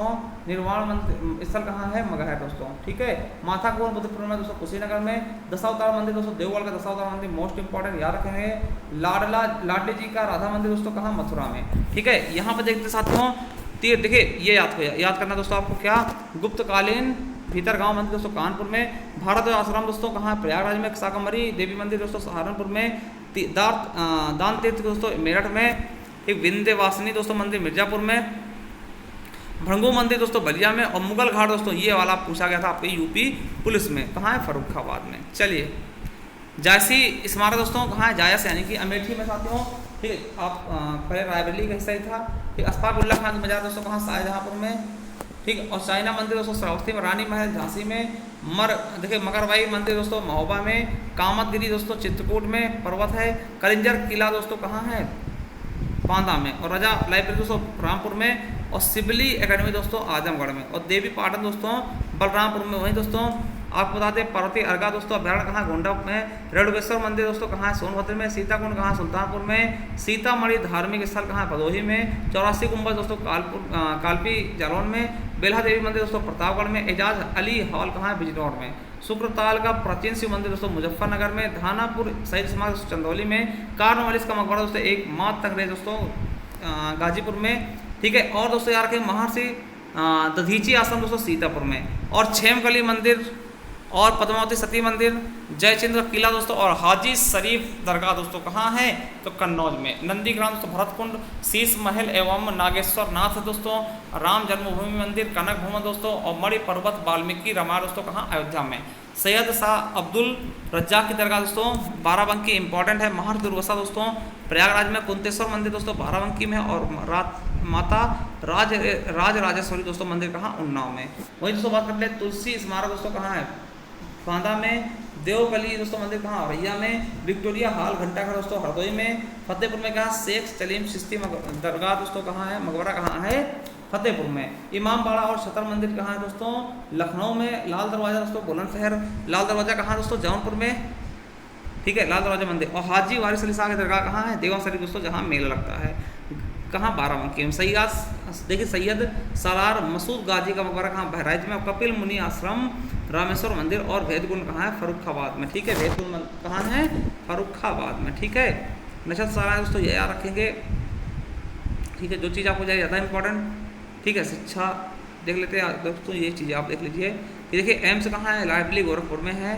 निर्वाण मंदिर स्थल कहाँ है, मगहर दोस्तों, ठीक है। माथा कुंवर बुद्धपुर में दोस्तों कुशीनगर में। दशावतार मंदिर दोस्तों देवगढ़ का दशावतार मंदिर मोस्ट इंपॉर्टेंट, याद रखेंगे। लाडली जी का राधा मंदिर दोस्तों कहाँ, मथुरा में, ठीक है। यहाँ पर देखते साथियों तीर, देखिए ये याद करना दोस्तों आपको क्या, गुप्तकालीन भीतर गांव मंदिर दोस्तों कानपुर में। भारत आश्रम दोस्तों कहाँ, प्रयागराज में। शाकंभरी देवी मंदिर दोस्तों सहारनपुर में। दान तीर्थ दोस्तों मेरठ में। एक विंध्यवासिनी दोस्तों मंदिर मिर्जापुर में। भृंगु मंदिर दोस्तों बलिया में। और मुगल घाट दोस्तों ये वाला पूछा गया था आपके यूपी पुलिस में, कहाँ है, फर्रुखाबाद में। चलिए जायसी स्मारक दोस्तों कहाँ है, जायस यानी कि अमेठी में साथियों, ठीक है। आप पहले रायबरेली का हिस्सा ही था, ठीक। अशफाक उल्ला खान की मजार दोस्तों कहाँ, शाहजहाँपुर में, ठीक। और चाइना मंदिर दोस्तों श्रावस्ती में। रानी महल झांसी में। देखिए मगरबाई मंदिर दोस्तों महोबा में। कामतगिरी दोस्तों चित्रकूट में पर्वत है। कलिंजर किला दोस्तों कहाँ है, बांदा में। और राजा लाइब्रेरी दोस्तों रामपुर में। और सिबली एकेडमी दोस्तों आजमगढ़ में। और देवी पाटन दोस्तों बलरामपुर में। वहीं दोस्तों आपको बता दें पार्वती अर्घा दोस्तों अभ्यारण्य कहाँ, गोंडा में। रेणुकेश्वर मंदिर दोस्तों कहाँ है, सोनभद्र में। सीताकुंड कहाँ, सुल्तानपुर में। सीतामढ़ी धार्मिक स्थल कहाँ है, भदोही में। 84 गुंबद दोस्तों कालपी जालौन में। बेल्हा देवी मंदिर दोस्तों प्रतापगढ़ में। एजाज अली हॉल कहाँ है, बिजनौर में। शुक्रताल का प्राचीन शिव मंदिर दोस्तों मुजफ्फरनगर में। धानापुर शहीद स्मारक चंदौली में। कार्नवालिस का मकबरा दोस्तों एक मात तंगरेज दोस्तों गाजीपुर में, ठीक है। और दोस्तों यार रखें महर्षि दधीची आश्रम दोस्तों सीतापुर में। और छेमकली मंदिर और पद्मावती सती मंदिर। जयचंद्र किला दोस्तों और हाजी शरीफ दरगाह दोस्तों कहाँ है, तो कन्नौज में। नंदीग्राम दोस्तों भरतकुंड। शीश महल एवं नागेश्वर नाथ दोस्तों। राम जन्मभूमि मंदिर कनक भवन दोस्तों। और मणि पर्वत वाल्मीकि रामायण दोस्तों कहाँ, अयोध्या में। सैयद शाह अब्दुल रज्जाक की दरगाह दोस्तों बाराबंकी इंपॉर्टेंट है। महर्षि दुर्वासा दोस्तों प्रयागराज में। कुंतेश्वर मंदिर दोस्तों बाराबंकी में। और माता राजेश्वरी दोस्तों मंदिर कहाँ, उन्नाव में। वही दोस्तों बात करते हैं तुलसी स्मारक दोस्तों कहाँ है, बांदा में। देवकली दोस्तों मंदिर कहाँ, औरैया में। विक्टोरिया हॉल घंटाघर दोस्तों हरदोई में। फतेहपुर में कहाँ, शेख सलीम चिश्ती दरगाह दोस्तों कहाँ है, मकबरा कहाँ है, फतेहपुर में। इमामबाड़ा और शतर मंदिर कहाँ है दोस्तों, लखनऊ में। लाल दरवाजा दोस्तों बुलंदशहर। लाल दरवाजा कहाँ दोस्तों, जौनपुर में, ठीक है, लाल दरवाजा मंदिर। और हाजी वारिस अली शाह की दरगाह कहाँ है, देवा शरीफ दोस्तों जहाँ मेला लगता है, कहाँ, बाराबंकी में। देखिए सैयद सलार मसूद गाजी का मकबरा कहाँ, बहराइच में। और कपिल मुनि आश्रम रामेश्वर मंदिर। और भेदकुंड कहाँ है, फर्रुखाबाद में, ठीक है। भेदकुंड कहाँ है, फर्रुखाबाद में, ठीक है। नशद सारा दोस्तों ये याद रखेंगे, ठीक है। जो चीज़ आपको जाए ज़्यादा इंपॉर्टेंट, ठीक है। शिक्षा देख लेते हैं दोस्तों, ये चीज़ आप देख लीजिए। ये देखिए एम्स कहाँ है, लाइवली गोरखपुर में है,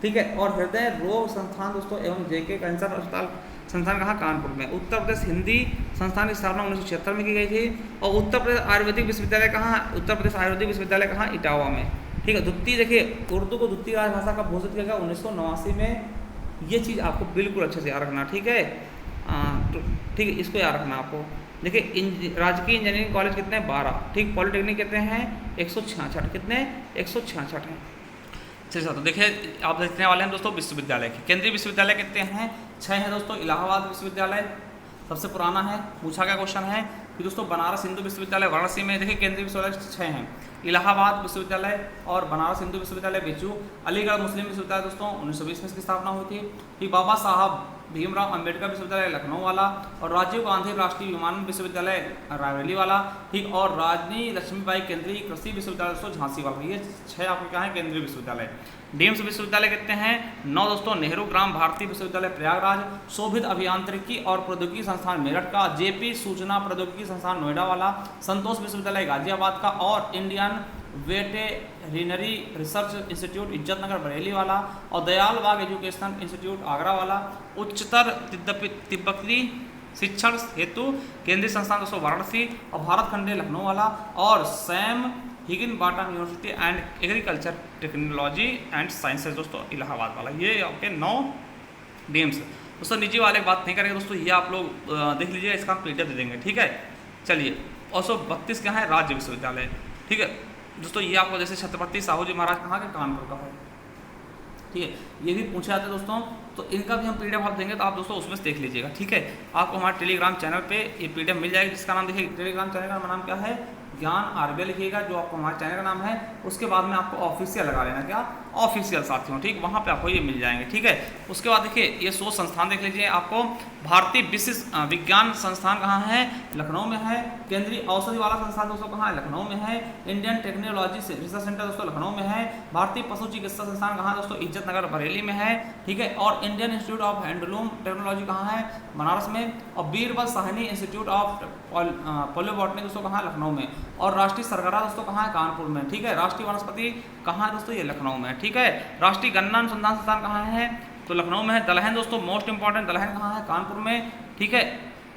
ठीक है। और हृदय रोग संस्थान दोस्तों एवं JK कैंसर अस्पताल संस्थान कहाँ, कानपुर में। उत्तर प्रदेश हिंदी संस्थान की स्थापना 1976 में की गई थी। और उत्तर प्रदेश आयुर्वेदिक विश्वविद्यालय कहाँ, उत्तर प्रदेश आयुर्वेदिक विश्वविद्यालय कहाँ, इटावा में, ठीक है। द्वितीय, देखिए उर्दू को द्वितीय राजभाषा का घोषित किया गया 1989 में। ये चीज़ आपको बिल्कुल अच्छे से याद रखना, ठीक है। तो ठीक है, इसको याद रखना आपको। देखिए राजकीय इंजीनियरिंग कॉलेज कितने हैं, 12, ठीक। पॉलिटेक्निक कितने हैं, 166, कितने, 166 हैं। चलिए तो देखिए आप देखने वाले हैं दोस्तों विश्वविद्यालय की। केंद्रीय विश्वविद्यालय कितने हैं, 6 हैं दोस्तों। इलाहाबाद विश्वविद्यालय सबसे पुराना है, पूछा गया क्वेश्चन है कि दोस्तों बनारस हिंदू विश्वविद्यालय वाराणसी में, देखिए केंद्रीय विश्वविद्यालय 6 हैं। इलाहाबाद विश्वविद्यालय और बनारस हिंदू विश्वविद्यालय बिज्जू। अलीगढ़ मुस्लिम विश्वविद्यालय दोस्तों 1920 में इसकी स्थापना हुई थी, ठीक। बाबा साहब भीमराव अंबेडकर विश्वविद्यालय लखनऊ वाला, और राजीव गांधी राष्ट्रीय विमानन विश्वविद्यालय रायबरेली वाला, ठीक। और रानी लक्ष्मीबाई केंद्रीय कृषि विश्वविद्यालय दोस्तों झांसी वाला। ये 6 आपके क्या है, केंद्रीय विश्वविद्यालय। डीम्स विश्वविद्यालय कितने हैं, 9 दोस्तों। नेहरू ग्राम भारती विश्वविद्यालय प्रयागराज, शोभित अभियांत्रिकी और प्रौद्योगिकी संस्थान मेरठ का, जेपी सूचना प्रौद्योगिकी संस्थान नोएडा वाला, संतोष विश्वविद्यालय गाजियाबाद का, और Indian veterinary research institute Izzatnagar Bareilly वाला, और दयाल बाग एजुकेशनल इंस्टीट्यूट आगरा वाला, उच्चतर तिब्बती शिक्षण हेतु केंद्रीय संस्थान दोस्तों वाराणसी और भारत खंडे लखनऊ वाला, और Sam Higginbottom university and agriculture technology and sciences दोस्तों इलाहाबाद वाला। ये आपके 9 डीम्स दोस्तों। निजी वाले बात नहीं करेंगे दोस्तों, ये आप लोग देख लीजिए, इसका हम PDF दे देंगे, ठीक है। चलिए 32 क्या है, राज्य विश्वविद्यालय, ठीक है दोस्तों। ये आपको जैसे छत्रपति साहू जी महाराज कहाँ के, कानपुर का है, ठीक है। ये भी पूछा जाता है दोस्तों, तो इनका भी हम PDF आप देंगे, तो आप दोस्तों उसमें से देख लीजिएगा, ठीक है। आपको हमारे टेलीग्राम चैनल पे ये PDF मिल जाएगी, जिसका नाम देखिए, टेलीग्राम चैनल का नाम क्या है, ज्ञान RBL लिखिएगा, जो आपको हमारे चैनल का नाम है। उसके बाद में आपको ऑफिशियल लगा लेना, क्या, ऑफिशियल साथियों, ठीक। वहाँ पे आपको ये मिल जाएंगे, ठीक है। उसके बाद देखिए ये 100 संस्थान देख लीजिए आपको। भारतीय विशिष्ट विज्ञान संस्थान कहाँ है, लखनऊ में है। केंद्रीय औषधि वाला संस्थान दोस्तों कहाँ है, लखनऊ में है। इंडियन टेक्नोलॉजी रिसर्च सेंटर दोस्तों लखनऊ में है। भारतीय पशु चिकित्सा संस्थान कहाँ दोस्तों, इज्जतनगर बरेली में है, ठीक है। और Indian institute of handloom technology कहाँ है, बनारस में। और बीरबल साहनी इंस्टीट्यूट ऑफ पोलियोबॉटनी दोस्तों कहाँ है, लखनऊ में। और राष्ट्रीय सरगरा दोस्तों कहाँ है, कानपुर में, ठीक है। राष्ट्रीय वनस्पति कहाँ है दोस्तों, ये लखनऊ में, ठीक है। राष्ट्रीय गन्ना अनुसंधान संस्थान कहाँ है, तो लखनऊ में है। दलहन दोस्तों मोस्ट इंपॉर्टेंट, दलहन कहाँ है, कानपुर में, ठीक है।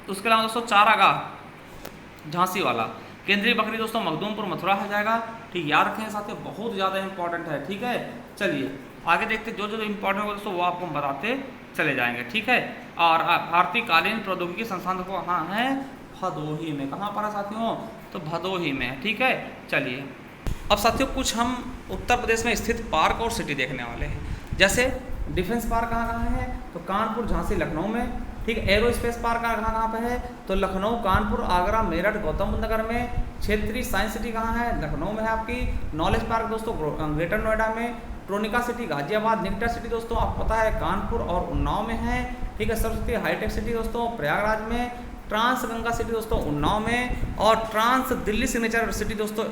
उसके अलावा दोस्तों चारागाह झांसी वाला। केंद्रीय बकरी दोस्तों मखदूमपुर मथुरा है जाएगा, ठीक। याद रखें साथियों, बहुत ज़्यादा इंपॉर्टेंट है, ठीक है। चलिए आगे देखते, जो जो इंपॉर्टेंट होगा दोस्तों वो आपको हम बताते चले जाएंगे, ठीक है। और भारतीय कालीन प्रौद्योगिकी संस्थान देखो कहाँ है, भदोही में। कहाँ पर है साथियों, तो भदोही में, ठीक है। चलिए अब साथियों कुछ हम उत्तर प्रदेश में स्थित पार्क और सिटी देखने वाले हैं। जैसे डिफेंस पार्क कहाँ है, तो कानपुर झांसी लखनऊ में, ठीक है। एरोस्पेस पार्क कहाँ पे है, तो लखनऊ कानपुर आगरा मेरठ गौतम बुद्ध नगर में। क्षेत्रीय साइंस सिटी कहाँ है, लखनऊ में है आपकी। नॉलेज पार्क दोस्तों ग्रेटर नोएडा में। ट्रोनिका सिटी गाजियाबाद। निकटा सिटी दोस्तों आपको पता है कानपुर और उन्नाव में है, ठीक है। सरस्वती हाईटेक सिटी दोस्तों प्रयागराज में। ट्रांस गंगा सिटी दोस्तों उन्नाव में। और ट्रांस दिल्ली सिग्नेचर सिटी दोस्तों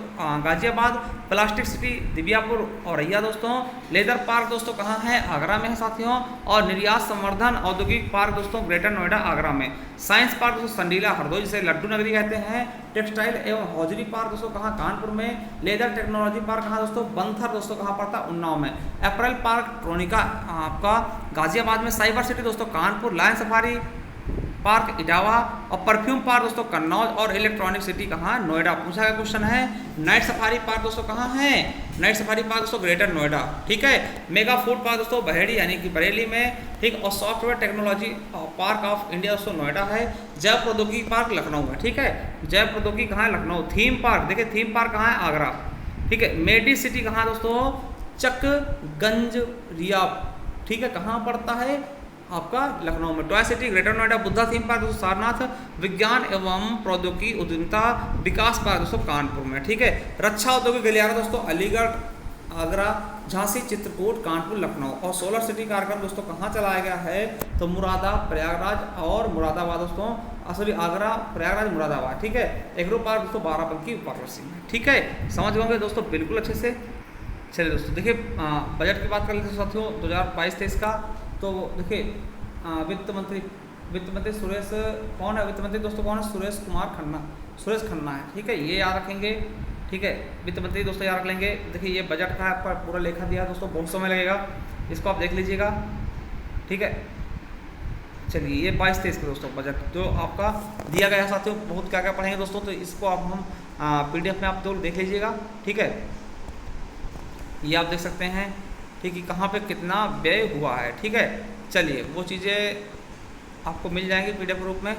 गाजियाबाद। प्लास्टिक सिटी दिव्यापुर औरैया दोस्तों। लेदर पार्क दोस्तों कहाँ है, आगरा में है साथियों। और निर्यात संवर्धन औद्योगिक पार्क दोस्तों ग्रेटर नोएडा आगरा में। साइंस पार्क दोस्तों संडीला हरदोई, जिसे लड्डू नगरी कहते हैं। टेक्सटाइल एवं हौजरी पार्क दोस्तों कहाँ, कानपुर में। लेदर टेक्नोलॉजी पार्क कहाँ दोस्तों, बंथर दोस्तों कहाँ पड़ता है, उन्नाव में। अप्रैल पार्क ट्रोनिका आपका गाजियाबाद में। साइबर सिटी दोस्तों Kanpur. Lion safari park Etawah. और परफ्यूम पार्क दोस्तों कन्नौज। और इलेक्ट्रॉनिक सिटी कहाँ, नोएडा। पूछा गया क्वेश्चन है। नाइट सफारी पार्क दोस्तों कहाँ है, नाइट सफारी पार्क दोस्तों ग्रेटर नोएडा, ठीक है। मेगा फूड पार्क दोस्तों बहेड़ी यानी कि बरेली में, ठीक। और software technology park of India दोस्तों नोएडा है। जैव प्रौद्योगिकी पार्क लखनऊ है, ठीक है। जैव प्रौद्योगिकी कहाँ है, लखनऊ। थीम पार्क देखिए, थीम पार्क कहाँ है, आगरा, ठीक है। मेडी सिटी कहाँ दोस्तों, चकगंज रिया, ठीक है। कहाँ पड़ता है आपका, लखनऊ में। Toy city greater Noida. Buddha theme park दोस्तों सारनाथ। विज्ञान एवं प्रौद्योगिकी उद्यमिता विकास पार्क दोस्तों कानपुर में, ठीक है। रक्षा औद्योगिक गलियारा दोस्तों अलीगढ़ आगरा झांसी चित्रकूट कानपुर लखनऊ। और सोलर सिटी कार्यक्रम दोस्तों कहाँ चलाया गया है, तो मुरादाबाद प्रयागराज और मुरादाबाद दोस्तों सॉरी आगरा प्रयागराज मुरादाबाद, ठीक है। एग्रो पार्क दोस्तों बाराबंकी वाराणसी में, ठीक है। समझ गए दोस्तों बिल्कुल अच्छे से। चलिए दोस्तों देखिए बजट की बात कर लेते हैं साथियों 2022-23 का। तो देखिए वित्त मंत्री सुरेश कौन है, वित्त मंत्री दोस्तों कौन है, सुरेश खन्ना है, ठीक है। ये याद रखेंगे, ठीक है। वित्त मंत्री दोस्तों याद रख लेंगे। देखिए ये बजट का आपका पूरा लेखा दिया दोस्तों, बहुत समय लगेगा, इसको आप देख लीजिएगा, ठीक है। चलिए ये 22-23 का दोस्तों बजट जो आपका दिया गया है साथियों। बहुत क्या क्या पढ़ेंगे दोस्तों, तो इसको आप हम PDF में आप तो देख लीजिएगा, ठीक है। ये आप देख सकते हैं, ठीक है, कहाँ पे कितना व्यय हुआ है, ठीक है। चलिए वो चीज़ें आपको मिल जाएंगी PDF रूप में।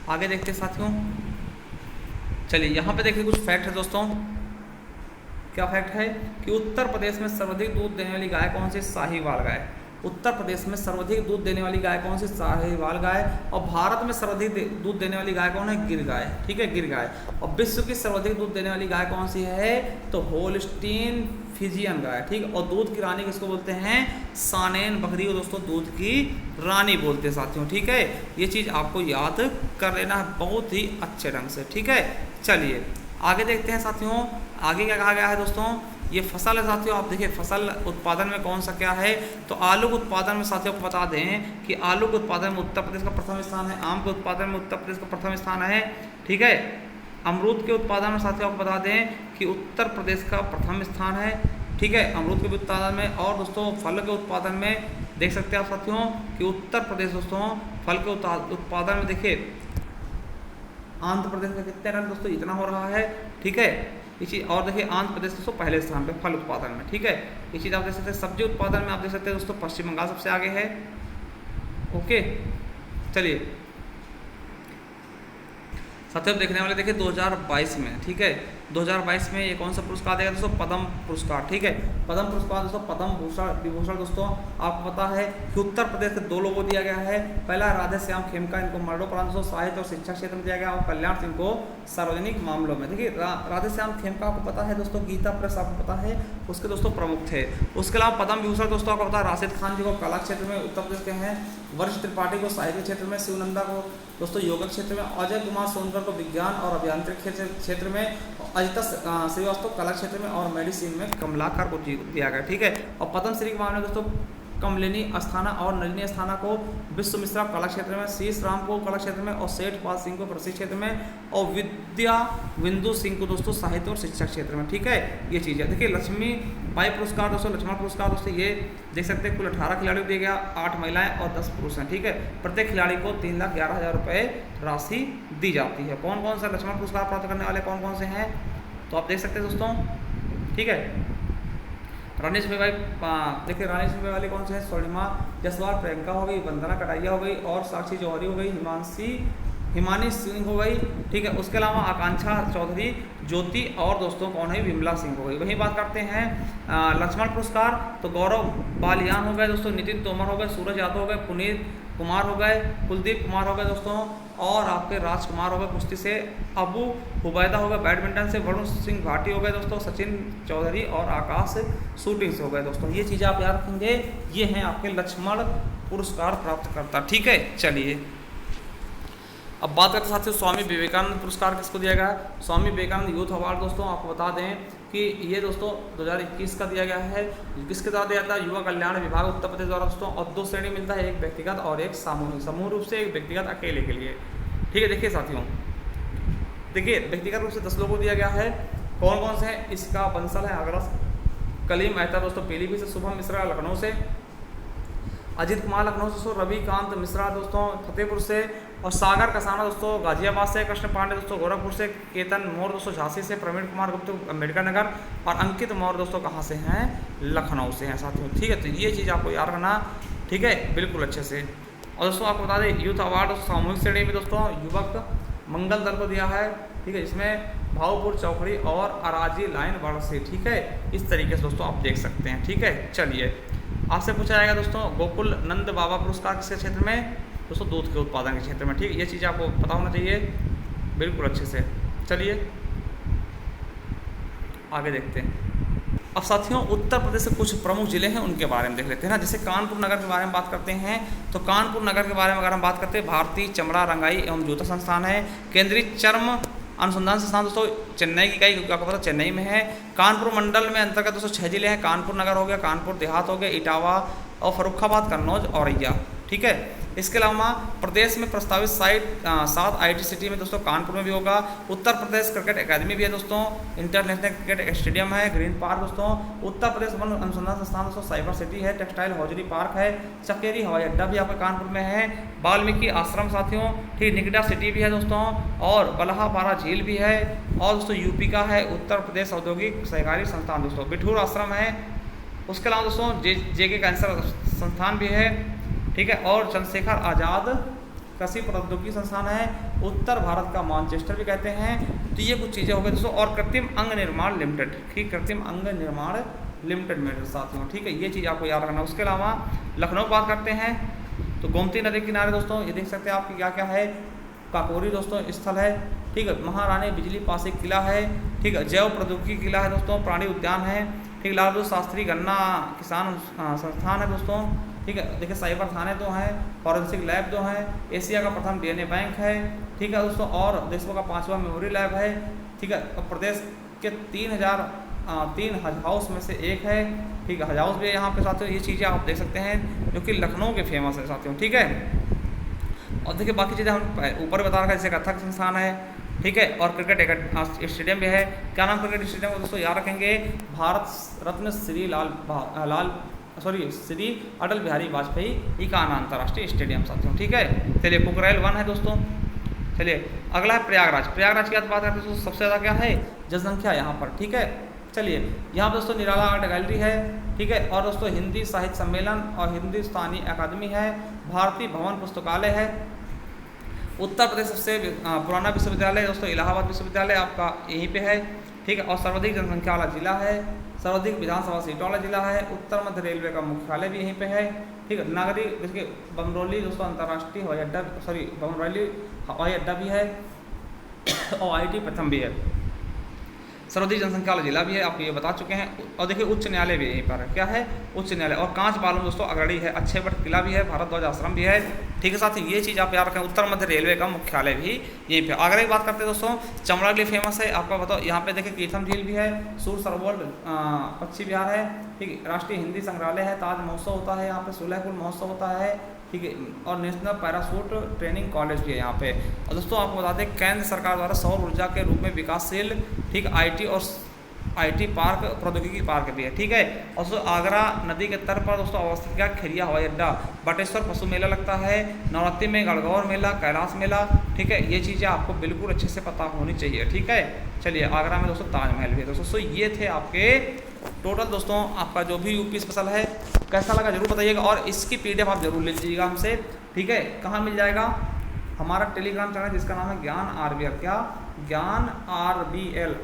आगे देखते हैं साथियों। चलिए यहाँ पे देखिए कुछ फैक्ट है दोस्तों। क्या फैक्ट है कि उत्तर प्रदेश में सर्वाधिक दूध देने वाली गाय कौन सी? साहीवाल गाय। उत्तर प्रदेश में सर्वाधिक दूध देने वाली गाय कौन सी? साहीवाल गाय। और भारत में सर्वाधिक दूध देने वाली गाय कौन है? गिर गाय, ठीक है, गिर गाय। और विश्व की सर्वाधिक दूध देने वाली गाय कौन सी है? तो होल्स्टीन फ्रीजियन गाय, ठीक। और दूध की रानी किसको बोलते हैं? सानेन बकरी को दोस्तों दूध की रानी बोलते हैं साथियों, ठीक है। ये चीज़ आपको याद कर लेना है बहुत ही अच्छे ढंग से, ठीक है। चलिए आगे देखते हैं साथियों। आगे क्या कहा गया है दोस्तों? ये फसल है साथियों। आप देखिए फसल उत्पादन में कौन सा क्या है, तो आलू के उत्पादन में साथियों को बता दें कि आलू के उत्पादन में उत्तर प्रदेश का प्रथम स्थान है। आम के उत्पादन में उत्तर प्रदेश का प्रथम स्थान है, ठीक है। अमरूद के उत्पादन में साथियों आपको बता दें कि उत्तर प्रदेश का प्रथम स्थान है, ठीक है, अमरूद के उत्पादन में। और दोस्तों फल के उत्पादन में देख सकते हैं आप साथियों कि उत्तर प्रदेश दोस्तों फल के उत्पादन में देखिए आंध्र प्रदेश का कितने रन दोस्तों? इतना हो रहा है, ठीक है। ये चीज़ और देखिए आंध्र प्रदेश दोस्तों पहले स्थान पे फल उत्पादन में, ठीक है। ये चीज़ आप देख सकते हैं। सब्जी उत्पादन में आप देख सकते हैं दोस्तों पश्चिम बंगाल सबसे आगे है, ओके। चलिए साथियों देखने वाले देखिए 2022 में, ठीक है, 2022 में ये कौन सा पुरस्कार देगा दोस्तों? पद्म पुरस्कार, ठीक है। पद्म पुरस्कार दोस्तों पद्म भूषण विभूषण दोस्तों आपको पता है कि उत्तर प्रदेश के 2 लोगों को दिया गया है। पहला राधे श्याम खेमका, इनको मरणोपरांत दोस्तों साहित्य और शिक्षा क्षेत्र में दिया गया, और कल्याण सिंह को सार्वजनिक मामलों में। देखिए राधे श्याम खेमका आपको पता है दोस्तों गीता प्रेस आपको पता है उसके दोस्तों प्रमुख थे। उसके अलावा पद्म विभूषण दोस्तों आपको पता है राशिद खान जी को कला क्षेत्र में उत्तर प्रदेश के हैं, वरिष्ठ त्रिपाठी को साहित्य क्षेत्र में, शिवनंदा को दोस्तों योग क्षेत्र में, अजय कुमार सोनकर को विज्ञान और अभियांत्रिक क्षेत्र में, अजिता श्रीवास्तव कला क्षेत्र में, और मेडिसिन में कमलाकर को दिया गया, ठीक है। और पद्मश्री के मामले में दोस्तों कमलिनी अस्थाना और नलिनी अस्थाना को विश्व मिश्रा कला क्षेत्र में, शीश राम को कला क्षेत्र में, और सेठ पाल सिंह को कृषि क्षेत्र में, और विद्या बिंदु सिंह को दोस्तों साहित्य और शिक्षा क्षेत्र में, ठीक है। ये चीज़ है। देखिए लक्ष्मी बाई पुरस्कार दोस्तों, लक्ष्मण पुरस्कार दोस्तों ये देख सकते हैं कुल 18 खिलाड़ियों को दिया गया, 8 महिलाएं और 10 पुरुष हैं, ठीक है। प्रत्येक खिलाड़ी को 3,11,000 रुपये राशि दी जाती है। कौन कौन सा लक्ष्मण पुरस्कार प्राप्त करने वाले कौन कौन से हैं तो आप देख सकते हैं दोस्तों, ठीक है। रानी सिंहबाई देखिए रानी सिंहबाई वाली कौन से हैं? स्वर्णिमा जसवाल, प्रियंका हो गई, वंदना कटारिया हो गई, और साक्षी जौहरी हो गई, हिमानी सिंह हो गई, ठीक है। उसके अलावा आकांक्षा चौधरी, ज्योति, और दोस्तों कौन है? विमला सिंह हो गई। वहीं बात करते हैं लक्ष्मण पुरस्कार, तो गौरव बालियान हो गए दोस्तों, नितिन तोमर हो गए, सूरज यादव हो गए, पुनीत कुमार हो गए, कुलदीप कुमार हो गए दोस्तों, और आपके राजकुमार हो गए कुश्ती से, अबू हुबैदा हो गए बैडमिंटन से, वरुण सिंह भाटी हो गए दोस्तों, सचिन चौधरी और आकाश शूटिंग से हो गए दोस्तों। ये चीज़ें आप याद रखेंगे, ये हैं आपके लक्ष्मण पुरस्कार प्राप्त करता, ठीक है। चलिए अब बात करते साथियों स्वामी विवेकानंद पुरस्कार किसको दिया गया? स्वामी विवेकानंद यूथ अवार्ड दोस्तों आपको बता दें कि ये दोस्तों 2021 का दिया गया है। किसके द्वारा दिया जाता है? युवा कल्याण विभाग उत्तर प्रदेश द्वारा दोस्तों, और 2 श्रेणी मिलता है, एक व्यक्तिगत और एक सामूहिक। समूह रूप से एक व्यक्तिगत अकेले के लिए, ठीक है। देखिए साथियों देखिए व्यक्तिगत रूप से 10 लोगों को दिया गया है। कौन कौन से हैं? इसका बंसल है आगरा से, कलीम मेहता दोस्तों पीलीभीत से, शुभम मिश्रा लखनऊ से, अजीत कुमार लखनऊ से, रविकांत मिश्रा दोस्तों फतेहपुर से, और सागर कसाना दोस्तों गाजियाबाद से, कृष्ण पांडे दोस्तों गोरखपुर से, केतन मौर्य दोस्तों झांसी से, प्रवीण कुमार गुप्ता अम्बेडकर नगर, और अंकित मौर्य दोस्तों कहाँ से हैं? लखनऊ से हैं साथियों, ठीक है। तो ये चीज़ आपको याद रखना, ठीक है, बिल्कुल अच्छे से। और दोस्तों आपको बता दें यूथ अवार्ड सामूहिक श्रेणी में दोस्तों युवक मंगल दल को दिया है, ठीक है, जिसमें भावपुर चौखड़ी और अराजी लाइन वाराणसी, ठीक है। इस तरीके से दोस्तों आप देख सकते हैं, ठीक है। चलिए आपसे पूछा जाएगा दोस्तों गोकुल नंद बाबा पुरस्कार किसके क्षेत्र में? दोस्तों दूध के उत्पादन के क्षेत्र में, ठीक है। ये चीज़ आपको पता होना चाहिए बिल्कुल अच्छे से। चलिए आगे देखते हैं। अब साथियों उत्तर प्रदेश से कुछ प्रमुख जिले हैं उनके बारे में देख लेते हैं ना। जैसे कानपुर नगर के बारे में बात करते हैं, तो कानपुर नगर के बारे में अगर हम बात करते हैं, भारतीय चमड़ा रंगाई एवं जूता संस्थान है। केंद्रीय चर्म अनुसंधान संस्थान दोस्तों चेन्नई की इकाई, क्योंकि आपको पता चेन्नई में है। कानपुर मंडल में अंतर्गत दोस्तों 6 जिले हैं, कानपुर नगर हो गया, कानपुर देहात हो गया, इटावा और फर्रुखाबाद, कन्नौज, औरैया, ठीक है। इसके अलावा प्रदेश में प्रस्तावित 7 IT सिटी में दोस्तों कानपुर में भी होगा। उत्तर प्रदेश क्रिकेट एकेडमी भी है दोस्तों, इंटरनेशनल क्रिकेट स्टेडियम है, ग्रीन पार्क दोस्तों। उत्तर प्रदेश वन अनुसंधान संस्थान दोस्तों साइबर सिटी है, टेक्सटाइल हॉजरी पार्क है, चकेरी हवाई अड्डा भी आपके कानपुर में है, वाल्मीकि आश्रम साथियों, ठीक, निगडा सिटी भी है दोस्तों, और बल्हापारा झील भी है, और दोस्तों यूपी का है उत्तर प्रदेश औद्योगिक सहकारी संस्थान दोस्तों, बिठूर आश्रम है। उसके अलावा दोस्तों JK कैंसर संस्थान भी है, ठीक है, और चंद्रशेखर आज़ाद कृषि प्रौद्योगिकी संस्थान है, उत्तर भारत का मानचेस्टर भी कहते हैं। तो ये कुछ चीज़ें हो गई दोस्तों। और कृत्रिम अंग निर्माण लिमिटेड, ठीक, कृत्रिम अंग निर्माण लिमिटेड मेरे साथियों, ठीक है, ये चीज़ आपको याद रखना। उसके अलावा लखनऊ बात करते हैं तो गोमती नदी के किनारे दोस्तों ये देख सकते हैं आपकी क्या क्या है, काकोरी दोस्तों स्थल है, ठीक है, महारानी बिजली पासिक किला है, ठीक है, जैव प्रौद्योगिकी किला है दोस्तों, प्राणी उद्यान है, ठीक, लाल बहादुर शास्त्री गन्ना किसान संस्थान है दोस्तों, ठीक है, देखिए साइबर थाने 2 हैं, फॉरेंसिक लैब 2 हैं, एशिया का प्रथम DNA बैंक है, ठीक है दोस्तों, और देशों का 5वां मेमोरी लैब है, ठीक है, और प्रदेश के 3 हज हाउस में से एक है, ठीक है, हज हाउस भी है यहाँ पे साथियों। ये चीज़ें आप देख सकते हैं जो कि लखनऊ के फेमस है साथियों, ठीक है। और देखिए बाकी चीज़ें हम ऊपर बता रखा है, जैसे कथक संस्थान है, ठीक है, और क्रिकेट स्टेडियम भी है। क्या नाम क्रिकेट स्टेडियम को दोस्तों याद रखेंगे, भारत रत्न श्री अटल बिहारी वाजपेयी इकाना अंतर्राष्ट्रीय स्टेडियम साथियों, ठीक है। चलिए पोखराइल 1 है दोस्तों। चलिए अगला है प्रयागराज। प्रयागराज की बात करते हैं दोस्तों, सबसे ज़्यादा क्या है जनसंख्या यहाँ पर, ठीक है। चलिए यहाँ दोस्तों निराला आर्ट गैलरी है, ठीक है, और दोस्तों हिंदी साहित्य सम्मेलन और हिंदुस्तानी अकादमी है, भारतीय भवन पुस्तकालय है। उत्तर प्रदेश सबसे पुराना विश्वविद्यालय दोस्तों इलाहाबाद विश्वविद्यालय आपका यहीं पे है, ठीक है, और सर्वाधिक जनसंख्या वाला जिला है, सर्वाधिक विधानसभा सीटों वाला जिला है। उत्तर मध्य रेलवे का मुख्यालय भी यहीं पे है, ठीक है। नागरी देखिए बमरौली दोस्तों अंतर्राष्ट्रीय हवाई अड्डा, बमरौली हवाई अड्डा भी है, और IT प्रथम भी है, सर्वाधिक जनसंख्या वाला जिला भी है, आपको ये बता चुके हैं। और देखिए उच्च न्यायालय भी यहीं पर है, क्या है उच्च न्यायालय, और कांच बालू दोस्तों अगड़ी है, अच्छे बट किला भी है, भारद्वाज आश्रम भी है, ठीक है साथी। ये चीज़ आप याद रखें, उत्तर मध्य रेलवे का मुख्यालय भी यहीं पे। आगरा की बात करते हैं दोस्तों, चमड़ा के लिए फेमस है, आपका बताओ यहाँ पे देखिए कीथम झील भी है, सूर सरोवर पक्षी विहार है, ठीक है, राष्ट्रीय हिंदी संग्रहालय है, ताज महोत्सव होता है यहाँ पे, सुलहपुर महोत्सव होता है, ठीक है, और नेशनल पैराशूट ट्रेनिंग कॉलेज भी है यहाँ पे। और दोस्तों आपको बता दें केंद्र सरकार द्वारा सौर ऊर्जा के रूप में विकासशील, ठीक, IT पार्क प्रौद्योगिकी पार्क भी है, ठीक है। और दोस्तों आगरा नदी के तट पर दोस्तों अवस्थित क्या खेरिया हवाई अड्डा, बटेश्वर पशु मेला लगता है, नवरात्रि में गणगौर मेला, कैलाश मेला, ठीक है, ये चीज़ें आपको बिल्कुल अच्छे से पता होनी चाहिए, ठीक है। चलिए आगरा में दोस्तों ताजमहल भी है दोस्तों। ये थे आपके टोटल दोस्तों आपका जो भी यूपी स्पेशल है, कैसा लगा जरूर बताइएगा, और इसकी PDF आप जरूर ले लीजिएगा हमसे, ठीक है। कहाँ मिल जाएगा, हमारा टेलीग्राम चैनल जिसका नाम है ज्ञान RBL, क्या ज्ञान RBL,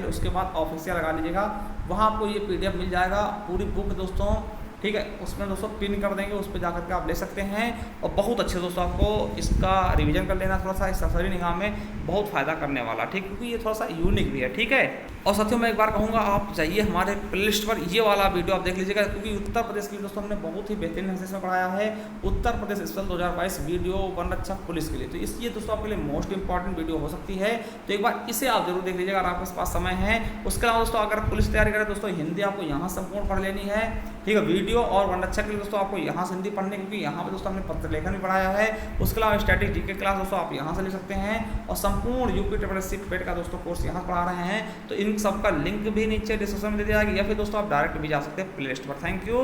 उसके बाद ऑफिशियल लगा लीजिएगा, वहाँ आपको ये PDF मिल जाएगा, पूरी बुक दोस्तों, ठीक है। उसमें दोस्तों पिन कर देंगे, उस पर जाकर के आप ले सकते हैं, और बहुत अच्छे दोस्तों आपको इसका रिवीजन कर लेना, थोड़ा सा इस सरसरी निगाह में बहुत फ़ायदा करने वाला, ठीक, क्योंकि ये थोड़ा सा यूनिक भी है, ठीक है। और साथियों मैं एक बार कहूँगा आप जाइए हमारे प्लेलिस्ट पर, ये वाला वीडियो आप देख लीजिएगा, क्योंकि उत्तर प्रदेश के लिए दोस्तों हमने बहुत ही बेहतरीन ढंग से इसमें पढ़ाया है, Uttar Pradesh special 2022 video one रक्षक पुलिस के लिए। तो इसलिए दोस्तों आपके लिए मोस्ट इंपॉर्टेंट वीडियो हो सकती है, तो एक बार इसे आप जरूर देख लीजिएगा अगर आपके पास समय है। उसके अलावा दोस्तों अगर पुलिस तैयारी करें दोस्तों, हिंदी आपको यहाँ संपूर्ण पढ़ लेनी है, ठीक है, वीडियो और वन रक्षक के लिए दोस्तों आपको यहाँ से हिंदी पढ़ने, क्योंकि यहाँ पे दोस्तों हमने पत्र लेखन भी पढ़ाया है। उसके अलावा स्टैटिक GK क्लास दोस्तों आप यहाँ से ले सकते हैं, और संपूर्ण UPSSC पेड का दोस्तों कोर्स यहाँ पढ़ा रहे हैं। तो इन सब का लिंक भी नीचे डिस्क्रिप्शन में दे दिया जाएगा, या फिर दोस्तों आप डायरेक्ट भी जा सकते हैं प्ले लिस्ट पर। थैंक यू,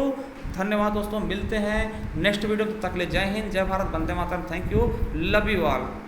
धन्यवाद दोस्तों, मिलते हैं नेक्स्ट वीडियो, तब तक ले Jai Hind, Jai Bharat, Vande Mataram, thank you, love you all.